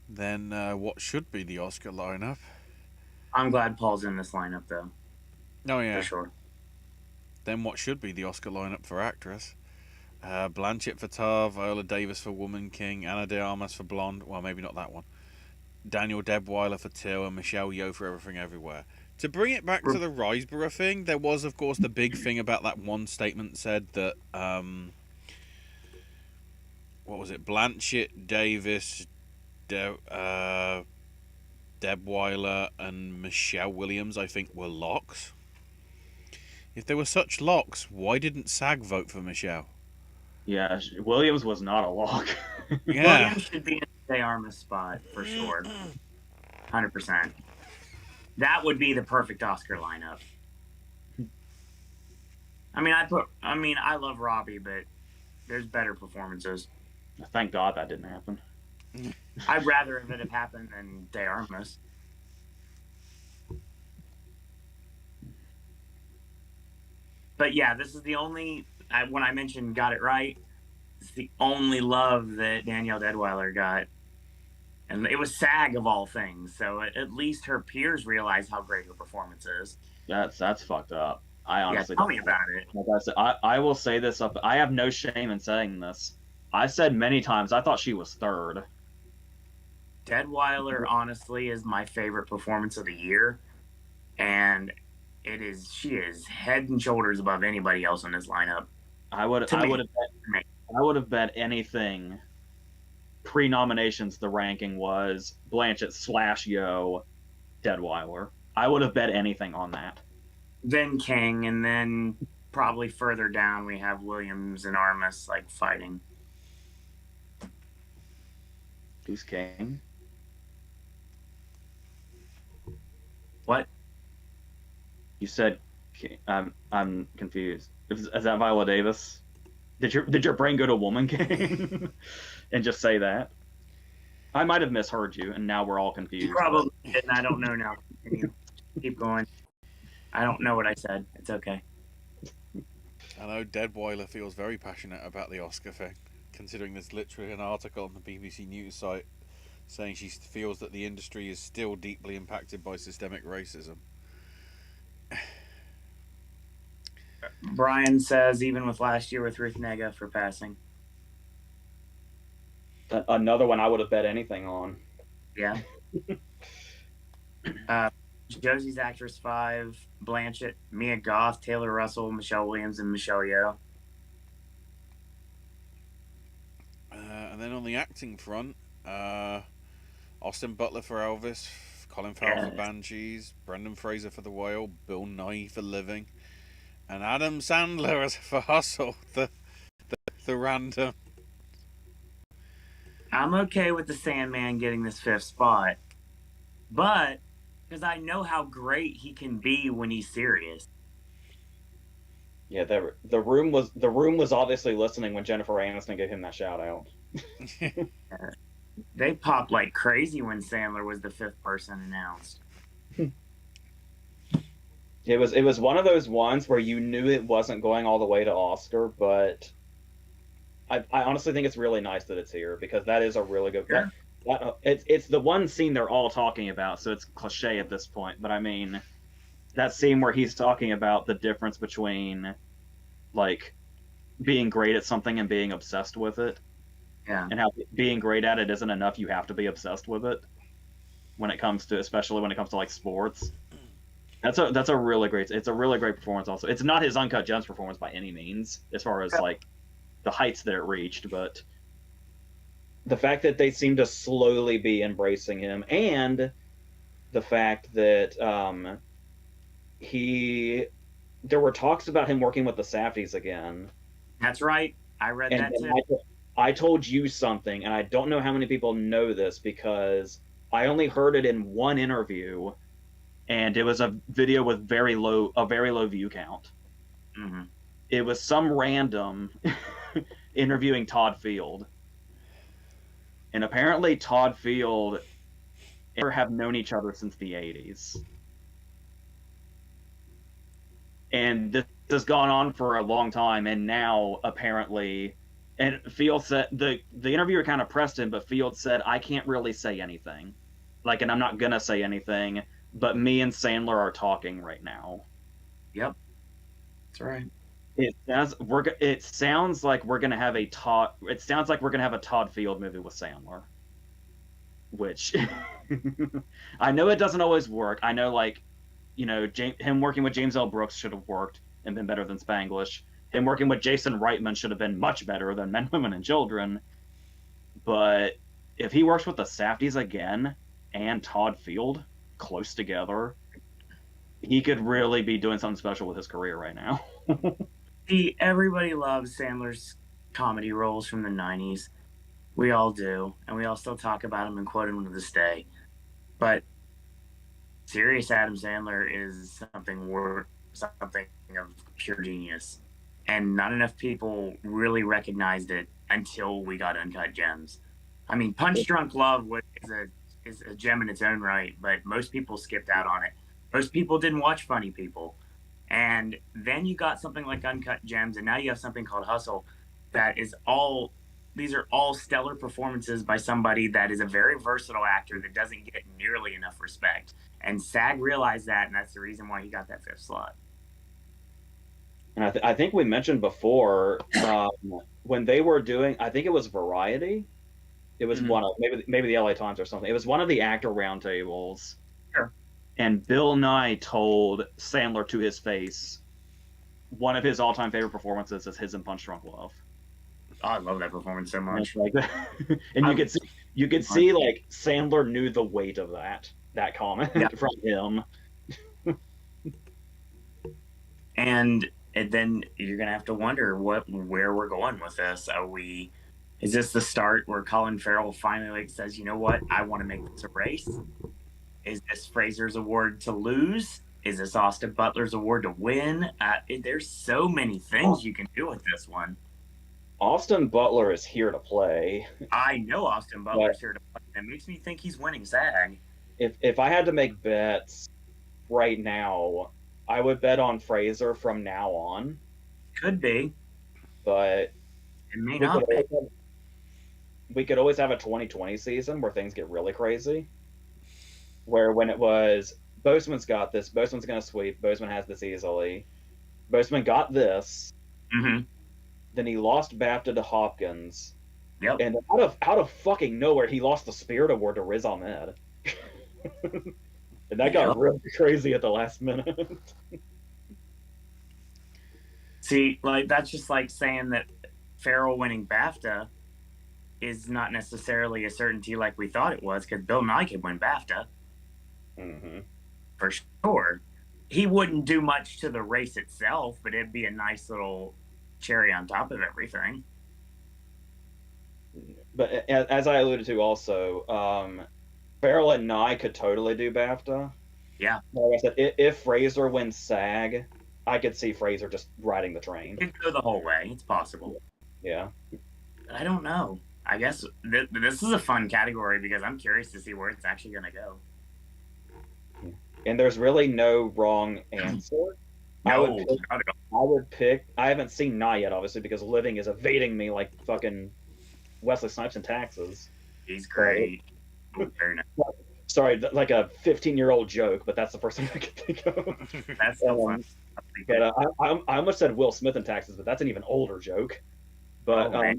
Speaker 1: Then what should be the Oscar lineup?
Speaker 2: I'm glad Paul's in this lineup, though.
Speaker 1: Oh, yeah.
Speaker 2: For sure.
Speaker 1: Then what should be the Oscar lineup for actress? Blanchett for Tar, Viola Davis for Woman King, Ana de Armas for Blonde. Well, maybe not that one. Daniel Debweiler for Till, and Michelle Yeoh for Everything Everywhere. To bring it back to the Riseborough thing, there was, of course, the big thing about that one statement said that, what was it? Blanchett, Davis, Debweiler, and Michelle Williams, I think, were locks. If they were such locks, why didn't SAG vote for Michelle?
Speaker 3: Yeah, Williams was not a lock.
Speaker 2: Yeah. Williams should be in the De Armas spot for sure. 100%. That would be the perfect Oscar lineup. I love Robbie, but there's better performances.
Speaker 3: Thank God that didn't happen.
Speaker 2: I'd rather if it had happened than De Armas. But yeah, this is the only, when I mentioned got it right, it's the only love that Danielle Deadweiler got. And it was SAG of all things, so at least her peers realize how great her performance is.
Speaker 3: That's fucked up. I honestly
Speaker 2: tell me about it.
Speaker 3: Like I said, I will say this up. I have no shame in saying this. I said many times I thought she was third.
Speaker 2: Deadweiler honestly is my favorite performance of the year, and she is head and shoulders above anybody else in this lineup.
Speaker 3: I would have bet anything. Pre-nominations, the ranking was Blanchett / Yeoh, Deadweiler. I would have bet anything on that.
Speaker 2: Then King, and then probably further down we have Williams and Armas like fighting.
Speaker 3: Who's King?
Speaker 2: What?
Speaker 3: You said King. I'm confused. Is that Viola Davis? Did your brain go to Woman King and just say that? I might have misheard you, and now we're all confused.
Speaker 2: Probably, and I don't know now. Keep going. I don't know what I said. It's okay.
Speaker 1: I know Deadweiler feels very passionate about the Oscar thing, considering there's literally an article on the BBC News site saying she feels that the industry is still deeply impacted by systemic racism.
Speaker 2: Brian says, even with last year with Ruth Negga for passing.
Speaker 3: Another one I would have bet anything on.
Speaker 2: Yeah. Josie's Actress 5, Blanchett, Mia Goth, Taylor Russell, Michelle Williams, and Michelle Yeoh.
Speaker 1: And then on the acting front, Austin Butler for Elvis, Colin Farrell for Banshees, Brendan Fraser for The Whale, Bill Nighy for Living, and Adam Sandler for Hustle, the random.
Speaker 2: I'm okay with the Sandman getting this 5th spot, but because I know how great he can be when he's serious.
Speaker 3: Yeah, the room was obviously listening when Jennifer Aniston gave him that shout out.
Speaker 2: They popped like crazy when Sandler was the fifth person announced.
Speaker 3: It was one of those ones where you knew it wasn't going all the way to Oscar, but I honestly think it's really nice that it's here because that is a really good.
Speaker 2: Sure.
Speaker 3: It's the one scene they're all talking about, so it's cliche at this point. But I mean, that scene where he's talking about the difference between like being great at something and being obsessed with it,
Speaker 2: Yeah.
Speaker 3: and how being great at it isn't enough. You have to be obsessed with it especially when it comes to like sports. That's a really great. It's a really great performance. Also, it's not his Uncut Gems performance by any means, as far as like the heights that it reached, but the fact that they seem to slowly be embracing him, and the fact that there were talks about him working with the Safdies again.
Speaker 2: That's right. I read that too.
Speaker 3: I told you something, and I don't know how many people know this because I only heard it in one interview, and it was a video with a very low view count.
Speaker 2: Mm-hmm.
Speaker 3: It was some random interviewing Todd Field, and apparently Todd Field have known each other since the 80s. And this has gone on for a long time, and now apparently, and Field said the interviewer kind of pressed him, but Field said, "I can't really say anything, like, and I'm not gonna say anything, but me and Sandler are talking right now."
Speaker 2: Yep, that's right.
Speaker 3: It sounds like we're gonna have a Todd. It sounds like we're gonna have a Todd Field movie with Sandler, which I know it doesn't always work. I know, like, you know, him working with James L. Brooks should have worked and been better than Spanglish. Him working with Jason Reitman should have been much better than Men, Women, and Children. But if he works with the Safdies again and Todd Field close together, he could really be doing something special with his career right now.
Speaker 2: See, everybody loves Sandler's comedy roles from the 90s. We all do, and we all still talk about him and quote him to this day. But serious Adam Sandler is something of pure genius, and not enough people really recognized it until we got Uncut Gems. I mean, Punch Drunk Love is a gem in its own right, but most people skipped out on it. Most people didn't watch Funny People, and then you got something like Uncut Gems, and now you have something called Hustle, that is all. These are all stellar performances by somebody that is a very versatile actor that doesn't get nearly enough respect. And SAG realized that, and that's the reason why he got that fifth slot.
Speaker 3: And I think we mentioned before when they were doing, I think it was Variety. It was one of maybe the LA Times or something. It was one of the actor roundtables.
Speaker 2: Sure.
Speaker 3: And Bill Nye told Sandler to his face, one of his all-time favorite performances is his in Punch Drunk Love.
Speaker 2: Oh, I love that performance so much.
Speaker 3: And you could see like Sandler knew the weight of that comment from him.
Speaker 2: And then you're gonna have to wonder where we're going with this. Is this the start where Colin Farrell finally says, you know what, I want to make this a race? Is this Fraser's award to lose? Is this Austin Butler's award to win? There's so many things you can do with this one.
Speaker 3: Austin Butler is here to play.
Speaker 2: I know Austin Butler's here to play. It makes me think he's winning SAG.
Speaker 3: If I had to make bets right now, I would bet on Fraser from now on.
Speaker 2: Could be.
Speaker 3: But
Speaker 2: it may not be.
Speaker 3: We could always have a 2020 season where things get really crazy. Where when it was, Boseman's got this, Boseman's going to sweep, Boseman has this easily. Boseman got this.
Speaker 2: Mm-hmm.
Speaker 3: Then he lost BAFTA to Hopkins.
Speaker 2: Yep.
Speaker 3: And out of fucking nowhere, he lost the Spirit Award to Riz Ahmed. And that got really crazy at the last minute.
Speaker 2: See, like, that's just like saying that Farrell winning BAFTA is not necessarily a certainty like we thought it was, because Bill Nye could win BAFTA.
Speaker 3: Mm-hmm.
Speaker 2: For sure. He wouldn't do much to the race itself, but it'd be a nice little cherry on top of everything.
Speaker 3: But as I alluded to also, Farrell and Nye could totally do BAFTA.
Speaker 2: Yeah.
Speaker 3: Like I said, if Fraser wins SAG, I could see Fraser just riding the train.
Speaker 2: It could go the whole way. It's possible.
Speaker 3: Yeah.
Speaker 2: I don't know. I guess this is a fun category because I'm curious to see where it's actually going to go.
Speaker 3: And there's really no wrong answer.
Speaker 2: No,
Speaker 3: I would pick. I haven't seen Nye yet, obviously, because Living is evading me like fucking Wesley Snipes in Taxes.
Speaker 2: He's great. Very nice.
Speaker 3: Sorry, like a 15-year-old joke, but that's the first thing I can think of.
Speaker 2: That's so fun.
Speaker 3: But I almost said Will Smith in Taxes, but that's an even older joke. But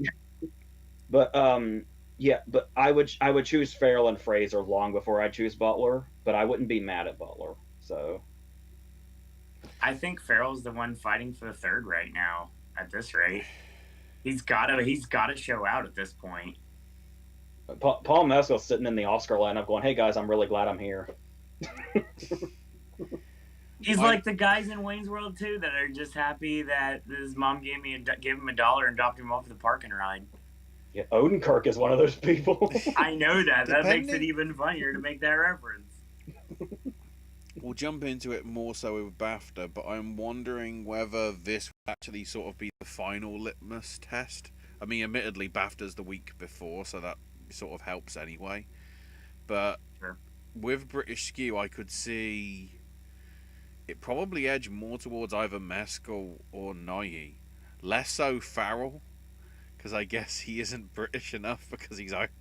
Speaker 3: yeah, but I would choose Farrell and Fraser long before I choose Butler, but I wouldn't be mad at Butler. So
Speaker 2: I think Farrell's the one fighting for the third right now. At this rate, he's got to show out at this point.
Speaker 3: Paul Mescal's sitting in the Oscar lineup, going, "Hey guys, I'm really glad I'm here."
Speaker 2: He's like the guys in Wayne's World 2 that are just happy that his mom gave him $1 and dropped him off at the park and ride.
Speaker 3: Yeah, Odenkirk is one of those people.
Speaker 2: I know that. That makes it even funnier to make that reference.
Speaker 1: We'll jump into it more so with BAFTA, but I'm wondering whether this will actually sort of be the final litmus test. I mean, admittedly, BAFTA's the week before, so that sort of helps anyway. But
Speaker 2: sure.
Speaker 1: With British skew, I could see it probably edge more towards either Mescal or Nighy. Less so Farrell, because I guess he isn't British enough because he's Irish.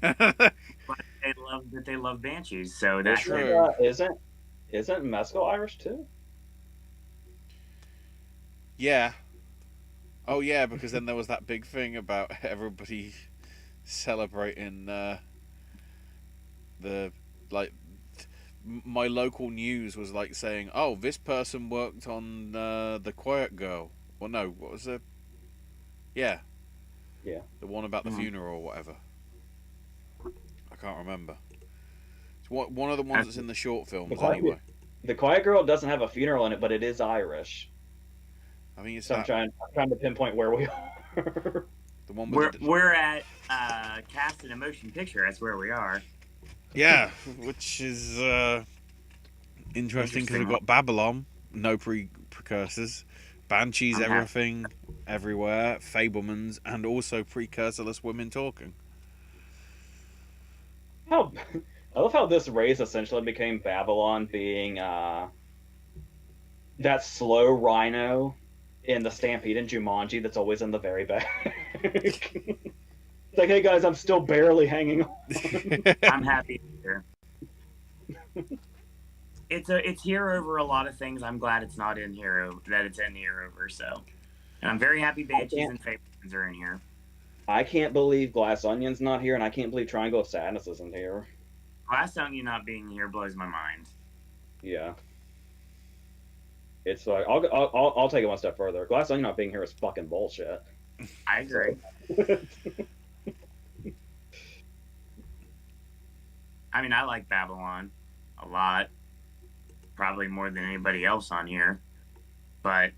Speaker 2: But they love Banshees, so that's
Speaker 1: true.
Speaker 3: Isn't Mescal Irish too?
Speaker 1: Yeah. Oh yeah, because then there was that big thing about everybody celebrating my local news was like saying, "Oh, this person worked on The Quiet Girl." Well, no, what was it? Yeah.
Speaker 3: Yeah.
Speaker 1: The one about the funeral or whatever. I can't remember. It's one of the ones that's in the short films anyway.
Speaker 3: The Quiet Girl doesn't have a funeral in it, but it is Irish.
Speaker 1: I mean, it's
Speaker 3: so I'm trying to pinpoint where we are.
Speaker 1: The one
Speaker 2: we're at Cast and a Motion Picture. That's where we are.
Speaker 1: Yeah, which is interesting because we've got Babylon, no precursors, Banshees, everything, everywhere, Fabelmans, and also precursorless women talking.
Speaker 3: I love how this race essentially became Babylon being that slow rhino in the Stampede in Jumanji that's always in the very back. It's like, hey guys, I'm still barely hanging on.
Speaker 2: I'm happy here. It's here over a lot of things. I'm glad it's not in here, that it's in here over. So, and I'm very happy Banshees and Fablemans are in here.
Speaker 3: I can't believe Glass Onion's not here, and I can't believe Triangle of Sadness isn't here.
Speaker 2: Glass Onion not being here blows my mind.
Speaker 3: Yeah. It's like I'll take it one step further. Glass Onion not being here is fucking bullshit.
Speaker 2: I agree. I mean, I like Babylon a lot, probably more than anybody else on here. But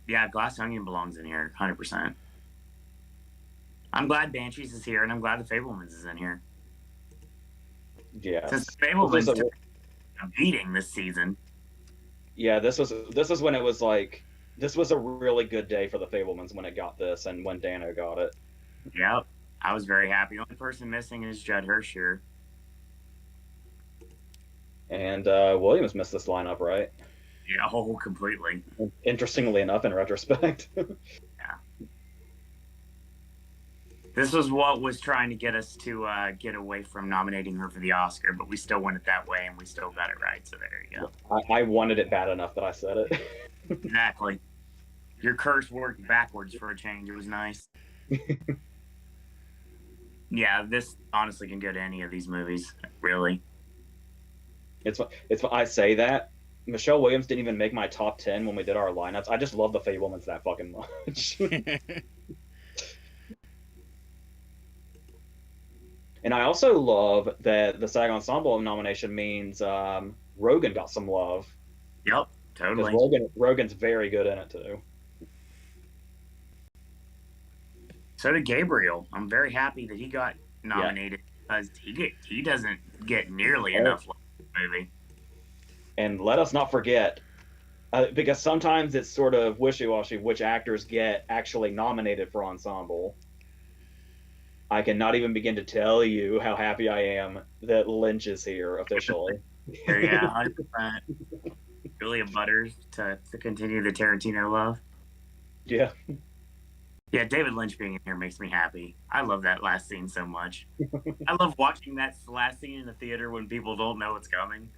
Speaker 2: yeah, Glass Onion belongs in here, 100%. I'm glad Banshees is here, and I'm glad the Fablemans is in here.
Speaker 3: Yeah,
Speaker 2: since the Fablemans took a beating this season.
Speaker 3: Yeah, this was when it was like, this was a really good day for the Fablemans when it got this, and when Dano got it.
Speaker 2: Yep, I was very happy. The only person missing is Judd Hirsch here.
Speaker 3: And Williams missed this lineup, right?
Speaker 2: Yeah, completely.
Speaker 3: Interestingly enough, in retrospect.
Speaker 2: Yeah. This was what was trying to get us to get away from nominating her for the Oscar, but we still went it that way, and we still got it right, so there you
Speaker 3: go. I wanted it bad enough that I said it.
Speaker 2: Exactly. Your curse worked backwards for a change. It was nice. Yeah, this honestly can go to any of these movies, really.
Speaker 3: It's I say that. Michelle Williams didn't even make my top 10 when we did our lineups. I just love the Fablemans that fucking much. And I also love that the SAG Ensemble nomination means Rogan got some love.
Speaker 2: Yep, totally.
Speaker 3: Rogan's very good in it too.
Speaker 2: So did Gabriel. I'm very happy that he got nominated because he doesn't get nearly enough love in the movie.
Speaker 3: And let us not forget, because sometimes it's sort of wishy-washy which actors get actually nominated for ensemble. I cannot even begin to tell you how happy I am that Lynch is here officially.
Speaker 2: Yeah, 100%. Julia Butters to continue the Tarantino love.
Speaker 3: Yeah.
Speaker 2: Yeah, David Lynch being in here makes me happy. I love that last scene so much. I love watching that last scene in the theater when people don't know what's coming.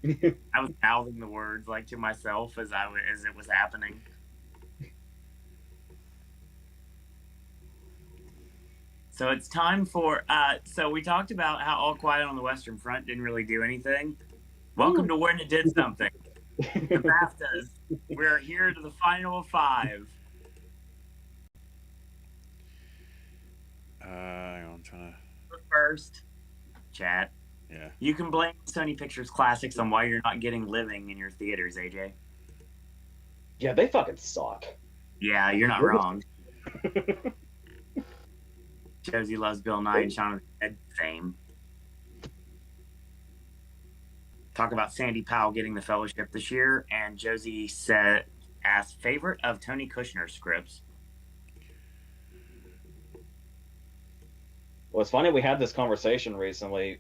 Speaker 2: I was mouthing the words like to myself as it was happening. So it's time for. So we talked about how All Quiet on the Western Front didn't really do anything. Welcome to When It Did Something. The BAFTAs. We're here to the final 5.
Speaker 1: Hang on, I'm trying to.
Speaker 2: First, chat.
Speaker 1: Yeah.
Speaker 2: You can blame Sony Pictures Classics on why you're not getting Living in your theaters, AJ.
Speaker 3: Yeah, they fucking suck.
Speaker 2: Yeah, you're not wrong. Josie loves Bill Nye and Shaun of the Dead fame. Talk about Sandy Powell getting the fellowship this year, and Josie said as favorite of Tony Kushner's scripts.
Speaker 3: Well, it's funny we had this conversation recently.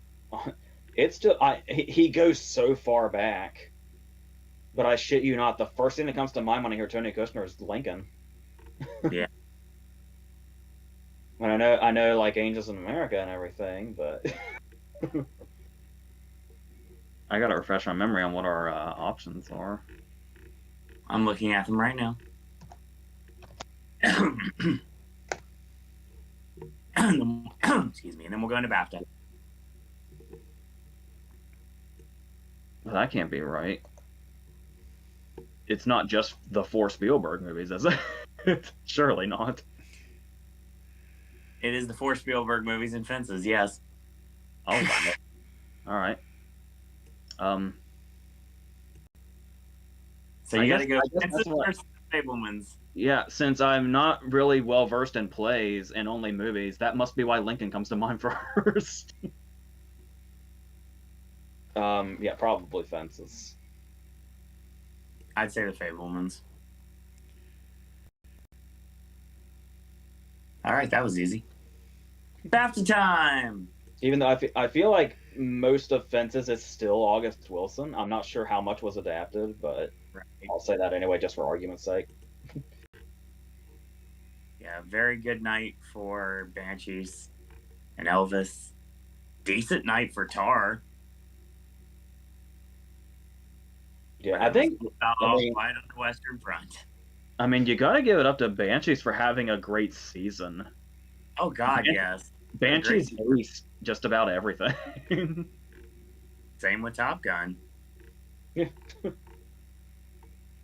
Speaker 3: It's still he goes so far back, but I shit you not, the first thing that comes to mind when I hear Tony Kushner is Lincoln.
Speaker 2: Yeah.
Speaker 3: And I know like Angels in America and everything, but I gotta refresh my memory on what our options are.
Speaker 2: I'm looking at them right now. Excuse me, and then we'll go into BAFTA.
Speaker 3: Well, that can't be right. It's not just the 4 Spielberg movies, is it? Surely not.
Speaker 2: It is the 4 Spielberg movies and Fences, yes.
Speaker 3: Oh, wow. All right.
Speaker 2: So you got to go Fences versus Fabelmans.
Speaker 3: Yeah, since I'm not really well versed in plays and only movies, that must be why Lincoln comes to mind first. Yeah, probably Fences.
Speaker 2: I'd say the Fabelmans. All right, that was easy. BAFTA time!
Speaker 3: Even though I feel like most of Fences is still August Wilson. I'm not sure how much was adapted, but right. I'll say that anyway, just for argument's sake.
Speaker 2: Yeah, very good night for Banshees and Elvis. Decent night for Tar.
Speaker 3: Yeah, I think
Speaker 2: right on the Western Front.
Speaker 3: I mean, you got to give it up to Banshees for having a great season.
Speaker 2: Oh God, yes.
Speaker 3: Banshees aced just about everything.
Speaker 2: Same with Top Gun.
Speaker 3: Yeah.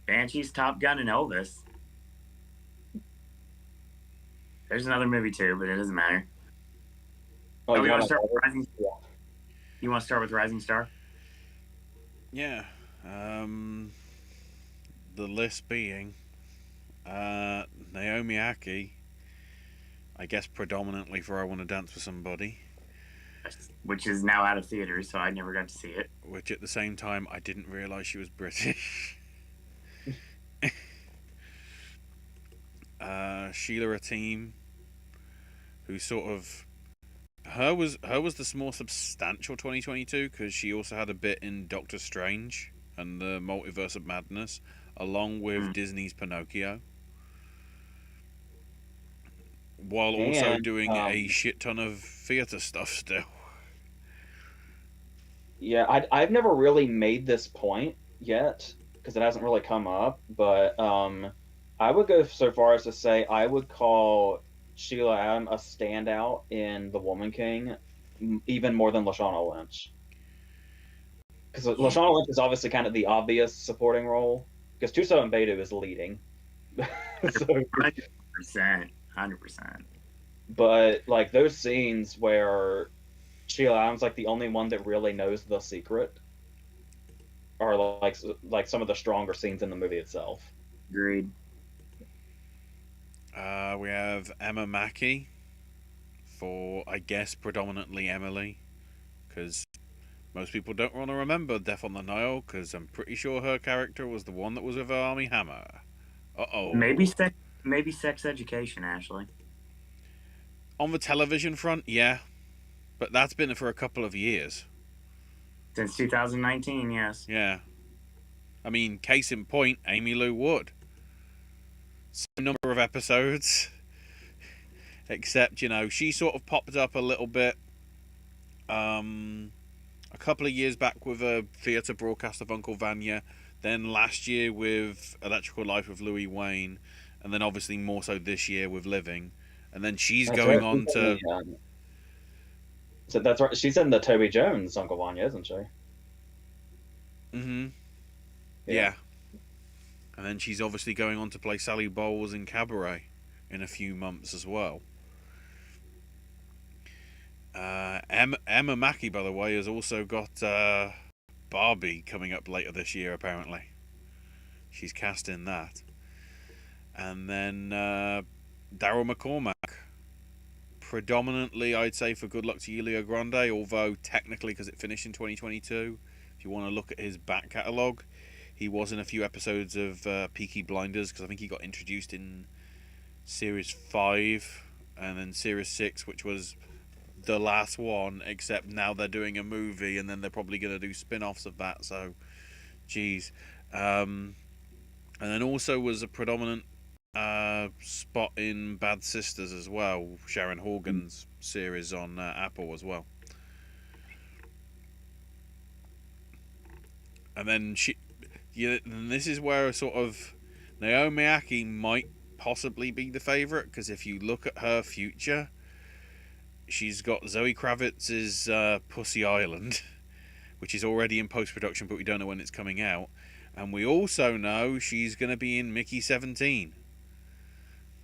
Speaker 2: Banshees, Top Gun, and Elvis. There's another movie too, but it doesn't matter.
Speaker 3: Oh,
Speaker 2: you want to start with Rising Star? You want to start with Rising Star?
Speaker 1: Yeah. The list being Naomi Aki, I guess predominantly for I Want to Dance with Somebody.
Speaker 2: Which is now out of theaters, so I never got to see it.
Speaker 1: Which at the same time, I didn't realise she was British. Sheila Ateem, who sort of her was the more substantial 2022 because she also had a bit in Doctor Strange and the Multiverse of Madness, along with Disney's Pinocchio, while also doing a shit ton of theatre stuff still.
Speaker 3: Yeah, I've never really made this point yet because it hasn't really come up, but I would go so far as to say I would call Sheila Adam a standout in The Woman King, even more than Lashana Lynch. Because Lashana Lynch is obviously kind of the obvious supporting role, because Tuso and Beidou is leading.
Speaker 2: So, 100%.
Speaker 3: But like those scenes where Sheila Adams like the only one that really knows the secret are like some of the stronger scenes in the movie itself.
Speaker 2: Agreed.
Speaker 1: We have Emma Mackey for, I guess, predominantly Emily, because Most people don't want to remember Death on the Nile because I'm pretty sure her character was the one that was with her Army Hammer. Uh-oh.
Speaker 2: Maybe sex education, Ashley.
Speaker 1: On the television front, yeah. But that's been for a couple of years.
Speaker 2: Since 2019, yes.
Speaker 1: Yeah. I mean, case in point, Amy Lou Wood. Same number of episodes. Except, she sort of popped up a little bit a couple of years back with a theatre broadcast of Uncle Vanya, then last year with Electrical Life of Louis Wayne, and then obviously more so this year with Living. And then she's going on to...
Speaker 3: So that's right. She's in the Toby Jones Uncle Vanya, isn't she?
Speaker 1: Mm-hmm. Yeah. And then she's obviously going on to play Sally Bowles in Cabaret in a few months as well. Emma Mackey, by the way, has also got Barbie coming up later this year, apparently. She's cast in that. And then Daryl McCormack. Predominantly, I'd say, for Good Luck to You, Leo Grande, although technically, because it finished in 2022, if you want to look at his back catalogue, he was in a few episodes of Peaky Blinders, because I think he got introduced in Series 5, and then Series 6, which was the last one, except now they're doing a movie, and then they're probably going to do spin-offs of that, so, geez. And then also was a predominant spot in Bad Sisters as well, Sharon Horgan's series on Apple as well. And then and this is where sort of Naomi Ackie might possibly be the favourite, because if you look at her future, she's got Zoe Kravitz's Pussy Island, which is already in post-production, but we don't know when it's coming out. And we also know she's going to be in Mickey 17,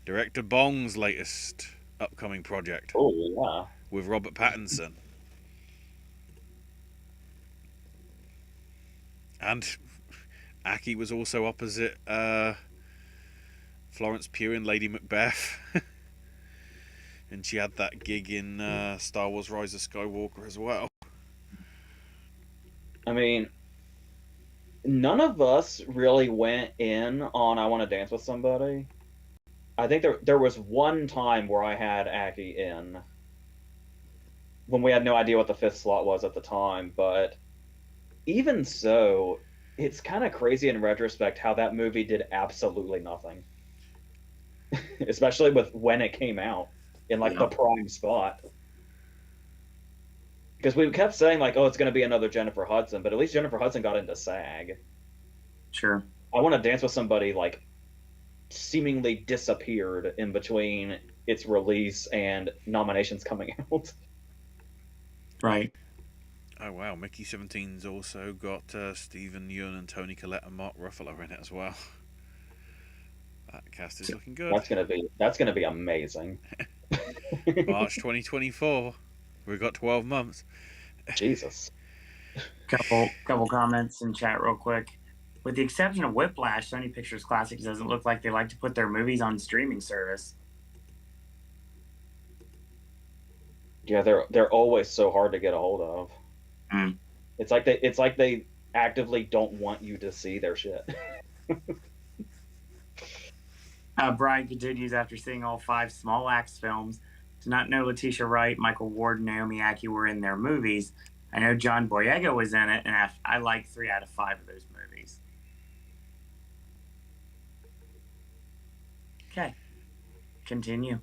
Speaker 1: Director Bong's latest upcoming project.
Speaker 3: Oh, yeah.
Speaker 1: With Robert Pattinson. And Aki was also opposite Florence Pugh in Lady Macbeth. And she had that gig in Star Wars Rise of Skywalker as well.
Speaker 3: I mean, none of us really went in on I Want to Dance with Somebody. I think there was one time where I had Aki in, when we had no idea what the fifth slot was at the time, but even so, it's kind of crazy in retrospect how that movie did absolutely nothing. Especially with when it came out in the prime spot. Because we kept saying oh, it's going to be another Jennifer Hudson, but at least Jennifer Hudson got into SAG.
Speaker 2: Sure.
Speaker 3: I Want to Dance with Somebody seemingly disappeared in between its release and nominations coming out.
Speaker 2: Right.
Speaker 1: Oh wow, Mickey 17's also got Stephen Yeun and Toni Collette and Mark Ruffalo in it as well. That cast is looking good.
Speaker 3: That's gonna be amazing.
Speaker 1: March 2024. We've got 12 months.
Speaker 3: Jesus.
Speaker 2: Couple comments in chat real quick. With the exception of Whiplash, Sony Pictures Classics doesn't look like they like to put their movies on streaming service.
Speaker 3: Yeah, they're always so hard to get a hold of.
Speaker 2: Mm.
Speaker 3: It's like they actively don't want you to see their shit.
Speaker 2: Brian continues after seeing all 5 Small Axe films. Did not know Letitia Wright, Michael Ward, and Naomi Ackie were in their movies. I know John Boyega was in it, and I like 3 out of 5 of those movies. Okay. Continue.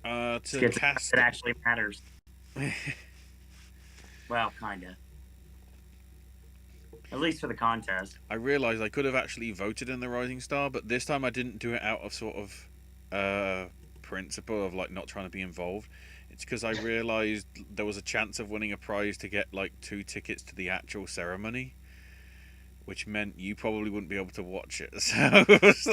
Speaker 1: To cast...
Speaker 2: It actually matters. Well, kinda. At least for the contest.
Speaker 1: I realised I could have actually voted in the Rising Star, but this time I didn't do it out of sort of principle of not trying to be involved. It's because I realised there was a chance of winning a prize to get 2 tickets to the actual ceremony, which meant you probably wouldn't be able to watch it. So it was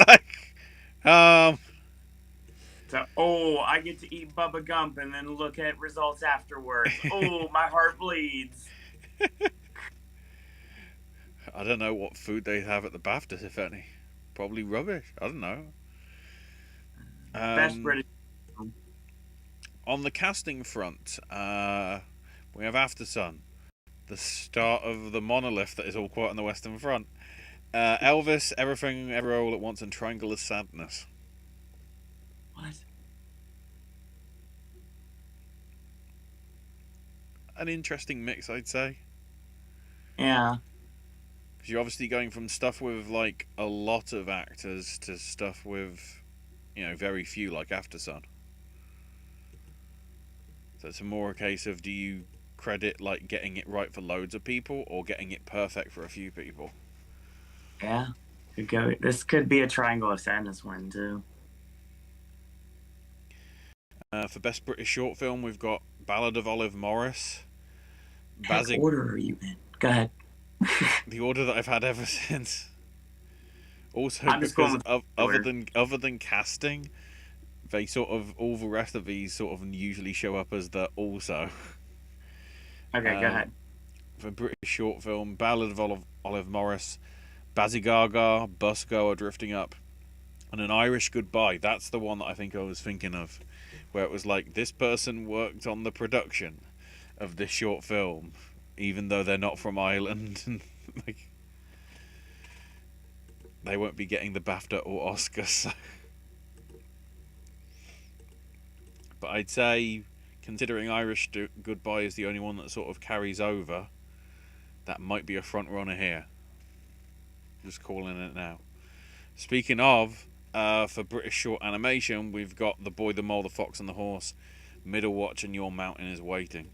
Speaker 2: So, I get to eat Bubba Gump and then look at results afterwards. Oh, my heart bleeds.
Speaker 1: I don't know what food they have at the BAFTAs, if any. Probably rubbish. I don't know.
Speaker 2: Best British.
Speaker 1: On the casting front, we have After Sun. the start of the monolith that is All Quiet on the Western Front. Elvis, Everything, Everywhere, All at Once, and Triangle of Sadness.
Speaker 2: What?
Speaker 1: An interesting mix, I'd say.
Speaker 2: Yeah.
Speaker 1: Because you're obviously going from stuff with like a lot of actors to stuff with, very few, like After Sun. So it's more a case of, do you credit like getting it right for loads of people or getting it perfect for a few people?
Speaker 2: Yeah. This could be a Triangle of Sadness win too.
Speaker 1: For Best British Short Film, we've got Ballad of Olive Morris.
Speaker 2: What order are you in? Go ahead.
Speaker 1: The order that I've had ever since. Also,
Speaker 2: I'm just going
Speaker 1: because
Speaker 2: with
Speaker 1: other than casting, they sort of, all the rest of these sort of usually show up as the also.
Speaker 2: Okay, go ahead.
Speaker 1: For British Short Film, Ballad of Olive Morris, Gaga, Bus Goer Drifting Up, and An Irish Goodbye. That's the one that I think I was thinking of, where it was like, this person worked on the production of this short film, even though they're not from Ireland, and like, they won't be getting the BAFTA or Oscar. So. But I'd say, considering Irish Goodbye is the only one that sort of carries over, that might be a front runner here. Just calling it now. Speaking of, for British short animation, we've got The Boy, the Mole, the Fox and the Horse, Middle Watch, and Your Mountain is Waiting.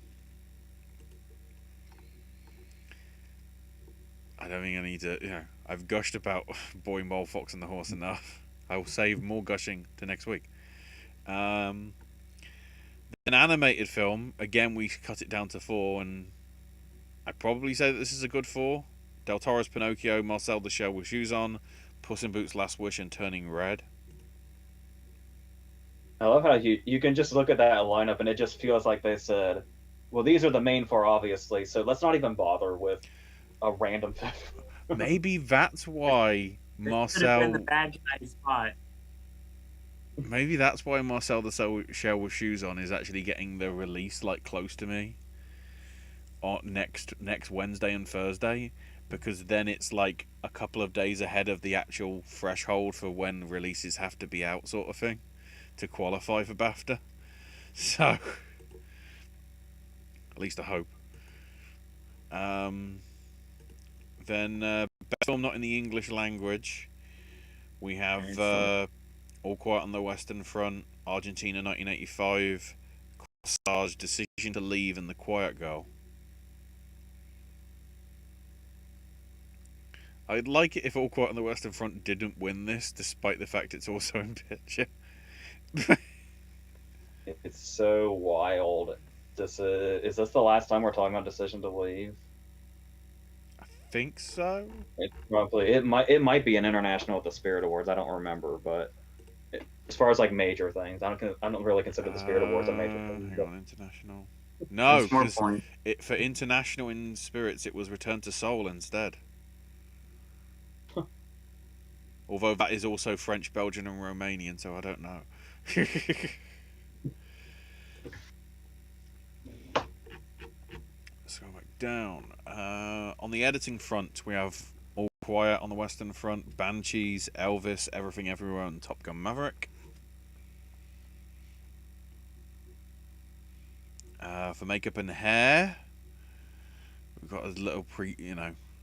Speaker 1: I don't think I need to, I've gushed about Boy, Mole, Fox and the Horse enough. I will save more gushing to next week. An animated film, again, we cut it down to 4, and I'd probably say that this is a good 4. Del Toro's Pinocchio, Marcel the Shell with Shoes On, Puss in Boots' Last Wish, and Turning Red.
Speaker 3: I love how you can just look at that lineup and it just feels like they said, well, these are the main 4, obviously, so let's not even bother with a random fifth.
Speaker 1: Maybe that's why
Speaker 2: This could have been the
Speaker 1: Marcel.
Speaker 2: bad guy's spot.
Speaker 1: Maybe that's why Marcel the Shell with Shoes On is actually getting the release like close to me, or next Wednesday and Thursday, because then it's like a couple of days ahead of the actual threshold for when releases have to be out, sort of thing, to qualify for BAFTA. So, at least I hope. Then best film not in the English language, we have All Quiet on the Western Front, Argentina 1985, Corsage, Decision to Leave, and The Quiet Girl. I'd like it if All Quiet on the Western Front didn't win this, despite the fact it's also in picture.
Speaker 3: It's so wild. Is this the last time we're talking about Decision to Leave?
Speaker 1: I think so.
Speaker 3: It might be an international at the Spirit Awards. I don't remember, but as far as like major things, I don't really consider the Spirit Awards a major thing.
Speaker 1: Hang on, international. No,
Speaker 2: That's more
Speaker 1: because
Speaker 2: point.
Speaker 1: for international in spirits, it was Return to Seoul instead. Although that is also French, Belgian, and Romanian, so I don't know. Let's go back down. On the editing front, we have All Quiet on the Western Front, Banshees, Elvis, Everything Everywhere, and Top Gun Maverick. For makeup and hair, we've got a little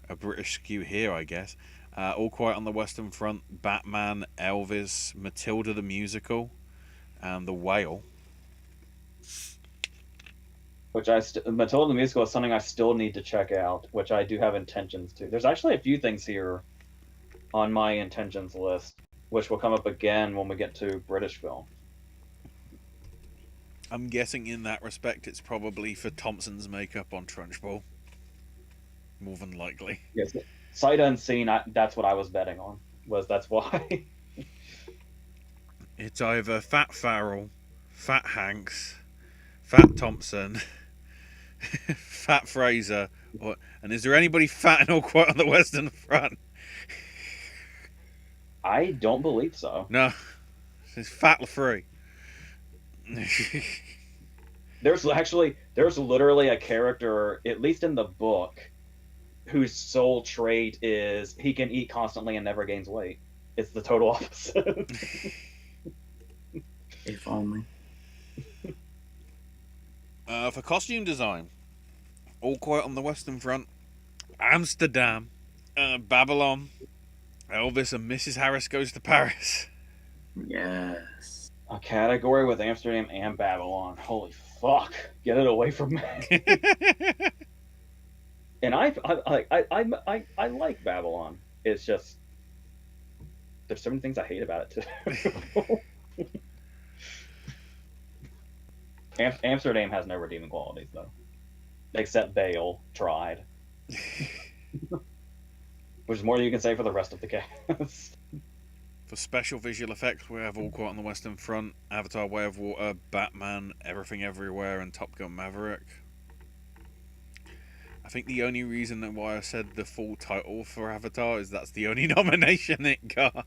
Speaker 1: a British skew here, I guess. All Quiet on the Western Front, Batman, Elvis, Matilda the Musical, and The Whale.
Speaker 3: Which Matilda the Musical is something I still need to check out, which I do have intentions to. There's actually a few things here on my intentions list, which will come up again when we get to British film.
Speaker 1: I'm guessing in that respect it's probably for Thompson's makeup on Trunchbull. More than likely.
Speaker 3: Yes. Sight unseen, that's what I was betting on. That's why.
Speaker 1: It's either Fat Farrell, Fat Hanks, Fat Thompson, Fat Fraser, and is there anybody fat and All Quiet on the Western Front?
Speaker 3: I don't believe so.
Speaker 1: No, it's Fat LaFree.
Speaker 3: There's literally a character, at least in the book, whose sole trait is he can eat constantly and never gains weight. It's the total opposite.
Speaker 2: If only.
Speaker 1: For costume design, All Quiet on the Western Front, Amsterdam, Babylon, Elvis and Mrs. Harris Goes to Paris.
Speaker 2: Yes.
Speaker 3: A category with Amsterdam and Babylon. Holy fuck! Get it away from me. And I like Babylon. It's just there's so many things I hate about it too. Amsterdam has no redeeming qualities though, except Bale tried, which is more than you can say for the rest of the cast.
Speaker 1: For special visual effects, we have All Quiet on the Western Front, Avatar: Way of Water, Batman, Everything Everywhere, and Top Gun: Maverick. I think the only reason why I said the full title for Avatar is that's the only nomination it got.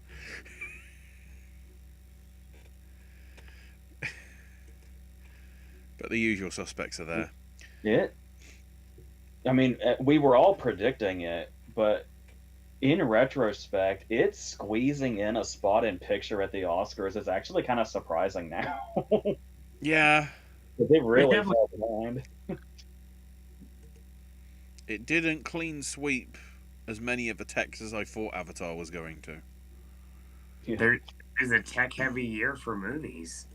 Speaker 1: But the usual suspects are there.
Speaker 3: I mean, we were all predicting it, but in retrospect, it's squeezing in a spot in picture at the Oscars is actually kind of surprising now.
Speaker 1: Yeah.
Speaker 3: They really fell behind.
Speaker 1: It didn't clean sweep as many of the techs as I thought Avatar was going to.
Speaker 2: Yeah. There is a tech-heavy year for movies.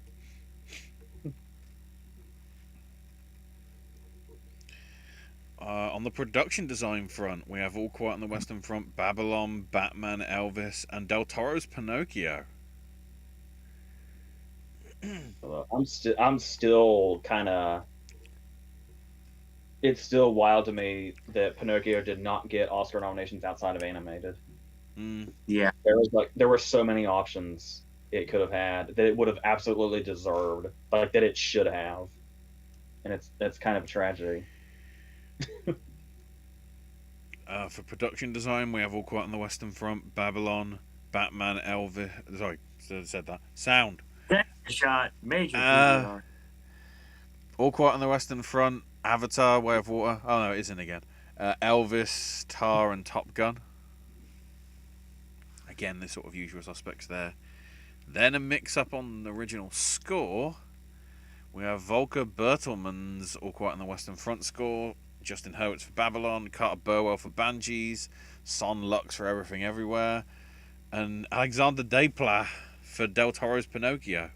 Speaker 1: On the production design front, we have All Quiet on the Western Front, Babylon, Batman, Elvis, and Del Toro's Pinocchio.
Speaker 3: I'm still kind of. It's still wild to me that Pinocchio did not get Oscar nominations outside of animated.
Speaker 2: Yeah,
Speaker 3: there were so many options it could have had that it would have absolutely deserved, like that it should have, and it's kind of a tragedy.
Speaker 1: For production design, we have All Quiet on the Western Front, Babylon, Batman, Elvis. Sorry, said that. Sound.
Speaker 2: Shot major.
Speaker 1: All Quiet on the Western Front, Avatar: Way of Water. Oh no, it isn't again. Elvis, Tar, and Top Gun. Again, the sort of usual suspects there. Then a mix-up on the original score. We have Volker Bertelmann's All Quiet on the Western Front score, Justin Hurwitz for Babylon, Carter Burwell for Banshees, Son Lux for Everything Everywhere, and Alexander Desplat for Del Toro's Pinocchio.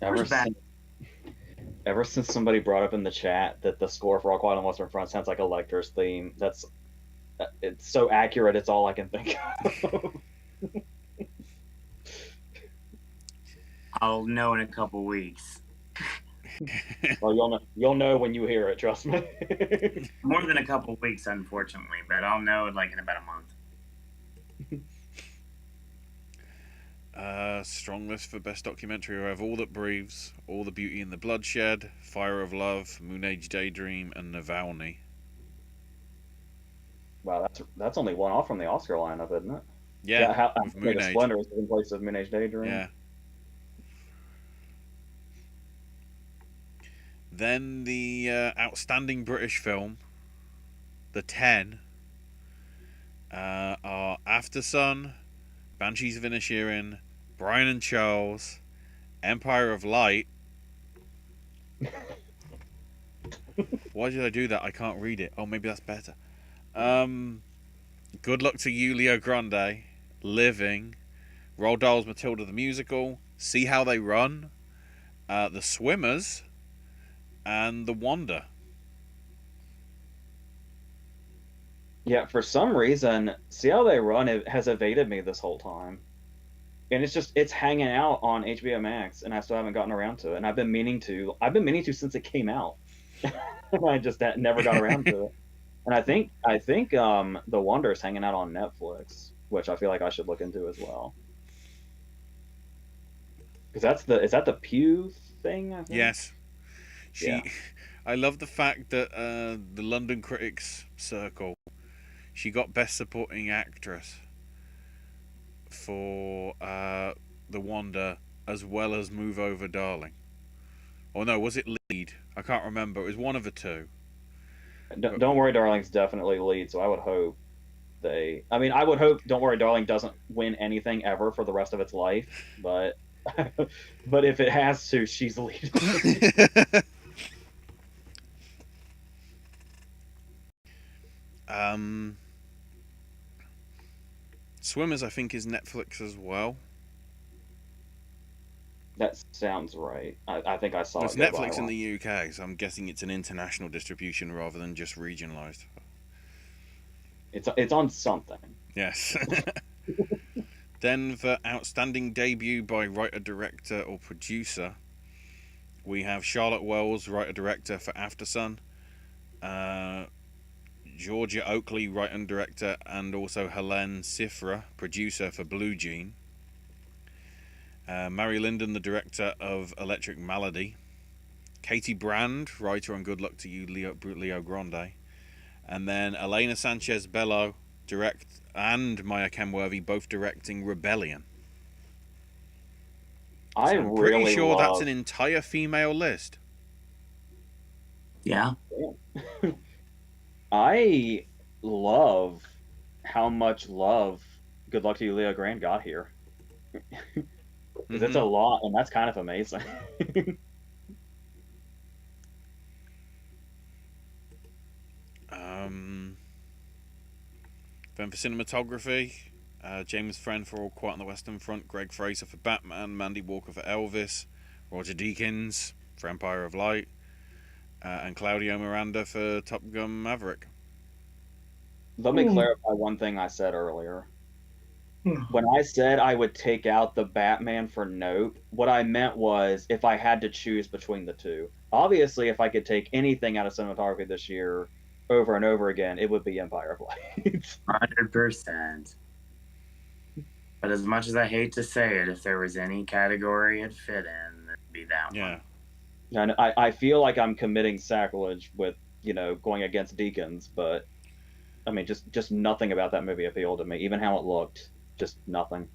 Speaker 3: Ever since somebody brought up in the chat that the score for All Quiet on the Western Front sounds like a Lecter's theme, it's so accurate. It's all I can think of.
Speaker 2: I'll know in a couple weeks.
Speaker 3: Well, you'll know when you hear it. Trust me.
Speaker 2: More than a couple weeks, unfortunately, but I'll know like in about a month.
Speaker 1: Strong list for best documentary. We have All That Breathes, All the Beauty and the Bloodshed, Fire of Love, Moon Age Daydream, and Navalny.
Speaker 3: Wow, that's only one off from the Oscar lineup, isn't it?
Speaker 1: Yeah,
Speaker 3: how
Speaker 1: Moon Age.
Speaker 3: Splendor is in place of Moon Age Daydream.
Speaker 1: Yeah. Then the outstanding British film, the 10, are After Sun, Banshees of Inisherin, Brian and Charles, Empire of Light. Why did I do that? I can't read it. Oh, maybe that's better. Good Luck to You, Leo Grande, Living, Roald Dahl's Matilda the Musical, See How They Run, The Swimmers, and The Wonder.
Speaker 3: Yeah, for some reason, See How They Run has evaded me this whole time. And it's hanging out on HBO Max, and I still haven't gotten around to it. And I've been meaning to since it came out. I just never got around to it. And I think The Wonder is hanging out on Netflix, which I feel like I should look into as well. Because is that the Pew thing? I think?
Speaker 1: Yes. I love the fact that the London Critics Circle, she got Best Supporting Actress for The Wonder, as well as Move Over Darling. Or no, was it lead? I can't remember. It was one of the two.
Speaker 3: Don't Worry, Darling's definitely lead, so I would hope I would hope Don't Worry, Darling doesn't win anything ever for the rest of its life, but but if it has to, she's lead.
Speaker 1: Swimmers, I think, is Netflix as well.
Speaker 3: That sounds right. I think I saw
Speaker 1: It's
Speaker 3: it go
Speaker 1: Netflix in
Speaker 3: viral.
Speaker 1: the UK, so I'm guessing it's an international distribution rather than just regionalised.
Speaker 3: It's on something.
Speaker 1: Yes. Then for outstanding debut by writer, director, or producer, we have Charlotte Wells, writer director for Aftersun, Georgia Oakley, writer and director, and also Helene Sifra, producer for Blue Jean. Mary Linden, the director of Electric Malady. Katie Brand, writer on Good Luck to You, Leo Grande. And then Elena Sanchez Bello, and Maya Kenworthy, both directing Rebellion. I'm pretty sure that's an entire female list.
Speaker 2: Yeah.
Speaker 3: I love how much love Good Luck to You, Leo Grande got here. Because it's a lot, and that's kind of amazing.
Speaker 1: Then for cinematography, James Friend for All Quiet on the Western Front, Greg Fraser for Batman, Mandy Walker for Elvis, Roger Deakins for Empire of Light, and Claudio Miranda for Top Gun Maverick.
Speaker 3: Let me clarify one thing I said earlier. When I said I would take out the Batman for Nope, what I meant was if I had to choose between the two. Obviously, if I could take anything out of cinematography this year over and over again, it would be Empire of Light.
Speaker 2: 100%. But as much as I hate to say it, if there was any category it fit in, it'd be that one.
Speaker 3: And I feel like I'm committing sacrilege with, going against Deakins, but I mean, just nothing about that movie appealed to me. Even how it looked, just nothing.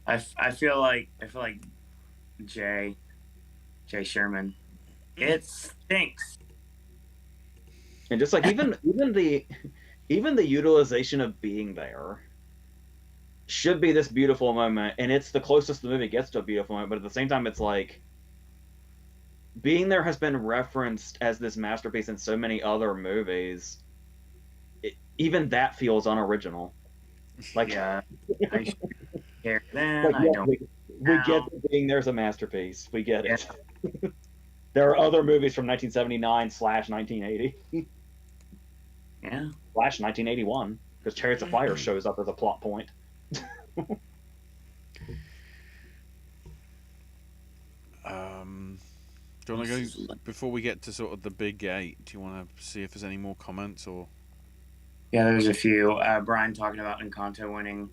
Speaker 2: I feel like Jay Sherman. It stinks.
Speaker 3: And just like even the utilization of being there should be this beautiful moment, and it's the closest the movie gets to a beautiful moment, but at the same time it's like being there has been referenced as this masterpiece in so many other movies. Even that feels unoriginal. Like,
Speaker 2: yeah, I care then.
Speaker 3: Like,
Speaker 2: I
Speaker 3: yeah,
Speaker 2: don't.
Speaker 3: we get that being there's a masterpiece. We get it. There are other movies from 1979/1980.
Speaker 2: Yeah.
Speaker 3: /1981, because Chariots of Fire shows up as a plot point.
Speaker 1: Do you want to go before we get to sort of the big eight? Do you want to see if there's any more comments or?
Speaker 2: Yeah, there's a few. Brian talking about Encanto winning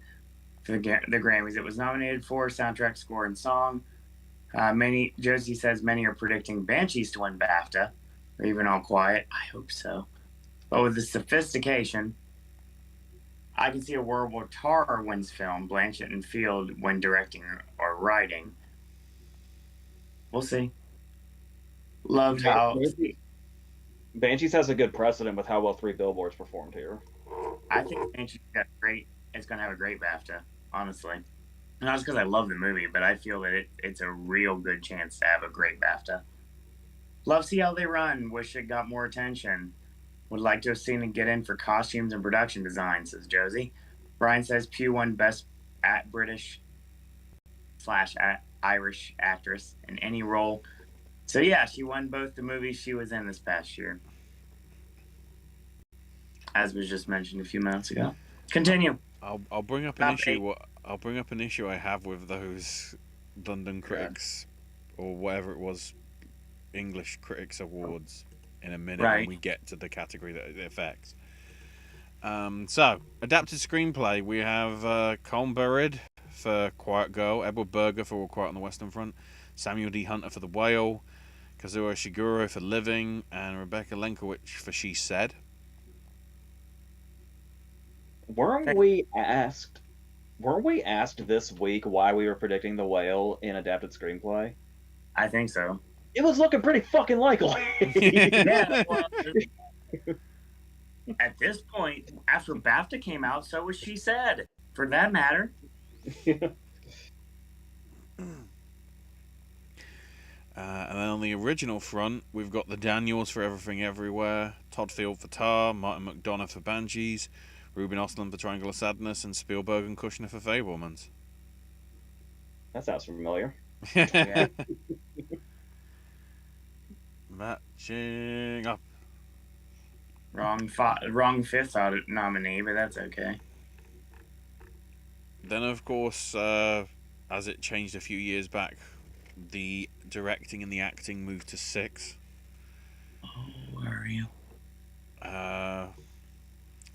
Speaker 2: the Grammys. It was nominated for soundtrack, score, and song. Josie says many are predicting Banshees to win BAFTA, or even All Quiet. I hope so. But with the sophistication, I can see a world where Tar wins film, Blanchett and Field when directing or writing. We'll see. Loved how
Speaker 3: Banshees has a good precedent with how well Three Billboards performed here.
Speaker 2: I think Banshees got great. It's going to have a great BAFTA, honestly. Not just because I love the movie, but I feel that it's a real good chance to have a great BAFTA. Love See How They Run. Wish it got more attention. Would like to have seen it get in for costumes and production design, says Josie. Brian says Pugh won Best British/Irish actress in any role. So yeah, she won both the movies she was in this past year, as was just mentioned a few minutes ago. Continue.
Speaker 1: I'll bring up an issue. I'll bring up an issue I have with those London Critics or whatever it was, English Critics Awards in a minute when we get to the category that it affects. So adapted screenplay, we have Colm Burrid for Quiet Girl, Edward Berger for All Quiet on the Western Front, Samuel D. Hunter for The Whale, Kazuo Ishiguro for Living, and Rebecca Lenkowicz for She Said.
Speaker 3: Weren't we asked weren't we asked this week why we were predicting the whale in adapted screenplay?
Speaker 2: I think so.
Speaker 3: It was looking pretty fucking likely.
Speaker 2: Yeah, well, at this point, after BAFTA came out, so was She Said, for that matter.
Speaker 1: And then on the original front, we've got the Daniels for Everything Everywhere, Todd Field for Tar, Martin McDonough for Banshees, Ruben Östlund for Triangle of Sadness, and Spielberg and Kushner for Fabelmans.
Speaker 3: That sounds familiar.
Speaker 2: Yeah.
Speaker 1: Matching up.
Speaker 2: Wrong fifth nominee, but that's okay.
Speaker 1: Then, of course, as it changed a few years back, the directing and the acting moved to 6.
Speaker 2: Oh, where are you?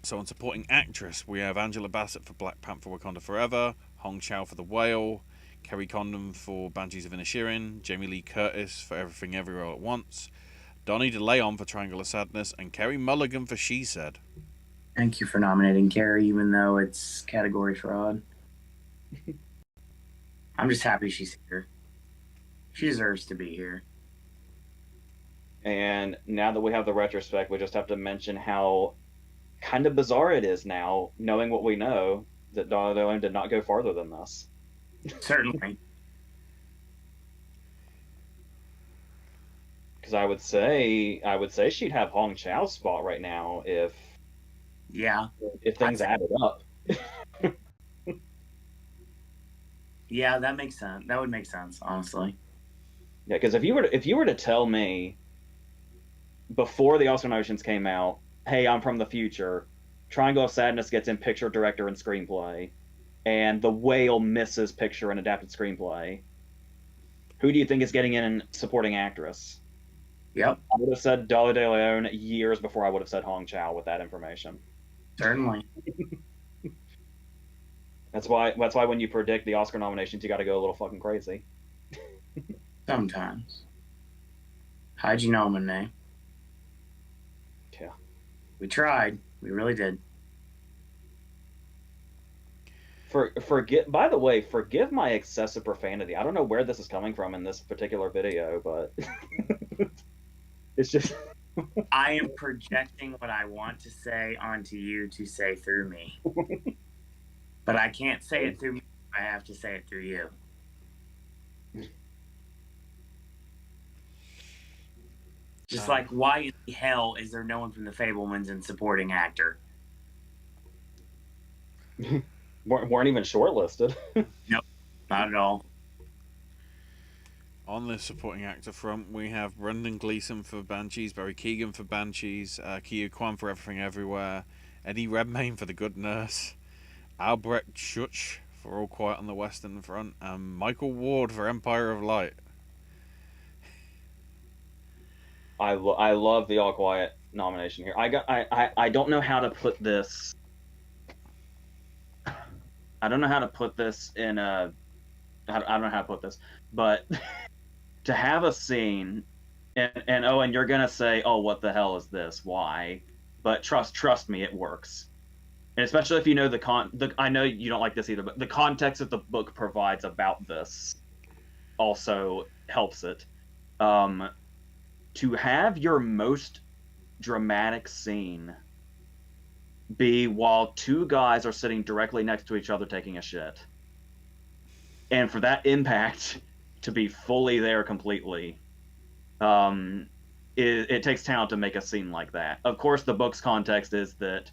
Speaker 1: So on supporting actress, we have Angela Bassett for Black Panther Wakanda Forever, Hong Chow for The Whale, Kerry Condon for Banshees of Inisherin, Jamie Lee Curtis for Everything Everywhere All at Once, Donnie DeLeon for Triangle of Sadness, and Kerry Mulligan for She Said.
Speaker 2: Thank you for nominating Carrie, even though it's category fraud. I'm just happy she's here. She deserves to be here.
Speaker 3: And now that we have the retrospect, we just have to mention how kind of bizarre it is now, knowing what we know, that Donna DeLeon did not go farther than this.
Speaker 2: Certainly.
Speaker 3: Because I would say she'd have Hong Chau's spot right now if things added up.
Speaker 2: Yeah, that makes sense. That would make sense, honestly.
Speaker 3: Yeah, because if you were to tell me before the Oscar nominations came out, hey, I'm from the future, Triangle of Sadness gets in picture, director, and screenplay, and The Whale misses picture and adapted screenplay, who do you think is getting in supporting actress?
Speaker 2: Yep.
Speaker 3: I would have said Dolly De Leon years before I would have said Hong Chow with that information.
Speaker 2: Certainly.
Speaker 3: That's why when you predict the Oscar nominations, you got to go a little fucking crazy.
Speaker 2: Sometimes. How'd you know, Monet?
Speaker 3: Yeah.
Speaker 2: We tried. We really did.
Speaker 3: By the way, forgive my excessive profanity. I don't know where this is coming from in this particular video, but it's just
Speaker 2: I am projecting what I want to say onto you to say through me. But I can't say it through me. I have to say it through you. Just like, why in the hell is there no one from the Fabelmans in supporting actor?
Speaker 3: weren't even shortlisted.
Speaker 2: Nope, not at all.
Speaker 1: On the supporting actor front, we have Brendan Gleeson for Banshees, Barry Keoghan for Banshees, Kiyu Kwan for Everything Everywhere, Eddie Redmayne for The Good Nurse, Albrecht Schuch for All Quiet on the Western Front, and Michael Ward for Empire of Light.
Speaker 3: I love the All Quiet nomination here. I don't know how to put this. I don't know how to put this in a. I don't know how to put this, but to have a scene, and Owen, you're gonna say, "Oh, what the hell is this? Why?" But trust me, it works. And especially if you know I know you don't like this either, but the context that the book provides about this also helps it. To have your most dramatic scene be while two guys are sitting directly next to each other taking a shit, and for that impact to be fully there completely, it takes talent to make a scene like that. Of course, the book's context is that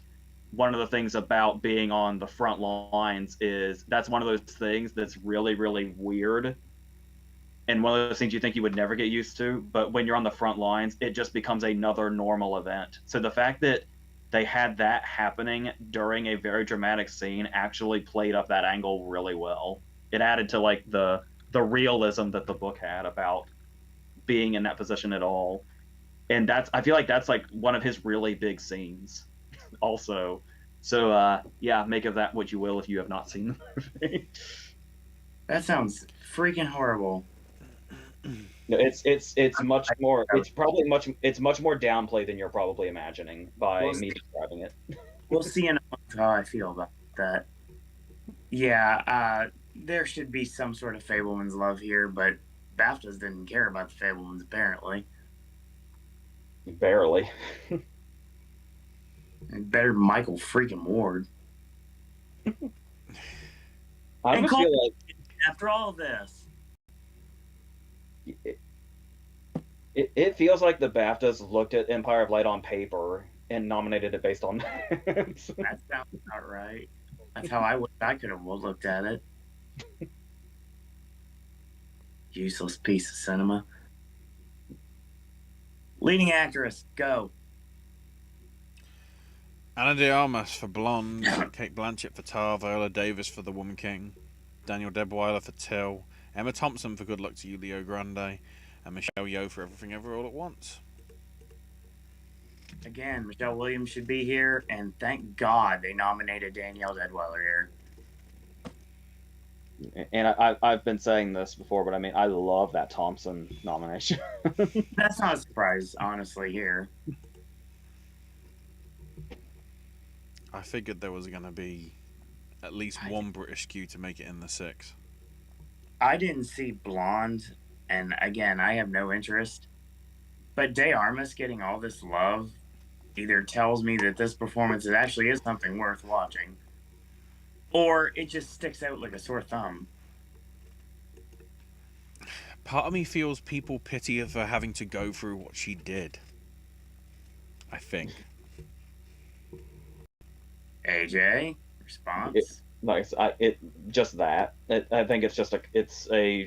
Speaker 3: one of the things about being on the front lines is that's one of those things that's really, really weird. And one of those things you think you would never get used to, but when you're on the front lines, it just becomes another normal event. So the fact that they had that happening during a very dramatic scene actually played up that angle really well. It added to like the realism that the book had about being in that position at all. And I feel like that's like one of his really big scenes also. So yeah, make of that what you will if you have not seen the movie.
Speaker 2: That sounds freaking horrible.
Speaker 3: No, it's much more. It's much more downplayed than you're probably imagining by me describing it.
Speaker 2: We'll see in a month how I feel about that. Yeah, there should be some sort of Fableman's love here, but BAFTAs didn't care about the Fablemans apparently.
Speaker 3: Barely.
Speaker 2: And better Michael freaking Ward.
Speaker 3: I
Speaker 2: And
Speaker 3: almost
Speaker 2: Cole,
Speaker 3: feel like
Speaker 2: after all this,
Speaker 3: it feels like the BAFTAs looked at Empire of Light on paper and nominated it based on that.
Speaker 2: that sounds about right. That's how I wish I could have looked at it. Useless piece of cinema. Leading actress, go.
Speaker 1: Ana de Armas for Blonde, Kate Blanchett for Tar, Viola Davis for The Woman King, Daniel Debweiler for Till, Emma Thompson for Good Luck to You, Leo Grande, and Michelle Yeoh for Everything Ever All at Once.
Speaker 2: Again, Michelle Williams should be here, and thank God they nominated Danielle Deadweiler here.
Speaker 3: And I've been saying this before, but I mean, I love that Thompson nomination.
Speaker 2: That's not a surprise, honestly, here.
Speaker 1: I figured there was going to be at least one British skew to make it in the 6.
Speaker 2: I didn't see Blonde, and again, I have no interest. But De Armas getting all this love either tells me that this performance actually is something worth watching, or it just sticks out like a sore thumb.
Speaker 1: Part of me feels people pity her for having to go through what she did. I think.
Speaker 2: AJ, response?
Speaker 3: Just that. I think it's just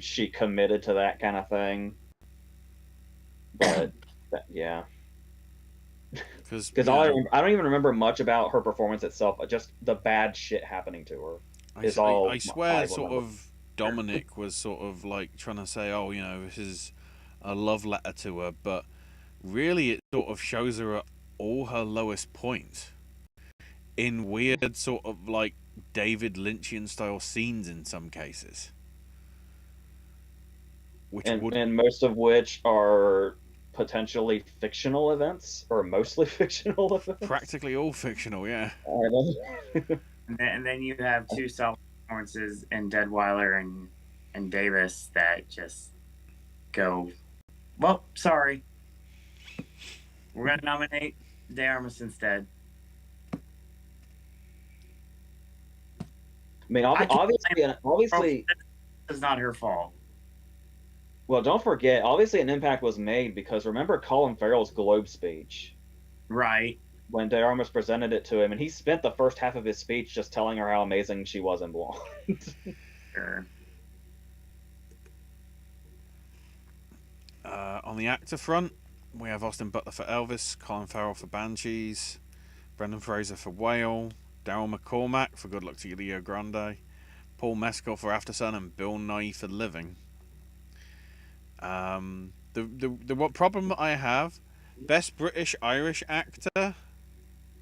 Speaker 3: she committed to that kind of thing. But yeah. Because I don't even remember much about her performance itself. Just the bad shit happening to her.
Speaker 1: I swear, sort of Dominic was sort of like trying to say, "Oh, you know, this is a love letter to her," but really, it sort of shows her at all her lowest points in weird sort of like David Lynchian style scenes in some cases,
Speaker 3: and most of which are potentially fictional events, or mostly fictional events.
Speaker 1: Practically all fictional, yeah.
Speaker 2: And then you have two self performances in Deadweiler and Davis that just go, well, sorry. We're going to nominate De Armas instead.
Speaker 3: I mean, obviously,
Speaker 2: it's not her fault.
Speaker 3: Well, don't forget, obviously an impact was made because remember Colin Farrell's Globe speech?
Speaker 2: Right.
Speaker 3: When De Armas presented it to him, and he spent the first half of his speech just telling her how amazing she was in Blonde.
Speaker 2: Sure.
Speaker 1: On the actor front, we have Austin Butler for Elvis, Colin Farrell for Banshees, Brendan Fraser for Whale, Daryl McCormack for Good Luck to You, Leo Grande, Paul Mescal for Aftersun, and Bill Nighy for Living. The what problem I have, Best British Irish Actor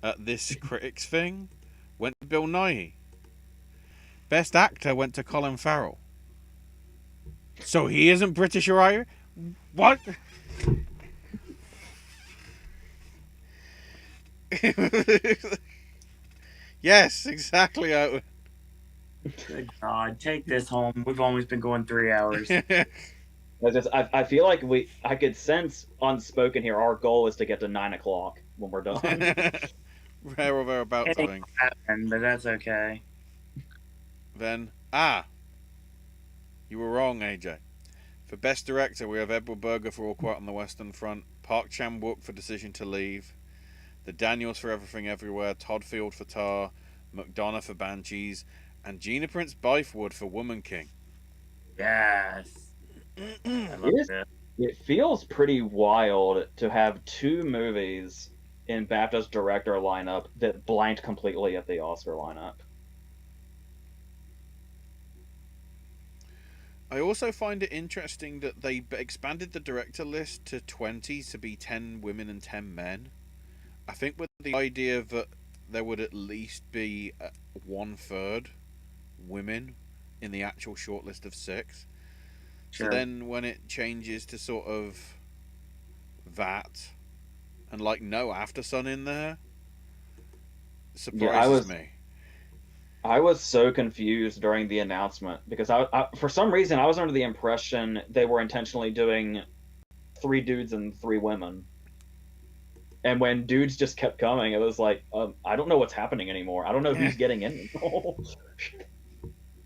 Speaker 1: at this critics thing went to Bill Nighy. Best Actor went to Colin Farrell. So he isn't British or Irish? What? Yes, exactly.
Speaker 2: Good God, take this home. We've always been going 3 hours.
Speaker 3: I feel like I could sense unspoken here. Our goal is to get to 9 o'clock when we're done.
Speaker 1: Rare or thereabouts, I think.
Speaker 2: But that's okay.
Speaker 1: Then, you were wrong, AJ. For Best Director, we have Edward Berger for All Quiet on the Western Front, Park Chan-wook for Decision to Leave, the Daniels for Everything Everywhere, Todd Field for Tar, McDonough for Banshees, and Gina Prince Bythewood for Woman King.
Speaker 2: Yes.
Speaker 3: It feels pretty wild to have two movies in BAFTA's director lineup that blanked completely at the Oscar lineup.
Speaker 1: I also find it interesting that they expanded the director list to 20 to be 10 women and 10 men. I think with the idea that there would at least be 1/3 women in the actual shortlist of 6. Sure. So then when it changes to sort of that and like no Aftersun in there, surprises me.
Speaker 3: I was so confused during the announcement because for some reason, I was under the impression they were intentionally doing 3 dudes and 3 women. And when dudes just kept coming, it was like, I don't know what's happening anymore. I don't know who's getting in.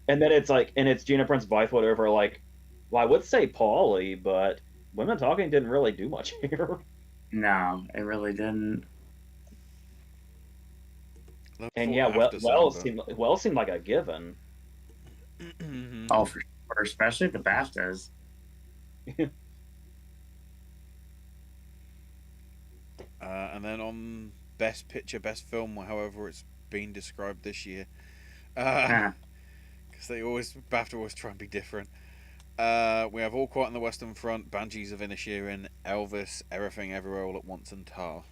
Speaker 3: And then it's like, and it's Gina Prince Bythewood over like, well, I would say Paulie, but women talking didn't really do much here.
Speaker 2: No, it really didn't.
Speaker 3: And yeah, Wells seemed like a given.
Speaker 2: Oh, for sure, especially the BAFTAs.
Speaker 1: And then on Best Picture, Best Film, or however it's been described this year, because BAFTA always try and be different. We have All Quiet on the Western Front, Banshees of Inisherin, Elvis, Everything Everywhere All at Once, and Tar.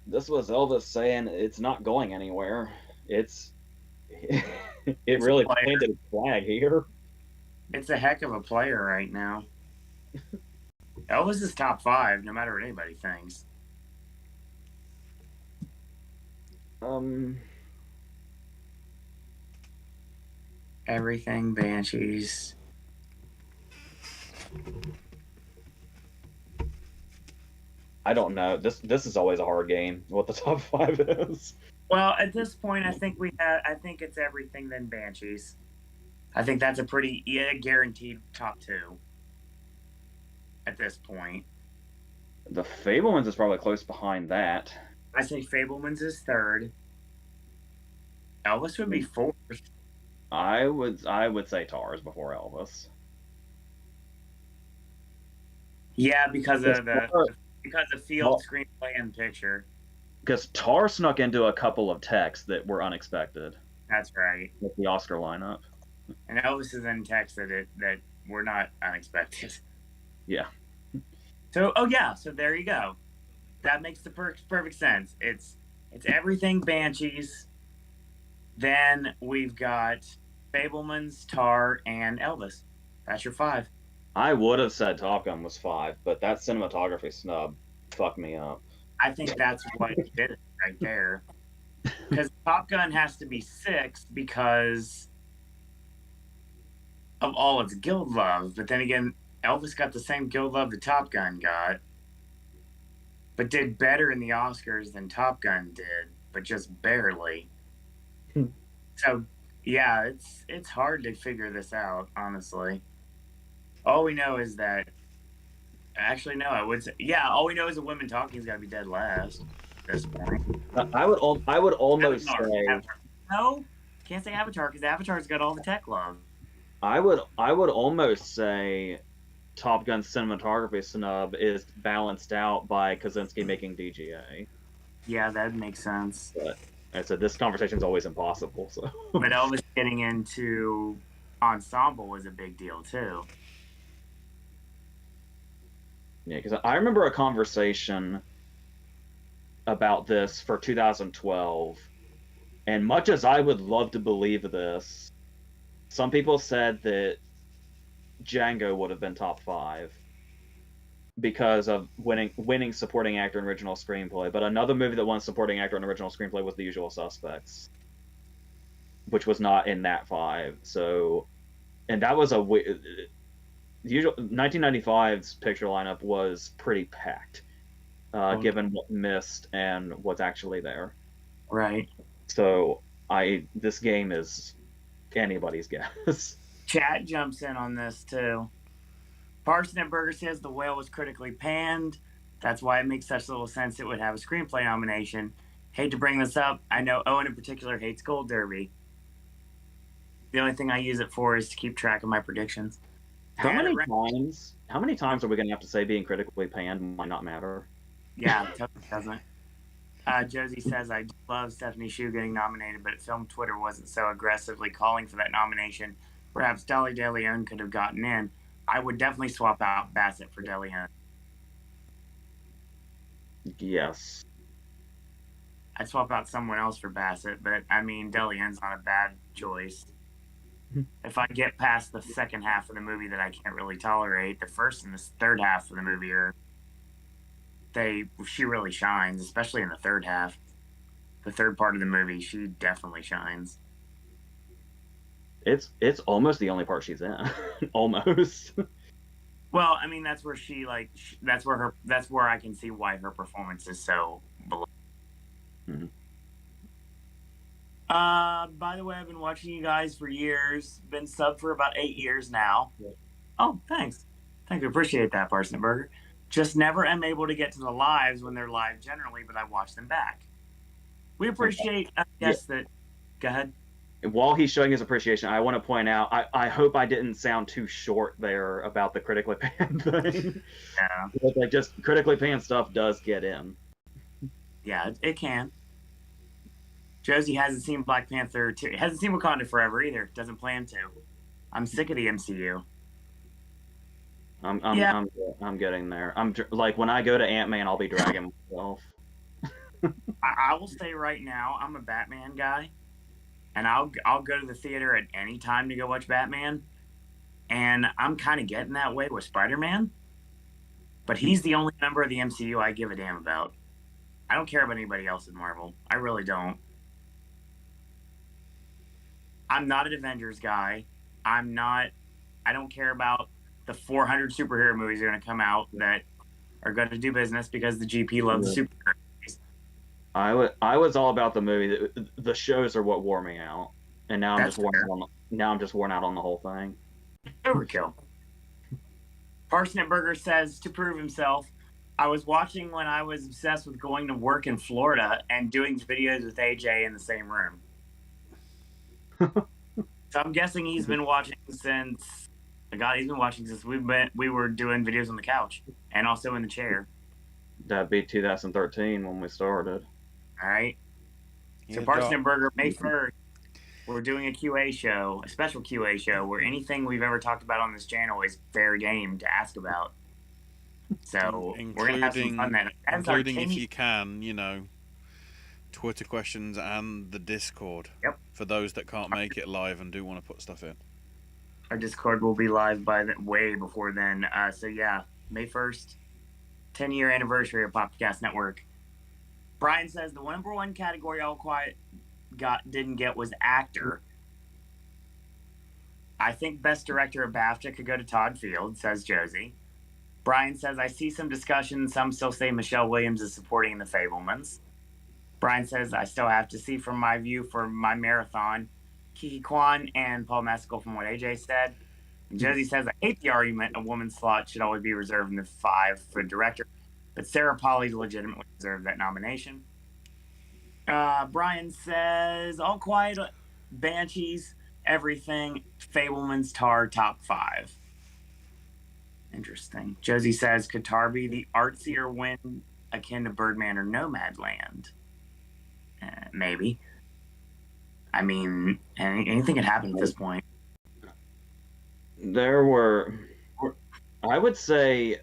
Speaker 3: This was Elvis saying it's not going anywhere. It really planted a flag here.
Speaker 2: It's a heck of a player right now. Elvis is top 5, no matter what anybody thinks. Everything, Banshees.
Speaker 3: I don't know. This is always a hard game. What the top 5 is.
Speaker 2: Well, at this point, I think it's Everything then Banshees. I think that's a pretty guaranteed top 2. At this point,
Speaker 3: The Fablemans is probably close behind that.
Speaker 2: I say Fablemans is 3rd. Elvis would be 4th.
Speaker 3: I would say Tar is before Elvis.
Speaker 2: Yeah, because of field, screenplay, and picture.
Speaker 3: Because Tar snuck into a couple of texts that were unexpected.
Speaker 2: That's right.
Speaker 3: With the Oscar lineup.
Speaker 2: And Elvis is in texts that were not unexpected.
Speaker 3: Yeah.
Speaker 2: So so there you go. That makes the perfect sense. It's Everything, Banshees. Then we've got Fablemans, Tar, and Elvis. That's your 5.
Speaker 3: I would have said Top Gun was 5, but that cinematography snub fucked me up.
Speaker 2: I think that's what did it right there. Because Top Gun has to be 6 because of all its guild love. But then again, Elvis got the same guild love that Top Gun got, but did better in the Oscars than Top Gun did, but just barely. So, yeah, it's hard to figure this out, honestly. All we know is that, actually, no, I would say, all we know is the women talking is got to be dead last at this point.
Speaker 3: I would almost say
Speaker 2: Avatar. No, can't say Avatar because Avatar's got all the tech love.
Speaker 3: I would almost say Top Gun cinematography snub is balanced out by Kaczynski making DGA.
Speaker 2: Yeah, that makes sense.
Speaker 3: But I said this conversation is always impossible. So,
Speaker 2: but Elvis getting into ensemble was a big deal too.
Speaker 3: Yeah, because I remember a conversation about this for 2012, and much as I would love to believe this, some people said that Django would have been top 5 because of winning supporting actor in original screenplay. But another movie that won supporting actor in original screenplay was The Usual Suspects, which was not in that 5. So, and that was the usual 1995's picture lineup was pretty packed, given what missed and what's actually there.
Speaker 2: Right.
Speaker 3: So this game is anybody's guess.
Speaker 2: Chat jumps in on this too. Parsonenberger says The Whale was critically panned. That's why it makes such little sense it would have a screenplay nomination. Hate to bring this up. I know Owen in particular hates Gold Derby. The only thing I use it for is to keep track of my predictions.
Speaker 3: How many times are we going to have to say being critically panned might not matter?
Speaker 2: Yeah, it totally doesn't. Josie says, I love Stephanie Hsu getting nominated, but film Twitter wasn't so aggressively calling for that nomination. Perhaps Dolly De Leon could have gotten in. I would definitely swap out Bassett for De Leon.
Speaker 3: Yes.
Speaker 2: I'd swap out someone else for Bassett, but I mean, De Leon's not a bad choice. If I get past the second half of the movie that I can't really tolerate, the first and the third half of the movie she really shines, especially in the third half. the third part of the movie, she definitely shines.
Speaker 3: It's almost the only part she's in. Almost.
Speaker 2: Well, I mean, that's where that's where I can see why her performance is so below.
Speaker 3: Mhm.
Speaker 2: By the way, I've been watching you guys for years. Been sub for about 8 years now.
Speaker 3: Yeah.
Speaker 2: Oh, thanks. Thank you. Appreciate that, Parsnip Burger. Just never am able to get to the lives when they're live generally, but I watch them back. We appreciate, I guess, that. Go ahead.
Speaker 3: While he's showing his appreciation, I want to point out, I hope I didn't sound too short there about the critically panned thing.
Speaker 2: Yeah.
Speaker 3: Like, just critically panned stuff does get in.
Speaker 2: Yeah, it can. Josie hasn't seen Black Panther 2. Hasn't seen Wakanda Forever either. Doesn't plan to. I'm sick of the MCU.
Speaker 3: I'm getting there. Like, when I go to Ant-Man, I'll be dragging myself.
Speaker 2: I will say right now, I'm a Batman guy, and I'll go to the theater at any time to go watch Batman, and I'm kind of getting that way with Spider-Man, but he's the only member of the MCU I give a damn about. I don't care about anybody else in Marvel. I really don't. I'm not an Avengers guy. I don't care about the 400 superhero movies that are going to come out that are going to do business because the GP loves the superhero.
Speaker 3: I was all about the movie. The shows are what wore me out, and now I'm just worn out on the whole thing.
Speaker 2: Overkill. Parsnip Burger says to prove himself, I was watching when I was obsessed with going to work in Florida and doing videos with AJ in the same room. So I'm guessing he's been watching since we were doing videos on the couch and also in the chair.
Speaker 3: That'd be 2013 when we started.
Speaker 2: All right. So Parsnip Burger, May 1st, we're doing a QA show, a special QA show, where anything we've ever talked about on this channel is fair game to ask about. So we're going to have some fun then.
Speaker 1: Including, if you can, Twitter questions and the Discord.
Speaker 2: Yep.
Speaker 1: For those that can't make it live and do want to put stuff in.
Speaker 2: Our Discord will be live way before then. So yeah, May 1st, 10-year anniversary of Popcast Network. Brian says the number one category All Quiet didn't get was actor. I think best director of BAFTA could go to Todd Field, says Josie. Brian says, I see some discussion. Some still say Michelle Williams is supporting The Fabelmans. Brian says, I still have to see from my view for my marathon, Kiki Kwan and Paul Mescal from what AJ said. And Josie says, I hate the argument a woman's slot should always be reserved in the 5 for director, but Sarah Polley legitimately deserved that nomination. Brian says, All Quiet, Banshees, everything, Fabelmans, Tar, top 5. Interesting. Josie says, could Tar be the artsier win akin to Birdman or Nomadland? Maybe. I mean, anything could happen at this point.
Speaker 3: There were, I would say,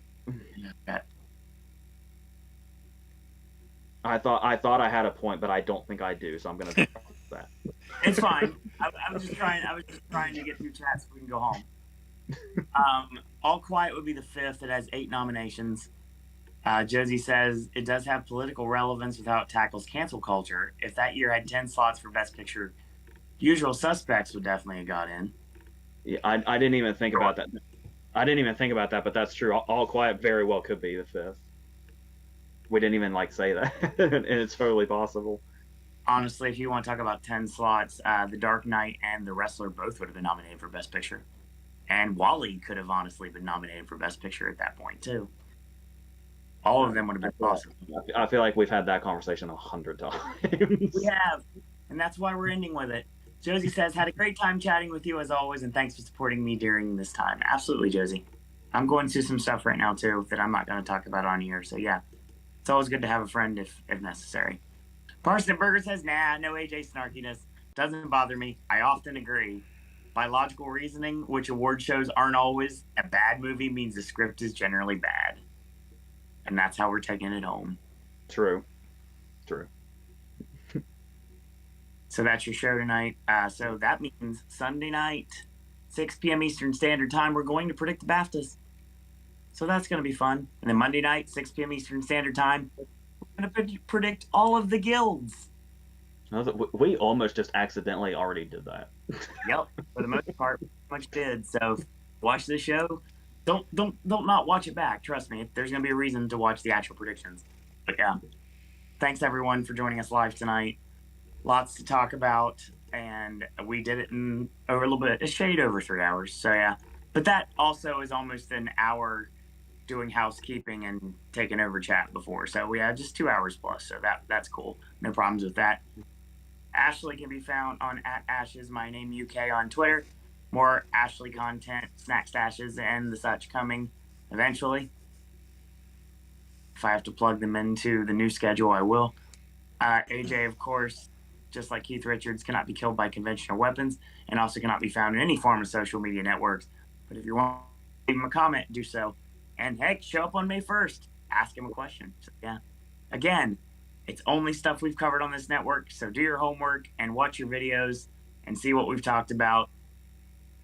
Speaker 3: I thought I had a point, but I don't think I do, so I'm going to drop that.
Speaker 2: It's fine. I was just trying to get through chat so we can go home. All Quiet would be the 5th. It has 8 nominations. Josie says it does have political relevance without it tackles cancel culture. If that year had 10 slots for Best Picture, Usual Suspects would definitely have got in.
Speaker 3: Yeah, I didn't even think about that. But that's true. All Quiet very well could be the 5th. We didn't even say that, and it's totally possible.
Speaker 2: Honestly, if you want to talk about 10 slots, The Dark Knight and The Wrestler both would have been nominated for Best Picture. And Wall-E could have honestly been nominated for Best Picture at that point, too. All of them would have been possible.
Speaker 3: I feel like we've had that conversation 100 times.
Speaker 2: We have, and that's why we're ending with it. Josie says, had a great time chatting with you as always, and thanks for supporting me during this time. Absolutely, Josie. I'm going through some stuff right now, too, that I'm not going to talk about on here. So, yeah, it's always good to have a friend if necessary. Parsnip Burger says, nah, no AJ snarkiness. Doesn't bother me. I often agree. By logical reasoning, which award shows aren't always, a bad movie means the script is generally bad. And that's how we're taking it home.
Speaker 3: True.
Speaker 2: So that's your show tonight. So that means Sunday night, 6 p.m. Eastern Standard Time, we're going to predict the BAFTAs. So that's going to be fun. And then Monday night, 6 p.m. Eastern Standard Time, we're going to predict all of the guilds.
Speaker 3: We almost just accidentally already did that.
Speaker 2: Yep, for the most part, much did. So watch the show. Don't not watch it back. Trust me, there's gonna be a reason to watch the actual predictions. But yeah, thanks everyone for joining us live tonight. Lots to talk about, and we did it in over a little bit, a shade over 3 hours. So yeah, but that also is almost an hour doing housekeeping and taking over chat before. So we had just 2 hours plus. So that's cool. No problems with that. Ashley can be found on @Ashes My Name UK on Twitter. More Ashley content, snack stashes, and the such coming eventually. If I have to plug them into the new schedule, I will. AJ, of course, just like Keith Richards, cannot be killed by conventional weapons and also cannot be found in any form of social media networks. But if you want to leave him a comment, do so. And heck, show up on May 1st. Ask him a question. So, yeah. Again, it's only stuff we've covered on this network, so do your homework and watch your videos and see what we've talked about.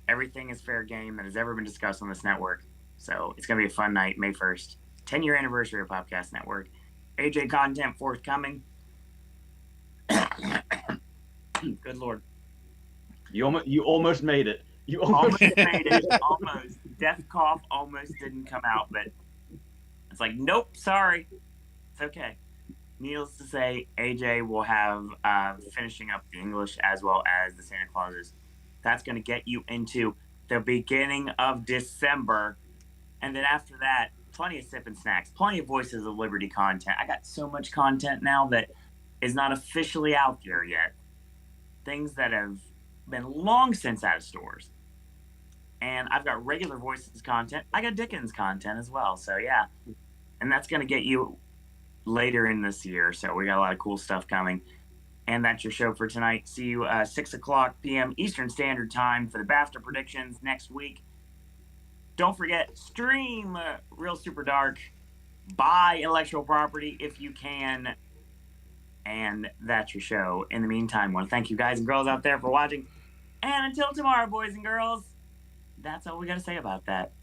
Speaker 2: Everything is fair game that has ever been discussed on this network. So it's going to be a fun night, May 1st. 10-year anniversary of Popcast Network. AJ content forthcoming. Good Lord.
Speaker 3: You almost made it. You
Speaker 2: almost made it. Almost. Death cough almost didn't come out, but it's like, nope, sorry. It's okay. Needless to say, AJ will have finishing up the English as well as the Santa Clauses. That's going to get you into the beginning of December. And then after that, plenty of sip and snacks, plenty of Voices of Liberty content. I got so much content now that is not officially out there yet. Things that have been long since out of stores. And I've got regular Voices content. I got Dickens content as well. So yeah. And that's going to get you later in this year. So we got a lot of cool stuff coming. And that's your show for tonight. See you 6 o'clock p.m. Eastern Standard Time for the BAFTA predictions next week. Don't forget, stream Real Super Dark. Buy intellectual property if you can. And that's your show. In the meantime, I want to thank you guys and girls out there for watching. And until tomorrow, boys and girls, that's all we got to say about that.